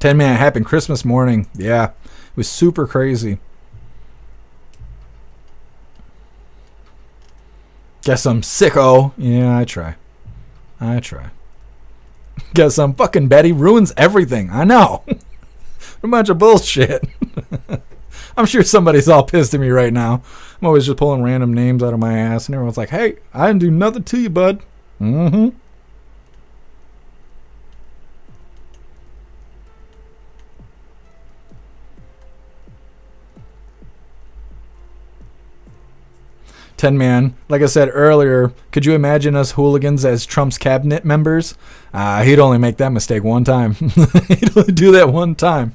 Man, it happened Christmas morning. Yeah, it was super crazy. Guess I'm sicko. Yeah, I try. Guess some fucking Betty ruins everything. I know. A bunch of bullshit. I'm sure somebody's all pissed at me right now. I'm always just pulling random names out of my ass, and everyone's like, hey, I didn't do nothing to you, bud. Mm-hmm. Man, like I said earlier, could you imagine us hooligans as Trump's cabinet members? He'd only make that mistake one time. He'd only do that one time.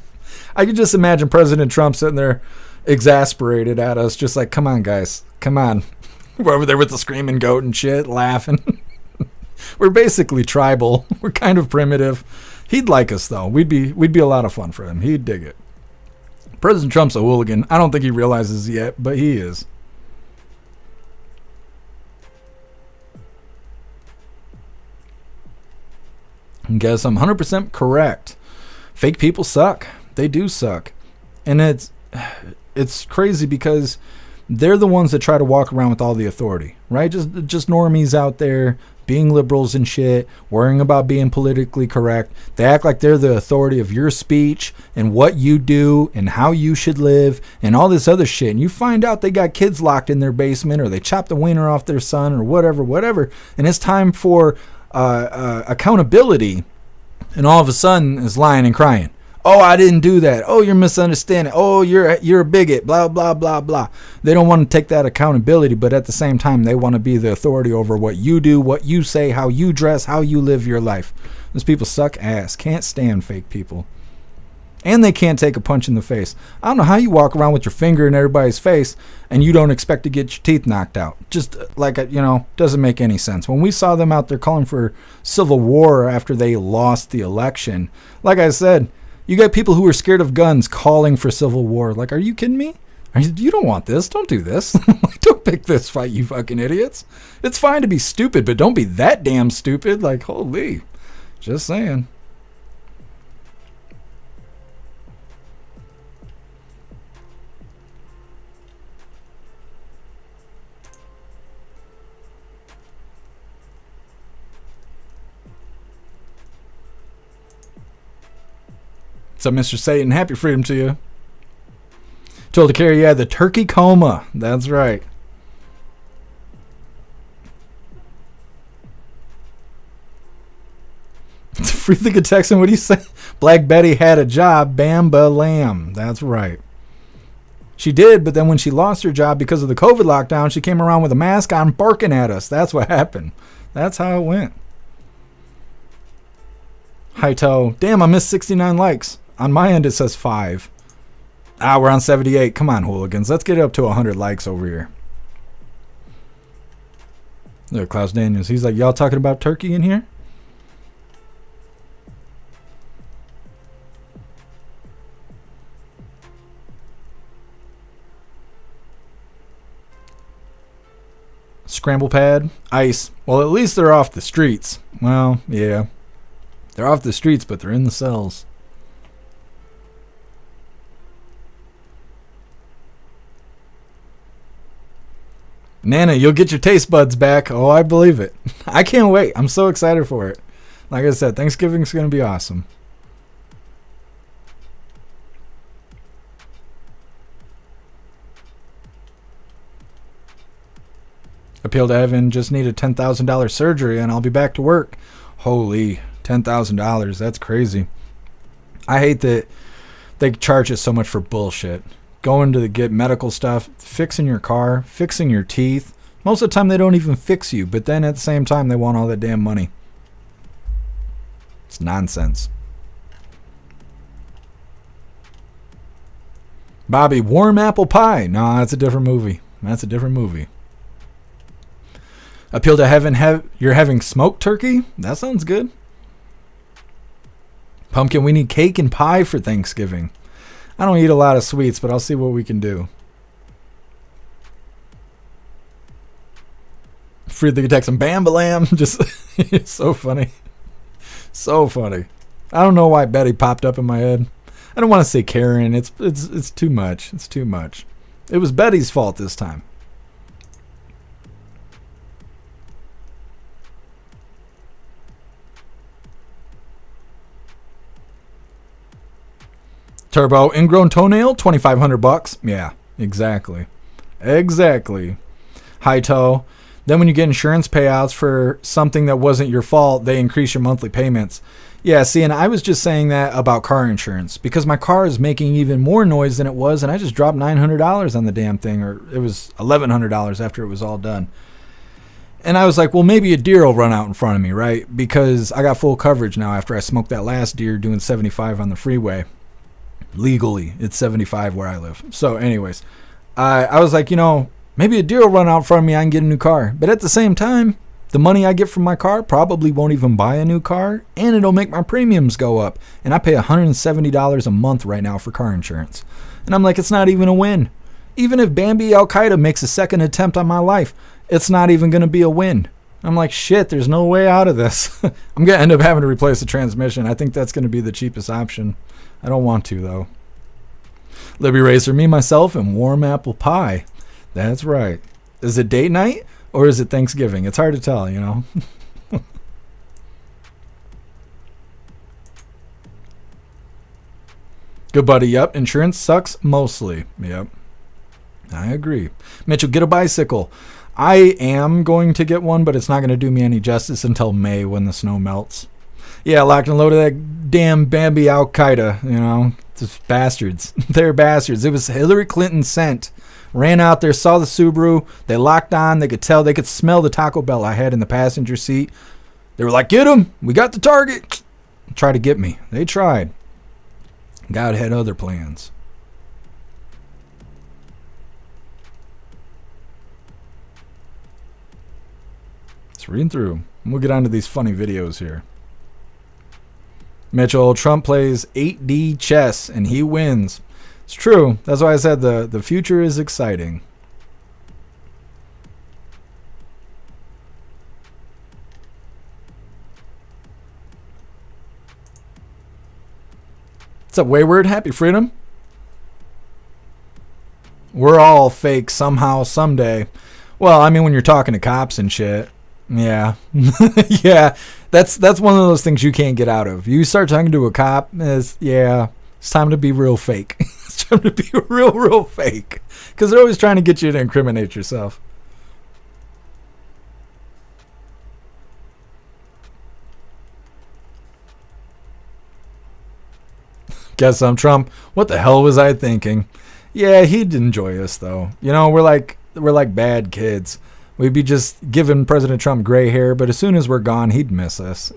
I could just imagine President Trump sitting there exasperated at us, just like, come on, guys, come on. We're over there with the screaming goat and shit, laughing. We're basically tribal. We're kind of primitive. He'd like us, though. We'd be a lot of fun for him. He'd dig it. President Trump's a hooligan. I don't think he realizes yet, but he is. Guess I'm 100% correct. Fake people suck. They do suck. And it's crazy because they're the ones that try to walk around with all the authority, right? Just normies out there being liberals and shit, worrying about being politically correct. They act like they're the authority of your speech and what you do and how you should live and all this other shit. And you find out they got kids locked in their basement, or they chopped the wiener off their son, or whatever. And it's time for accountability, and all of a sudden is lying and crying. Oh, I didn't do that. Oh, you're misunderstanding. Oh, you're a bigot. Blah blah blah blah. They don't want to take that accountability, but at the same time, they want to be the authority over what you do, what you say, how you dress, how you live your life. Those people suck ass. Can't stand fake people. And they can't take a punch in the face. I don't know how you walk around with your finger in everybody's face and you don't expect to get your teeth knocked out. Just like, doesn't make any sense. When we saw them out there calling for civil war after they lost the election, like I said, you got people who are scared of guns calling for civil war. Like, are you kidding me? You don't want this. Don't do this. Don't pick this fight, you fucking idiots. It's fine to be stupid, but don't be that damn stupid. Like, holy. Just saying. So, Mr. Satan, happy freedom to you. Told to carry, the turkey coma. That's right. Free the good Texan, what do you say? Black Betty had a job, bamba lamb. That's right. She did, but then when she lost her job because of the COVID lockdown, she came around with a mask on barking at us. That's what happened. That's how it went. Hi, Toe. Damn, I missed 69 likes. On my end, it says 5. We're on 78. Come on, hooligans. Let's get it up to 100 likes over here. There, Klaus Daniels. He's like, y'all talking about turkey in here? Scramble pad, ice. Well, at least they're off the streets. Well, yeah. They're off the streets, but they're in the cells. Nana, you'll get your taste buds back. Oh, I believe it. I can't wait. I'm so excited for it. Like I said, Thanksgiving's going to be awesome. Appeal to heaven, just need a $10,000 surgery and I'll be back to work. Holy, $10,000. That's crazy. I hate that they charge us so much for bullshit. Going to get medical stuff, fixing your car, fixing your teeth. Most of the time they don't even fix you, but then at the same time they want all that damn money. It's nonsense. Bobby, warm apple pie. No, that's a different movie. That's a different movie. Appeal to heaven, you're having smoked turkey? That sounds good. Pumpkin, we need cake and pie for Thanksgiving. I don't eat a lot of sweets, but I'll see what we can do. Free the Texan Bambalam. Just it's so funny. So funny. I don't know why Betty popped up in my head. I don't want to say Karen. It's too much. It's too much. It was Betty's fault this time. Turbo ingrown toenail, $2,500. Yeah, exactly. Exactly. High toe. Then when you get insurance payouts for something that wasn't your fault, they increase your monthly payments. Yeah, see, and I was just saying that about car insurance because my car is making even more noise than it was, and I just dropped $900 on the damn thing, or it was $1,100 after it was all done. And I was like, well, maybe a deer will run out in front of me, right? Because I got full coverage now after I smoked that last deer doing 75 on the freeway. Legally, it's 75 where I live. So anyways, I was like, maybe a deer will run out in front of me, I can get a new car. But at the same time, the money I get from my car probably won't even buy a new car, and it'll make my premiums go up. And I pay $170 a month right now for car insurance. And I'm like, it's not even a win. Even if Bambi Al-Qaeda makes a second attempt on my life, it's not even going to be a win. I'm like, shit, there's no way out of this. I'm going to end up having to replace the transmission. I think that's going to be the cheapest option. I don't want to, though. Libby Racer, me, myself, and warm apple pie. That's right. Is it date night or is it Thanksgiving? It's hard to tell, Good buddy, yep. Insurance sucks mostly. Yep. I agree. Mitchell, get a bicycle. I am going to get one, but it's not going to do me any justice until May when the snow melts. Yeah, locked and loaded that damn Bambi Al-Qaeda, Just bastards. They're bastards. It was Hillary Clinton sent. Ran out there, saw the Subaru. They locked on. They could tell. They could smell the Taco Bell I had in the passenger seat. They were like, get him. We got the target. Try to get me. They tried. God had other plans. Let's read through. We'll get on to these funny videos here. Mitchell, Trump plays 8D chess and he wins. It's true. That's why I said the future is exciting. What's up, Wayward? Happy Freedom. We're all fake somehow, someday. Well, I mean, when you're talking to cops and shit. Yeah. Yeah. That's one of those things you can't get out of. You start talking to a cop, it's time to be real fake. It's time to be real fake. Because they're always trying to get you to incriminate yourself. Guess I'm Trump. What the hell was I thinking? Yeah, he'd enjoy us though. We're like bad kids. We'd be just giving President Trump gray hair, but as soon as we're gone, he'd miss us,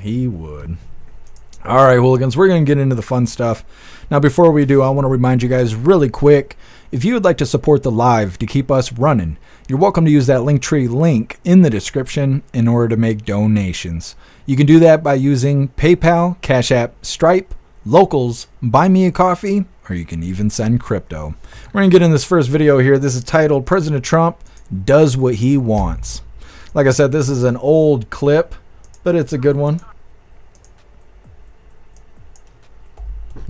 He would. All right, hooligans, we're going to get into the fun stuff. Now, before we do, I want to remind you guys really quick, if you would like to support the live to keep us running, you're welcome to use that Linktree link in the description in order to make donations. You can do that by using PayPal, Cash App, Stripe, Locals, Buy Me a Coffee, or you can even send crypto. We're going to get in this first video here. This is titled, President Trump Does What He Wants. Like I said, this is an old clip, but it's a good one.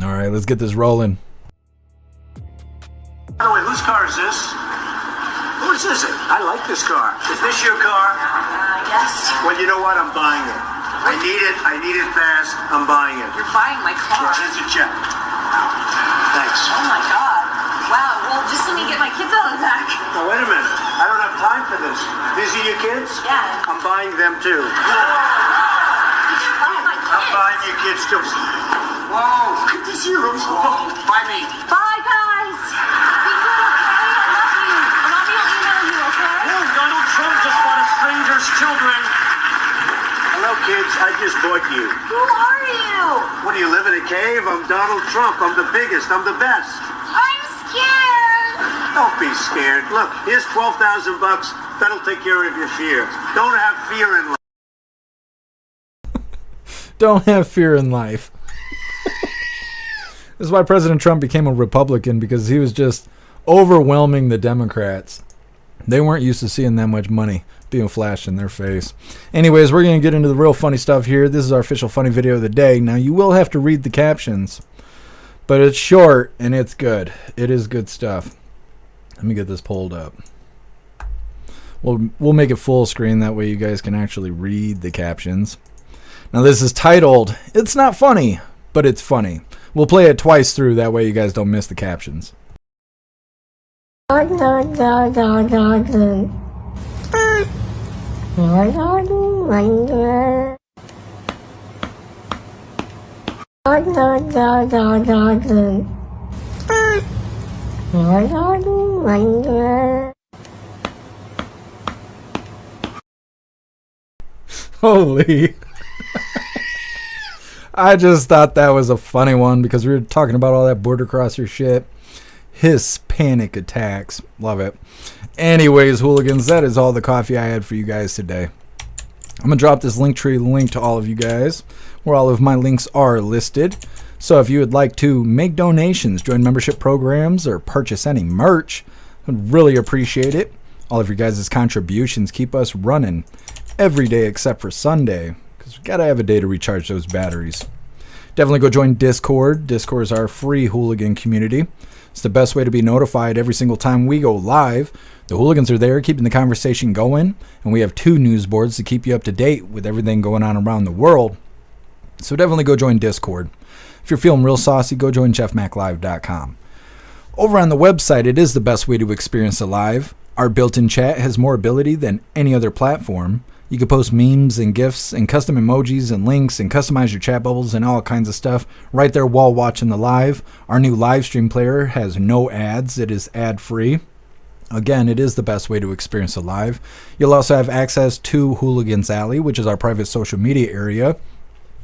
All right, let's get this rolling. By the way, whose car is this? Whose is it? I like this car. Is this your car? Yes. Well, you know what? I'm buying it. I need it fast. I'm buying it. You're buying my car? Here's a check. Thanks. Oh my God. Wow, well, just let me get my kids out of the back. Now, wait a minute. I don't have time for this. These are your kids? Yeah. I'm buying them too. I'm buying your kids too. Whoa, look at this here. Buy me. Bye, guys. Be good, okay? I love you. And Mommy will email you, okay? Oh, Donald Trump just bought a stranger's children. Hello, kids. I just bought you. Who are you? What, do you live in a cave? I'm Donald Trump. I'm the biggest. I'm the best. I'm scared. Don't be scared. Look, here's $12,000. That'll take care of your fear. Don't have fear in life. Don't have fear in life. This is why President Trump became a Republican, because he was just overwhelming the Democrats. They weren't used to seeing that much money being flashed in their face. Anyways, we're going to get into the real funny stuff here. This is our official funny video of the day. Now, you will have to read the captions, but it's short and it's good. It is good stuff. Let me get this pulled up. We'll make it full screen. That way you guys can actually read the captions. Now this is titled, It's Not Funny, but It's Funny. We'll play it twice through, that way you guys don't miss the captions. Holy. I just thought that was a funny one because we were talking about all that border crosser shit. Hispanic attacks. Love it. Anyways, hooligans, that is all the coffee I had for you guys today. I'm going to drop this Linktree link to all of you guys where all of my links are listed. So if you would like to make donations, join membership programs, or purchase any merch, I'd really appreciate it. All of your guys' contributions keep us running every day except for Sunday, because we got to have a day to recharge those batteries. Definitely go join Discord. Discord is our free hooligan community. It's the best way to be notified every single time we go live. The hooligans are there keeping the conversation going, and we have 2 news boards to keep you up to date with everything going on around the world. So definitely go join Discord. If you're feeling real saucy, go join jeffmaclive.com. Over on the website, it is the best way to experience the live. Our built-in chat has more ability than any other platform. You can post memes and GIFs and custom emojis and links and customize your chat bubbles and all kinds of stuff right there while watching the live. Our new live stream player has no ads. It is ad-free. Again, it is the best way to experience the live. You'll also have access to Hooligans Alley, which is our private social media area.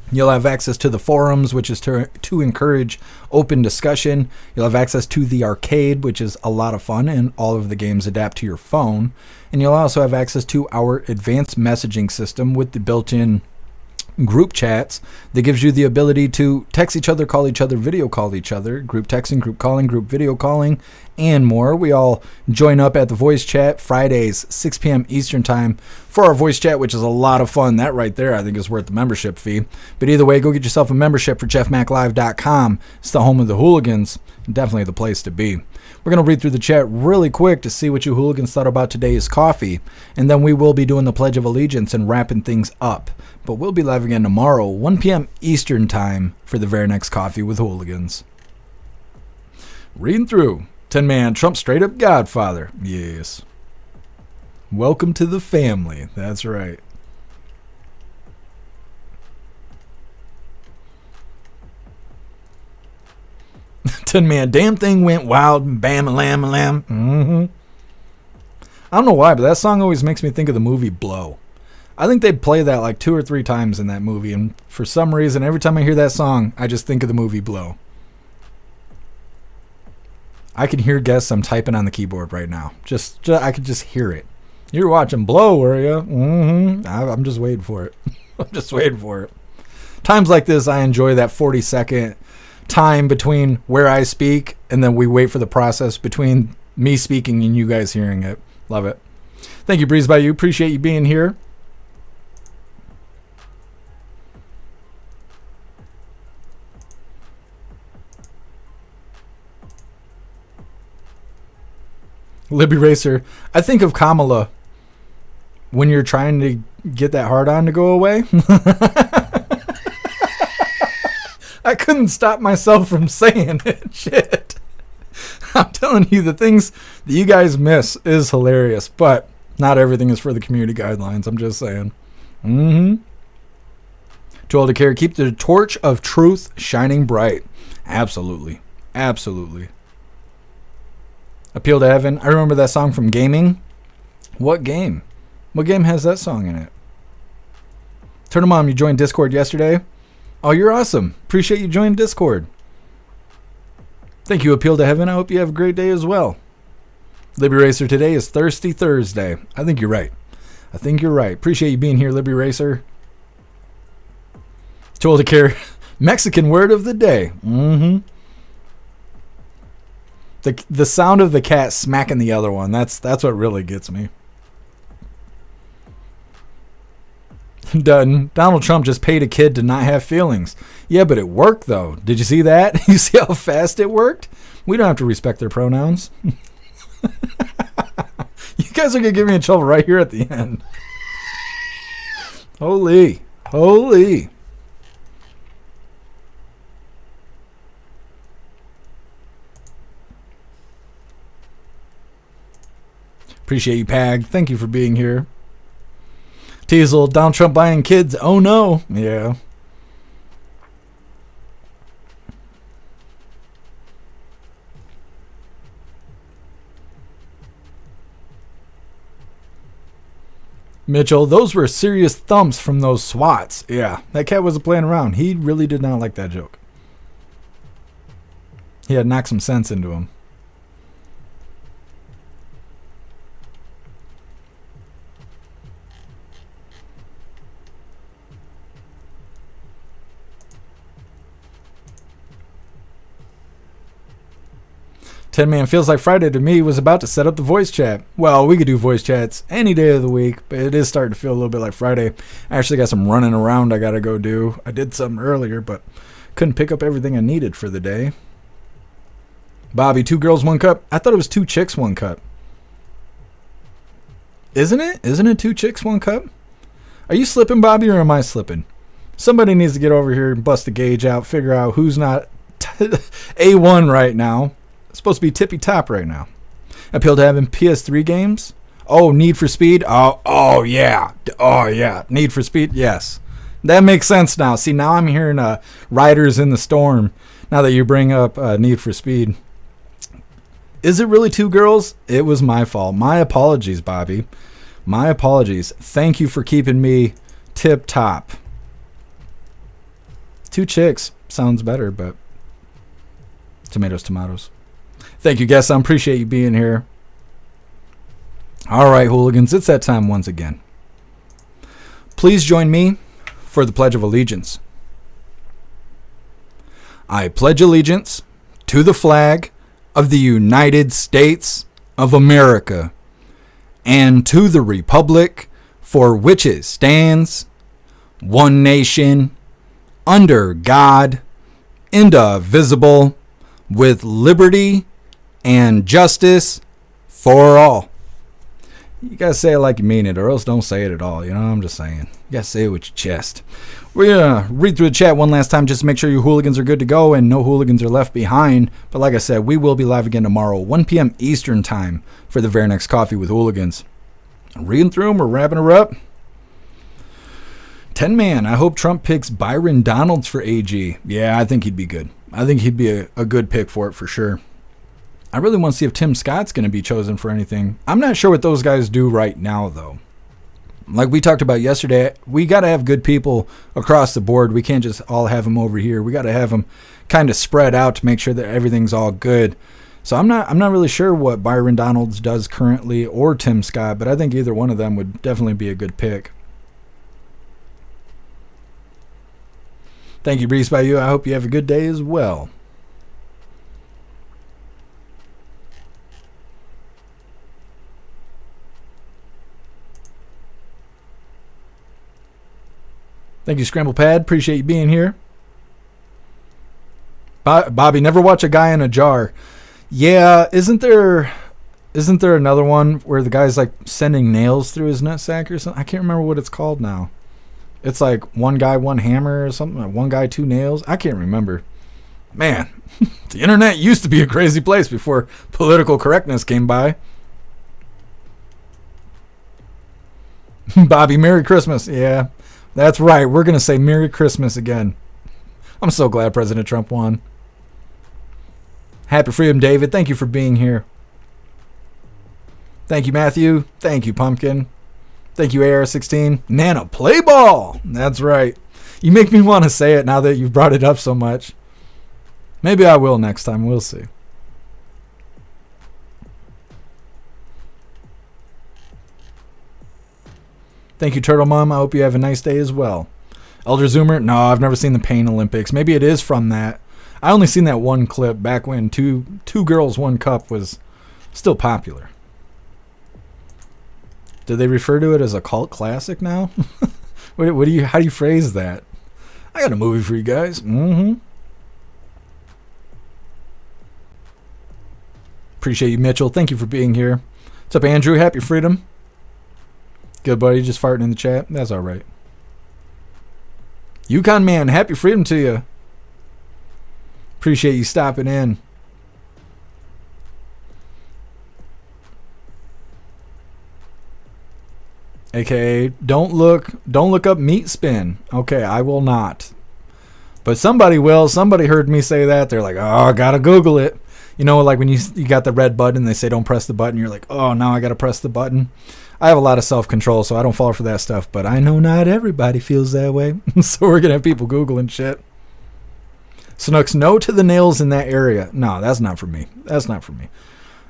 You'll have access to the forums, which is to encourage open discussion. You'll have access to the arcade, which is a lot of fun, and all of the games adapt to your phone. And you'll also have access to our advanced messaging system with the built-in group chats that gives you the ability to text each other, call each other, video call each other, group texting, group calling, group video calling, and more. We all join up at the voice chat Fridays, 6 p.m. Eastern time for our voice chat, which is a lot of fun. That right there, I think, is worth the membership fee. But either way, go get yourself a membership for jeffmaclive.com. It's the home of the hooligans. Definitely the place to be. We're going to read through the chat really quick to see what you hooligans thought about today's coffee, and then we will be doing the Pledge of Allegiance and wrapping things up. But we'll be live again tomorrow, 1 p.m. Eastern time, for the very next Coffee with Hooligans. Reading through. 10-man Trump straight up Godfather. Yes. Welcome to the family. That's right. Man, damn thing went wild and bam and lam and lam. I don't know why, but that song always makes me think of the movie Blow. I think they play that like 2 or 3 times in that movie, and for some reason, every time I hear that song, I just think of the movie Blow. I can hear guests I'm typing on the keyboard right now. Just I could just hear it. You're watching Blow, were you? I'm just waiting for it. I'm just waiting for it. Times like this, I enjoy that 40-second time between where I speak and then we wait for the process between me speaking and you guys hearing it. Love it. Thank you, Breeze by You. Appreciate you being here. Libby Racer. I think of Kamala when you're trying to get that hard on to go away. I couldn't stop myself from saying it. Shit. I'm telling you, the things that you guys miss is hilarious, but not everything is for the community guidelines. I'm just saying. Too old to care. Keep the torch of truth shining bright. Absolutely. Absolutely. Appeal to Heaven. I remember that song from gaming. What game? What game has that song in it? Turtle Mom, you joined Discord yesterday. Oh, you're awesome. Appreciate you joining Discord. Thank you, Appeal to Heaven. I hope you have a great day as well. Libby Racer, today is Thirsty Thursday. I think you're right. I think you're right. Appreciate you being here, Libby Racer. Too old to care. Mexican word of the day. The sound of the cat smacking the other one. That's what really gets me. Done. Donald Trump just paid a kid to not have feelings. Yeah, but it worked, though. Did you see that? You see how fast it worked? We don't have to respect their pronouns. You guys are going to get me in trouble right here at the end. Holy. Holy. Appreciate you, Pag. Thank you for being here. Teasel, Donald Trump buying kids. Oh no. Yeah. Mitchell, those were serious thumps from those swats. Yeah, that cat wasn't playing around. He really did not like that joke. He had knocked some sense into him. Tin Man feels like Friday to me. Was about to set up the voice chat. Well, we could do voice chats any day of the week, but it is starting to feel a little bit like Friday. I actually got some running around I got to go do. I did something earlier, but couldn't pick up everything I needed for the day. Bobby, 2 girls, 1 cup. I thought it was 2 chicks, 1 cup. Isn't it? Isn't it 2 chicks, 1 cup? Are you slipping, Bobby, or am I slipping? Somebody needs to get over here and bust the gauge out, figure out who's not A1 right now. Supposed to be tippy top right now. Appeal to having PS3 games. Oh, Need for Speed. Oh yeah. Need for Speed. Yes, that makes sense now. See, now I'm hearing Riders in the Storm. Now that you bring up Need for Speed, is it really 2 girls? It was my fault. My apologies, Bobby. My apologies. Thank you for keeping me tip top. 2 chicks sounds better, but tomatoes. Thank you, guests. I appreciate you being here. All right, hooligans, it's that time once again. Please join me for the Pledge of Allegiance. I pledge allegiance to the flag of the United States of America and to the republic for which it stands, one nation, under God, indivisible, with liberty and justice for all. You gotta say it like you mean it, or else don't say it at all. You know what I'm just saying? You gotta say it with your chest. We're gonna read through the chat one last time just to make sure you hooligans are good to go and no hooligans are left behind. But like I said, we will be live again tomorrow, 1 p.m. Eastern time, for the very next Coffee with Hooligans. Reading through them, we're wrapping her up. 10 Man, I hope Trump picks Byron Donalds for AG. Yeah, I think he'd be good. I think he'd be a good pick for it for sure. I really want to see if Tim Scott's going to be chosen for anything. I'm not sure what those guys do right now, though. Like we talked about yesterday, we got to have good people across the board. We can't just all have them over here. We got to have them kind of spread out to make sure that everything's all good. So I'm not really sure what Byron Donalds does currently or Tim Scott, but I think either one of them would definitely be a good pick. Thank you, Breeze by You. I hope you have a good day as well. Thank you, Scramble Pad. Appreciate you being here. Bobby, never watch a guy in a jar. Yeah, isn't there another one where the guy's like sending nails through his nutsack or something? I can't remember what it's called now. It's like one guy, one hammer or something. Like one guy, 2 nails. I can't remember. Man, the internet used to be a crazy place before political correctness came by. Bobby, Merry Christmas. Yeah. That's right. We're going to say Merry Christmas again. I'm so glad President Trump won. Happy Freedom, David. Thank you for being here. Thank you, Matthew. Thank you, Pumpkin. Thank you, AR-16. Nana, play ball. That's right. You make me want to say it now that you've brought it up so much. Maybe I will next time. We'll see. Thank you, Turtle Mom. I hope you have a nice day as well. Elder Zoomer, no, I've never seen the Pain Olympics. Maybe it is from that. I only seen that one clip back when two girls, 1 cup was still popular. Do they refer to it as a cult classic now? How do you phrase that? I got a movie for you guys. Appreciate you, Mitchell. Thank you for being here. What's up, Andrew? Happy Freedom. Good, buddy. Just farting in the chat. That's all right. Yukon Man, happy freedom to you. Appreciate you stopping in. AKA, don't look up meat spin. Okay, I will not. But somebody will. Somebody heard me say that. They're like, oh, I gotta Google it. You know, like when you got the red button, they say don't press the button. You're like, oh, now I gotta press the button. I have a lot of self-control, so I don't fall for that stuff. But I know not everybody feels that way. So we're gonna have people Googling shit. Snooks, no to the nails in that area. No, that's not for me. That's not for me.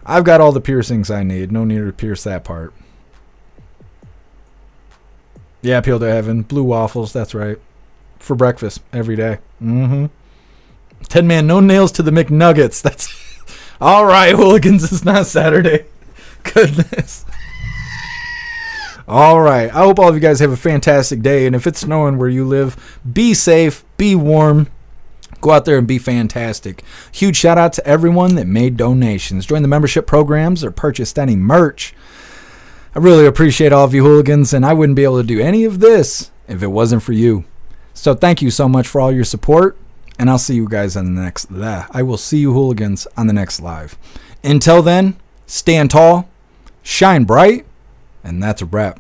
I've got all the piercings I need. No need to pierce that part. Yeah, Appeal to Heaven. Blue waffles, that's right. For breakfast every day. Mm-hmm. 10-man, no nails to the McNuggets. That's all right, Hooligans. It's not Saturday. Goodness. All right. I hope all of you guys have a fantastic day. And if it's snowing where you live, be safe, be warm. Go out there and be fantastic. Huge shout out to everyone that made donations, joined the membership programs, or purchased any merch. I really appreciate all of you Hooligans, and I wouldn't be able to do any of this if it wasn't for you. So thank you so much for all your support, and I'll see you guys on the next. I will see you Hooligans on the next live. Until then, stand tall, shine bright, and that's a wrap.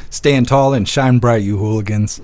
Stand tall and shine bright, you Hooligans.